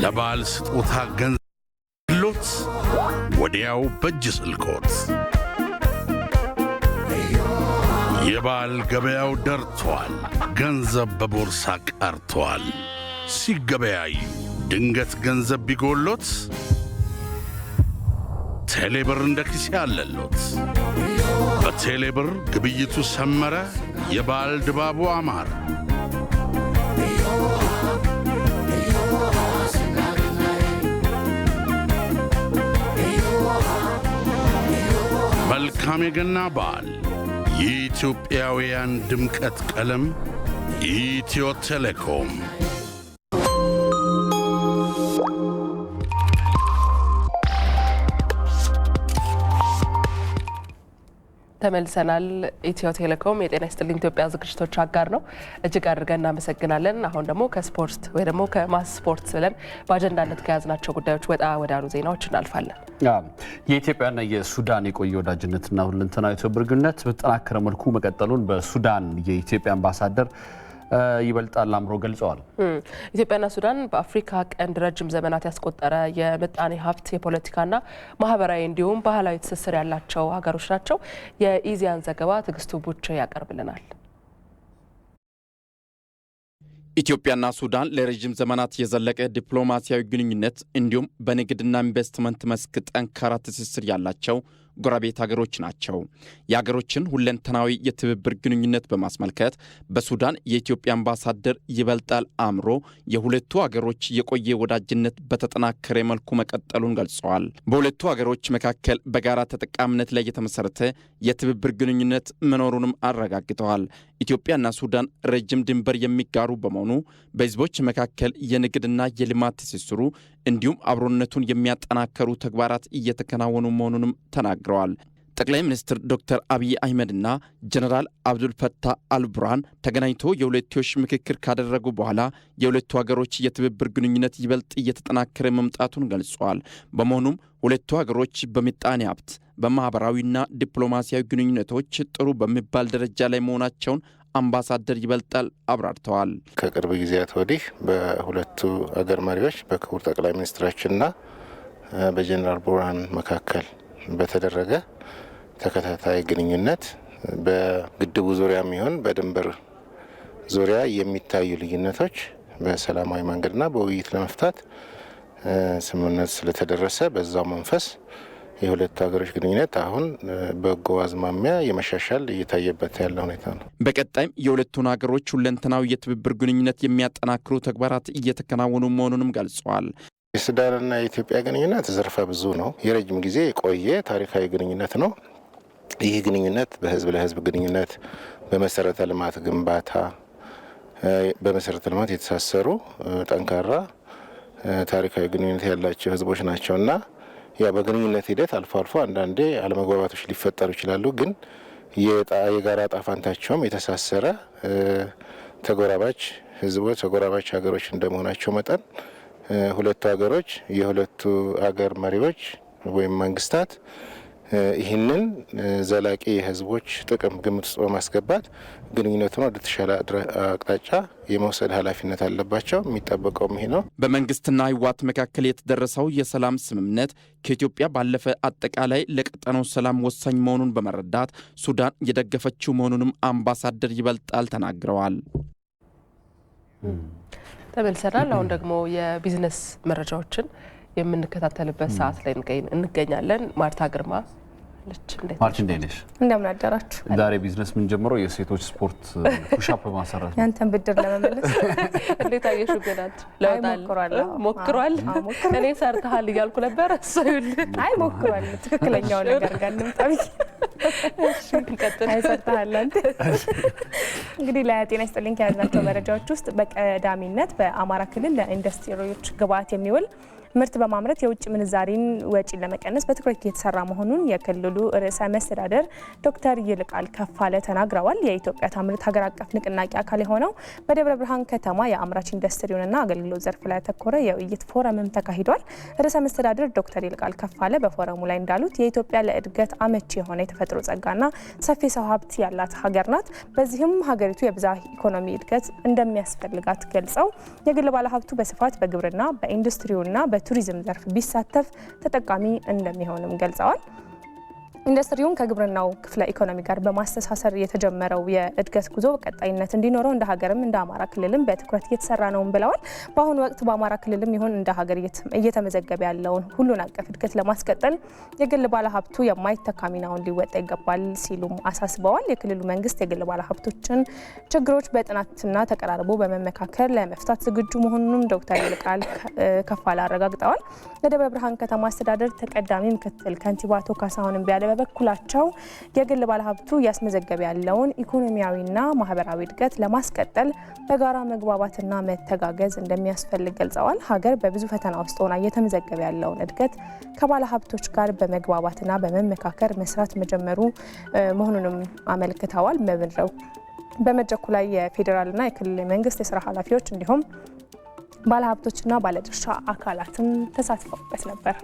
ለባል ስጦታ ገንዘሎት ወዲያው በእጅ ስልኮት የባል ገበያው ደርቷል፣ ገንዘብ በቦርሳ ቀርቷል። ሲገበያዩ ድንገት ገንዘብ ቢጎሎት ቴሌብር እንደ ኪስ ያለሎት። በቴሌብር ግብይቱ ሰመረ፣ የበዓል ድባቡ አማረ። መልካም የገና በዓል። የኢትዮጵያውያን ድምቀት ቀለም ኢትዮ ቴሌኮም። ተመልሰናል። ኢትዮ ቴሌኮም የጤና ይስጥልኝ ኢትዮጵያ ዝግጅቶች አጋር ነው። እጅግ አድርገን እናመሰግናለን። አሁን ደግሞ ከስፖርት ወይ ደግሞ ከማስ ስፖርት ብለን በአጀንዳነት ከያዝናቸው ጉዳዮች ወጣ ወዳሉ ዜናዎች እናልፋለን። የኢትዮጵያና የሱዳን የቆየ ወዳጅነትና ሁለንተናዊ ትብብር ግንኙነት በተጠናከረ መልኩ መቀጠሉን በሱዳን የኢትዮጵያ አምባሳደር ይበልጣል አምሮ ገልጸዋል። ኢትዮጵያና ሱዳን በአፍሪካ ቀንድ ረጅም ዘመናት ያስቆጠረ የምጣኔ ሀብት የፖለቲካና ማህበራዊ እንዲሁም ባህላዊ ትስስር ያላቸው ሀገሮች ናቸው። የኢዚያን ዘገባ ትዕግስቱ ቡቼ ያቀርብልናል። ኢትዮጵያና ሱዳን ለረጅም ዘመናት የዘለቀ ዲፕሎማሲያዊ ግንኙነት እንዲሁም በንግድና ኢንቨስትመንት መስክ ጠንካራ ትስስር ያላቸው ጎረቤት ሀገሮች ናቸው። የሀገሮችን ሁለንተናዊ የትብብር ግንኙነት በማስመልከት በሱዳን የኢትዮጵያ አምባሳደር ይበልጣል አምሮ የሁለቱ ሀገሮች የቆየ ወዳጅነት በተጠናከረ መልኩ መቀጠሉን ገልጸዋል። በሁለቱ ሀገሮች መካከል በጋራ ተጠቃሚነት ላይ የተመሰረተ የትብብር ግንኙነት መኖሩንም አረጋግጠዋል። ኢትዮጵያና ሱዳን ረጅም ድንበር የሚጋሩ በመሆኑ በህዝቦች መካከል የንግድና የልማት ትስስሩ እንዲሁም አብሮነቱን የሚያጠናከሩ ተግባራት እየተከናወኑ መሆኑንም ተናግረዋል። ጠቅላይ ሚኒስትር ዶክተር አብይ አህመድና ጀነራል አብዱል ፈታህ አልቡርሃን ተገናኝቶ የሁለትዮሽ ምክክር ካደረጉ በኋላ የሁለቱ ሀገሮች የትብብር ግንኙነት ይበልጥ እየተጠናከረ መምጣቱን ገልጸዋል። በመሆኑም ሁለቱ ሀገሮች በምጣኔ ሀብት፣ በማህበራዊና ዲፕሎማሲያዊ ግንኙነቶች ጥሩ በሚባል ደረጃ ላይ መሆናቸውን አምባሳደር ይበልጣል አብራርተዋል። ከቅርብ ጊዜያት ወዲህ በሁለቱ አገር መሪዎች በክቡር ጠቅላይ ሚኒስትራችንና በጀነራል ቡርሃን መካከል በተደረገ ተከታታይ ግንኙነት በግድቡ ዙሪያ የሚሆን በድንበር ዙሪያ የሚታዩ ልዩነቶች በሰላማዊ መንገድና በውይይት ለመፍታት ስምምነት ስለተደረሰ በዛው መንፈስ የሁለቱ ሀገሮች ግንኙነት አሁን በጎ አዝማሚያ የመሻሻል እየታየበት ያለ ሁኔታ ነው። በቀጣይም የሁለቱን ሀገሮች ሁለንተናዊ የትብብር ግንኙነት የሚያጠናክሩ ተግባራት እየተከናወኑ መሆኑንም ገልጸዋል። የሱዳንና የኢትዮጵያ ግንኙነት ዘርፈ ብዙ ነው። የረጅም ጊዜ የቆየ ታሪካዊ ግንኙነት ነው። ይህ ግንኙነት በህዝብ ለህዝብ ግንኙነት፣ በመሰረተ ልማት ግንባታ፣ በመሰረተ ልማት የተሳሰሩ ጠንካራ ታሪካዊ ግንኙነት ያላቸው ህዝቦች ናቸውና ያ በግንኙነት ሂደት አልፎ አልፎ አንዳንዴ አለመግባባቶች ሊፈጠሩ ይችላሉ። ግን የጋራ ዕጣ ፈንታቸውም የተሳሰረ ተጎራባች ህዝቦች፣ ተጎራባች ሀገሮች እንደመሆናቸው መጠን ሁለቱ ሀገሮች የሁለቱ ሀገር መሪዎች ወይም መንግስታት ይህንን ዘላቂ የህዝቦች ጥቅም ግምት ውስጥ በማስገባት ግንኙነቱን ወደ ተሻለ አቅጣጫ የመውሰድ ኃላፊነት አለባቸው። የሚጠበቀውም ይሄ ነው። በመንግስትና ህወሓት መካከል የተደረሰው የሰላም ስምምነት ከኢትዮጵያ ባለፈ አጠቃላይ ለቀጠናው ሰላም ወሳኝ መሆኑን በመረዳት ሱዳን የደገፈችው መሆኑንም አምባሳደር ይበልጣል ተናግረዋል። ተመልሰናል። አሁን ደግሞ የቢዝነስ መረጃዎችን የምንከታተልበት ሰዓት ላይ እንገኛለን። ማርታ ግርማ ማርች እንዴት ነሽ? እንደምን አደራችሁ? ዛሬ ቢዝነስ ምን ጀምሮ የሴቶች ስፖርት ፑሻፕ ማሰራት ያንተን ብድር ለመመለስ እንዴት አየሽው? ገናት ሞክሯል። እኔ ሰርተሃል እያልኩ ነበር። አይ ሞክሯል። ትክክለኛው ነገር ጋር እንምጣ። እሺ እንቀጥል። አይ ሰርተሃል አንተ። እንግዲህ ለጤና ይስጥልኝ ከያዝናቸው መረጃዎች ውስጥ በቀዳሚነት በአማራ ክልል ለኢንዱስትሪዎች ግብዓት የሚውል ምርት በማምረት የውጭ ምንዛሪን ወጪን ለመቀነስ በትኩረት እየተሰራ መሆኑን የክልሉ ርዕሰ መስተዳደር ዶክተር ይልቃል ከፋለ ተናግረዋል። የኢትዮጵያ ታምርት ሀገር አቀፍ ንቅናቄ አካል የሆነው በደብረ ብርሃን ከተማ የአምራች ኢንዱስትሪውንና አገልግሎት ዘርፍ ላይ ያተኮረ የውይይት ፎረምም ተካሂዷል። ርዕሰ መስተዳደር ዶክተር ይልቃል ከፋለ በፎረሙ ላይ እንዳሉት የኢትዮጵያ ለእድገት አመቺ የሆነ የተፈጥሮ ጸጋና ሰፊ ሰው ሀብት ያላት ሀገር ናት። በዚህም ሀገሪቱ የብዝሃ ኢኮኖሚ እድገት እንደሚያስፈልጋት ገልጸው የግል ባለሀብቱ በስፋት በግብርና በኢንዱስትሪውና በቱሪዝም ዘርፍ ቢሳተፍ ተጠቃሚ እንደሚሆንም ገልጸዋል። ኢንዱስትሪውን ከግብርናው ክፍለ ኢኮኖሚ ጋር በማስተሳሰር የተጀመረው የእድገት ጉዞ ቀጣይነት እንዲኖረው እንደ ሀገርም እንደ አማራ ክልልም በትኩረት እየተሰራ ነው ብለዋል። በአሁኑ ወቅት በአማራ ክልልም ይሁን እንደ ሀገር እየተመዘገበ ያለውን ሁሉን አቀፍ እድገት ለማስቀጠል የግል ባለሀብቱ የማይተካ ሚናውን ሊወጣ ይገባል ሲሉም አሳስበዋል። የክልሉ መንግስት የግል ባለሀብቶችን ችግሮች በጥናትና ተቀራርቦ በመመካከር ለመፍታት ዝግጁ መሆኑንም ዶክተር ይልቃል ከፋለ አረጋግጠዋል። የደብረ ብርሃን ከተማ አስተዳደር ተቀዳሚ ምክትል ከንቲባ አቶ ካሳሁን ቢያለ በበኩላቸው የግል ባለሀብቱ እያስመዘገበ ያለውን ኢኮኖሚያዊና ማህበራዊ እድገት ለማስቀጠል በጋራ መግባባትና መተጋገዝ እንደሚያስፈልግ ገልጸዋል። ሀገር በብዙ ፈተና ውስጥ ሆና እየተመዘገበ ያለውን እድገት ከባለሀብቶች ጋር በመግባባትና በመመካከር መስራት መጀመሩ መሆኑንም አመልክተዋል። በመድረኩ ላይ የፌዴራልና የክልል መንግስት የስራ ኃላፊዎች እንዲሁም ባለሀብቶችና ባለድርሻ አካላትም ተሳትፈውበት ነበር።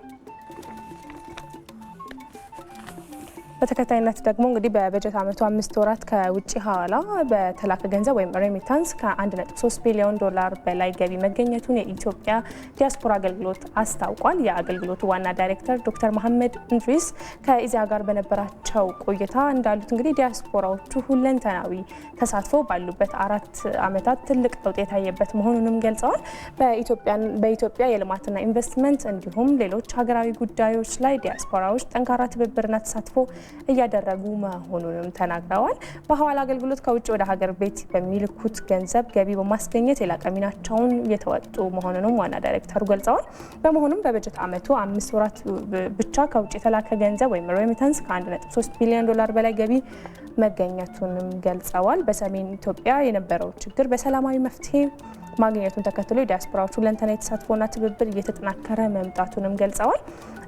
በተከታይነት ደግሞ እንግዲህ በበጀት ዓመቱ 5 ወራት ከውጭ ሐዋላ በተላከ ገንዘብ ወይም ሬሚታንስ ከ1.3 ቢሊዮን ዶላር በላይ ገቢ መገኘቱን የኢትዮጵያ ዲያስፖራ አገልግሎት አስታውቋል። የአገልግሎቱ ዋና ዳይሬክተር ዶክተር መሐመድ እንድሪስ ከኢዜአ ጋር በነበራቸው ቆይታ እንዳሉት እንግዲህ ዲያስፖራዎቹ ሁለንተናዊ ተሳትፎ ባሉበት 4 ዓመታት ትልቅ ለውጥ የታየበት መሆኑንም ገልጸዋል። በኢትዮጵያ የልማትና ኢንቨስትመንት እንዲሁም ሌሎች ሀገራዊ ጉዳዮች ላይ ዲያስፖራዎች ጠንካራ ትብብርና ተሳትፎ እያደረጉ መሆኑንም ተናግረዋል። በሐዋላ አገልግሎት ከውጭ ወደ ሀገር ቤት በሚልኩት ገንዘብ ገቢ በማስገኘት የላቀ ሚናቸውን የተወጡ መሆኑንም ዋና ዳይሬክተሩ ገልጸዋል። በመሆኑም በበጀት ዓመቱ 5 ወራት ብቻ ከውጭ የተላከ ገንዘብ ወይም ሬሚታንስ ከ1.3 ቢሊዮን ዶላር በላይ ገቢ መገኘቱንም ገልጸዋል። በሰሜን ኢትዮጵያ የነበረው ችግር በሰላማዊ መፍትሄ ማግኘቱን ተከትሎ የዲያስፖራዎቹ ሁለንተናዊ ተሳትፎና ትብብር እየተጠናከረ መምጣቱንም ገልጸዋል።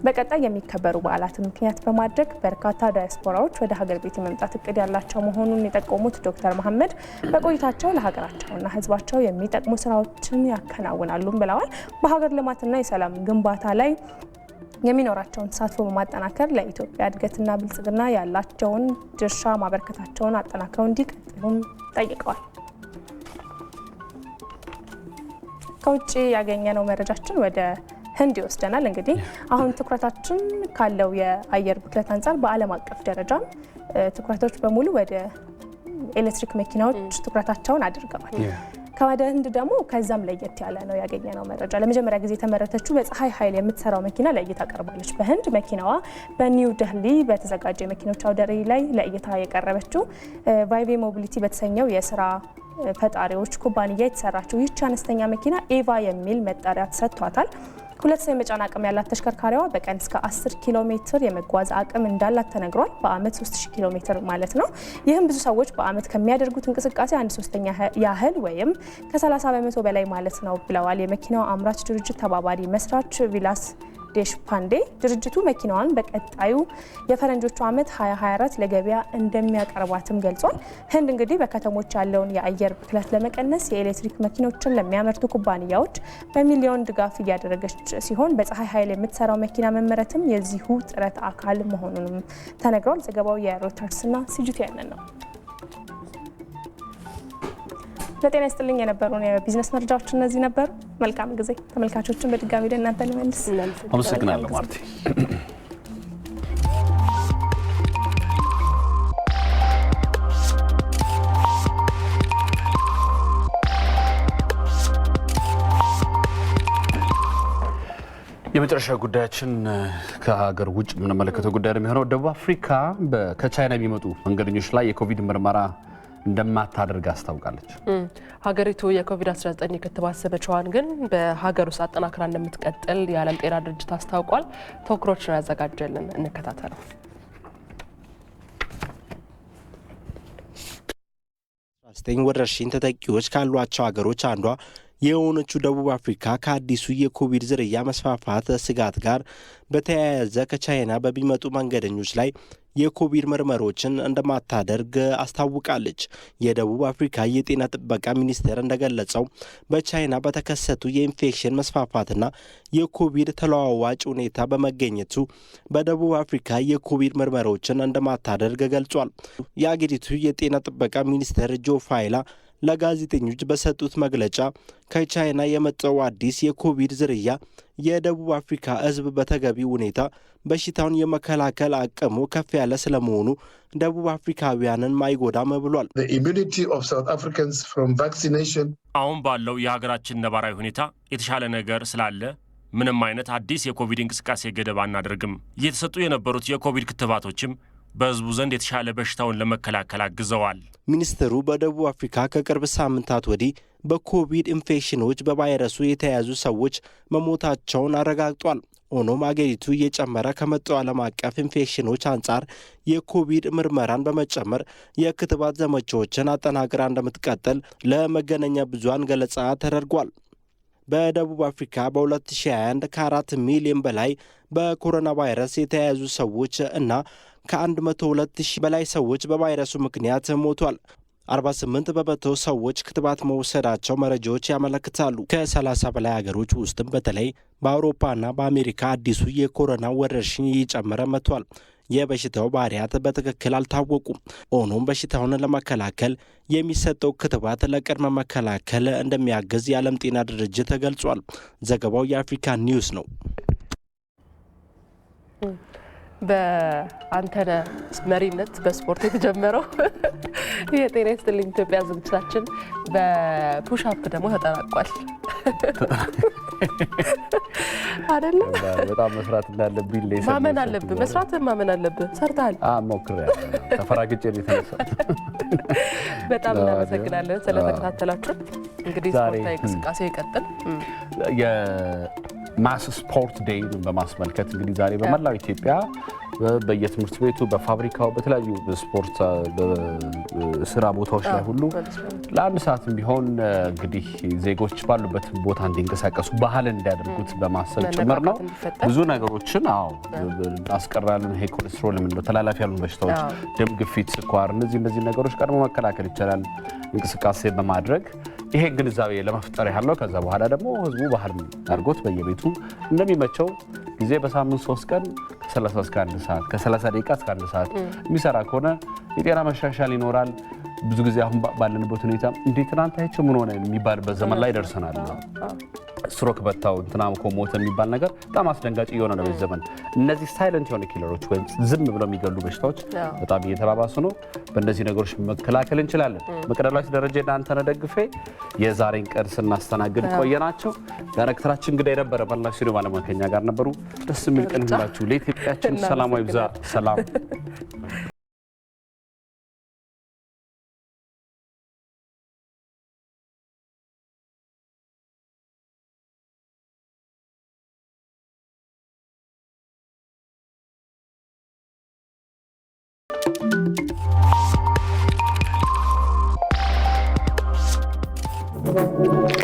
በቀጣይ የሚከበሩ በዓላትን ምክንያት በማድረግ በርካታ ዲያስፖራዎች ወደ ሀገር ቤት የመምጣት እቅድ ያላቸው መሆኑን የጠቆሙት ዶክተር መሐመድ በቆይታቸው ለሀገራቸውና ሕዝባቸው የሚጠቅሙ ስራዎችን ያከናውናሉም ብለዋል። በሀገር ልማትና የሰላም ግንባታ ላይ የሚኖራቸውን ተሳትፎ በማጠናከር ለኢትዮጵያ እድገትና ብልጽግና ያላቸውን ድርሻ ማበርከታቸውን አጠናክረው እንዲቀጥሉም ጠይቀዋል። ከውጭ ያገኘነው መረጃችን ወደ ህንድ ይወስደናል። እንግዲህ አሁን ትኩረታችን ካለው የአየር ብክለት አንጻር በዓለም አቀፍ ደረጃ ትኩረቶች በሙሉ ወደ ኤሌክትሪክ መኪናዎች ትኩረታቸውን አድርገዋል። ከወደ ህንድ ደግሞ ከዛም ለየት ያለ ነው ያገኘነው መረጃ። ለመጀመሪያ ጊዜ የተመረተችው በፀሐይ ኃይል የምትሰራው መኪና ለእይታ ቀርባለች። በህንድ መኪናዋ በኒው ደህሊ በተዘጋጀ የመኪኖች አውደ ርዕይ ላይ ለእይታ የቀረበችው ቫይቬ ሞቢሊቲ በተሰኘው የስራ ፈጣሪዎች ኩባንያ የተሰራችው ይህች አነስተኛ መኪና ኤቫ የሚል መጠሪያ ተሰጥቷታል። 2 ሰው የመጫን አቅም ያላት ተሽከርካሪዋ በቀን እስከ 10 ኪሎ ሜትር የመጓዝ አቅም እንዳላት ተነግሯል። በአመት 3000 ኪሎ ሜትር ማለት ነው። ይህም ብዙ ሰዎች በአመት ከሚያደርጉት እንቅስቃሴ 1/3 ያህል ወይም ከ30 በመቶ በላይ ማለት ነው ብለዋል የመኪናው አምራች ድርጅት ተባባሪ መስራች ቪላስ ዴሽፓንዴ። ድርጅቱ መኪናዋን በቀጣዩ የፈረንጆቹ ዓመት 2024 ለገበያ እንደሚያቀርባትም ገልጿል። ህንድ እንግዲህ በከተሞች ያለውን የአየር ብክለት ለመቀነስ የኤሌክትሪክ መኪኖችን ለሚያመርቱ ኩባንያዎች በሚሊዮን ድጋፍ እያደረገች ሲሆን በፀሐይ ኃይል የምትሰራው መኪና መመረትም የዚሁ ጥረት አካል መሆኑንም ተነግሯል። ዘገባው የሮይተርስና ሲጂቲኤን ነው። ለጤና ይስጥልኝ የነበሩን የቢዝነስ መረጃዎች እነዚህ ነበሩ። መልካም ጊዜ ተመልካቾችን በድጋሚ ለእናንተ ልመልስ። አመሰግናለሁ ማርቲ። የመጨረሻ ጉዳያችን ከሀገር ውጭ የምንመለከተው ጉዳይ ነው የሚሆነው። ደቡብ አፍሪካ ከቻይና የሚመጡ መንገደኞች ላይ የኮቪድ ምርመራ እንደማታደርግ አስታውቃለች። ሀገሪቱ የኮቪድ-19 የክትባት ዘመቻዋን ግን በሀገር ውስጥ አጠናክራ እንደምትቀጥል የዓለም ጤና ድርጅት አስታውቋል። ተወክሮች ነው ያዘጋጀልን፣ እንከታተለው። ወረርሽኝ ተጠቂዎች ካሏቸው ሀገሮች አንዷ የሆነችው ደቡብ አፍሪካ ከአዲሱ የኮቪድ ዝርያ መስፋፋት ስጋት ጋር በተያያዘ ከቻይና በሚመጡ መንገደኞች ላይ የኮቪድ ምርመሮችን እንደማታደርግ አስታውቃለች። የደቡብ አፍሪካ የጤና ጥበቃ ሚኒስቴር እንደገለጸው በቻይና በተከሰቱ የኢንፌክሽን መስፋፋትና የኮቪድ ተለዋዋጭ ሁኔታ በመገኘቱ በደቡብ አፍሪካ የኮቪድ ምርመሮችን እንደማታደርግ ገልጿል። የአገሪቱ የጤና ጥበቃ ሚኒስቴር ጆ ፋይላ ለጋዜጠኞች በሰጡት መግለጫ ከቻይና የመጣው አዲስ የኮቪድ ዝርያ የደቡብ አፍሪካ ሕዝብ በተገቢ ሁኔታ በሽታውን የመከላከል አቅሙ ከፍ ያለ ስለመሆኑ ደቡብ አፍሪካውያንን ማይጎዳም ብሏል። አሁን ባለው የሀገራችን ነባራዊ ሁኔታ የተሻለ ነገር ስላለ ምንም አይነት አዲስ የኮቪድ እንቅስቃሴ ገደብ አናደርግም። እየተሰጡ የነበሩት የኮቪድ ክትባቶችም በህዝቡ ዘንድ የተሻለ በሽታውን ለመከላከል አግዘዋል። ሚኒስትሩ በደቡብ አፍሪካ ከቅርብ ሳምንታት ወዲህ በኮቪድ ኢንፌክሽኖች በቫይረሱ የተያዙ ሰዎች መሞታቸውን አረጋግጧል። ሆኖም አገሪቱ እየጨመረ ከመጣው ዓለም አቀፍ ኢንፌክሽኖች አንጻር የኮቪድ ምርመራን በመጨመር የክትባት ዘመቻዎችን አጠናክራ እንደምትቀጥል ለመገናኛ ብዙሃን ገለጻ ተደርጓል። በደቡብ አፍሪካ በ2021 ከ4 ሚሊዮን በላይ በኮሮና ቫይረስ የተያዙ ሰዎች እና ከ102,000 በላይ ሰዎች በቫይረሱ ምክንያት ሞቷል። 48% ሰዎች ክትባት መውሰዳቸው መረጃዎች ያመለክታሉ። ከ30 በላይ ሀገሮች ውስጥም በተለይ በአውሮፓና በአሜሪካ አዲሱ የኮሮና ወረርሽኝ እየጨመረ መጥቷል። የበሽታው ባህሪያት በትክክል አልታወቁም። ሆኖም በሽታውን ለመከላከል የሚሰጠው ክትባት ለቅድመ መከላከል እንደሚያግዝ የዓለም ጤና ድርጅት ተገልጿል። ዘገባው የአፍሪካ ኒውስ ነው። በአንተነህ መሪነት በስፖርት የተጀመረው የጤና ይስጥልኝ ኢትዮጵያ ዝግጅታችን በፑሽአፕ ደግሞ ተጠናቋል። አይደለ? በጣም መስራት እንዳለብኝ ለይሰ ማመን አለብህ። መስራትህን ማመን አለብህ። ሰርተሃል። ሞክሬያለሁ። ተፈራግጬ ነው የተነሳው። በጣም እናመሰግናለን ስለተከታተላችሁ። እንግዲህ ስፖርታዊ እንቅስቃሴ ይቀጥል። የማስ ስፖርት ዴይ በማስመልከት እንግዲህ ዛሬ በመላው ኢትዮጵያ በየትምህርት ቤቱ፣ በፋብሪካው፣ በተለያዩ ስፖርት ስራ ቦታዎች ላይ ሁሉ ለአንድ ሰዓትም ቢሆን እንግዲህ ዜጎች ባሉበት ቦታ እንዲንቀሳቀሱ ባህልን እንዲያደርጉት በማሰብ ጭምር ነው። ብዙ ነገሮችን እናስቀራለን። ይሄ ኮሌስትሮል የምንለው ተላላፊ ያሉ በሽታዎች፣ ደም ግፊት፣ ስኳር፣ እነዚህ ነገሮች ቀድሞ መከላከል ይቻላል እንቅስቃሴ በማድረግ ይሄ ግንዛቤ ለመፍጠር ያለው። ከዛ በኋላ ደግሞ ህዝቡ ባህል አድርጎት በየቤቱ እንደሚመቸው ጊዜ በሳምንት 3 ቀን ከ30 እስከ 1 ሰዓት ከ30 ደቂቃ እስከ 1 ሰዓት የሚሰራ ከሆነ የጤና መሻሻል ይኖራል። ብዙ ጊዜ አሁን ባለንበት ሁኔታ እንዴት ትናንት አይቼው ምን ሆነ የሚባልበት ዘመን ላይ ደርሰናል። ስትሮክ በታው እንትናም እኮ ሞተ የሚባል ነገር በጣም አስደንጋጭ እየሆነ ነው በዚህ ዘመን። እነዚህ ሳይለንት የሆኑ ኪለሮች ወይም ዝም ብለው የሚገሉ በሽታዎች በጣም እየተባባሱ ነው። በእነዚህ ነገሮች መከላከል እንችላለን። መቅደላዊት ደረጃ አንተነህ ደግፌ የዛሬን ቀን ስናስተናግድ ቆየናቸው። ዳይሬክተራችን እንግዲህ የነበረ ባላሽ ሲሪ ባለሙያ ከኛ ጋር ነበሩ። ደስ የሚል ቀን ይሁንላችሁ። ለኢትዮጵያችን ሰላም ይብዛ። ሰላም Thank you.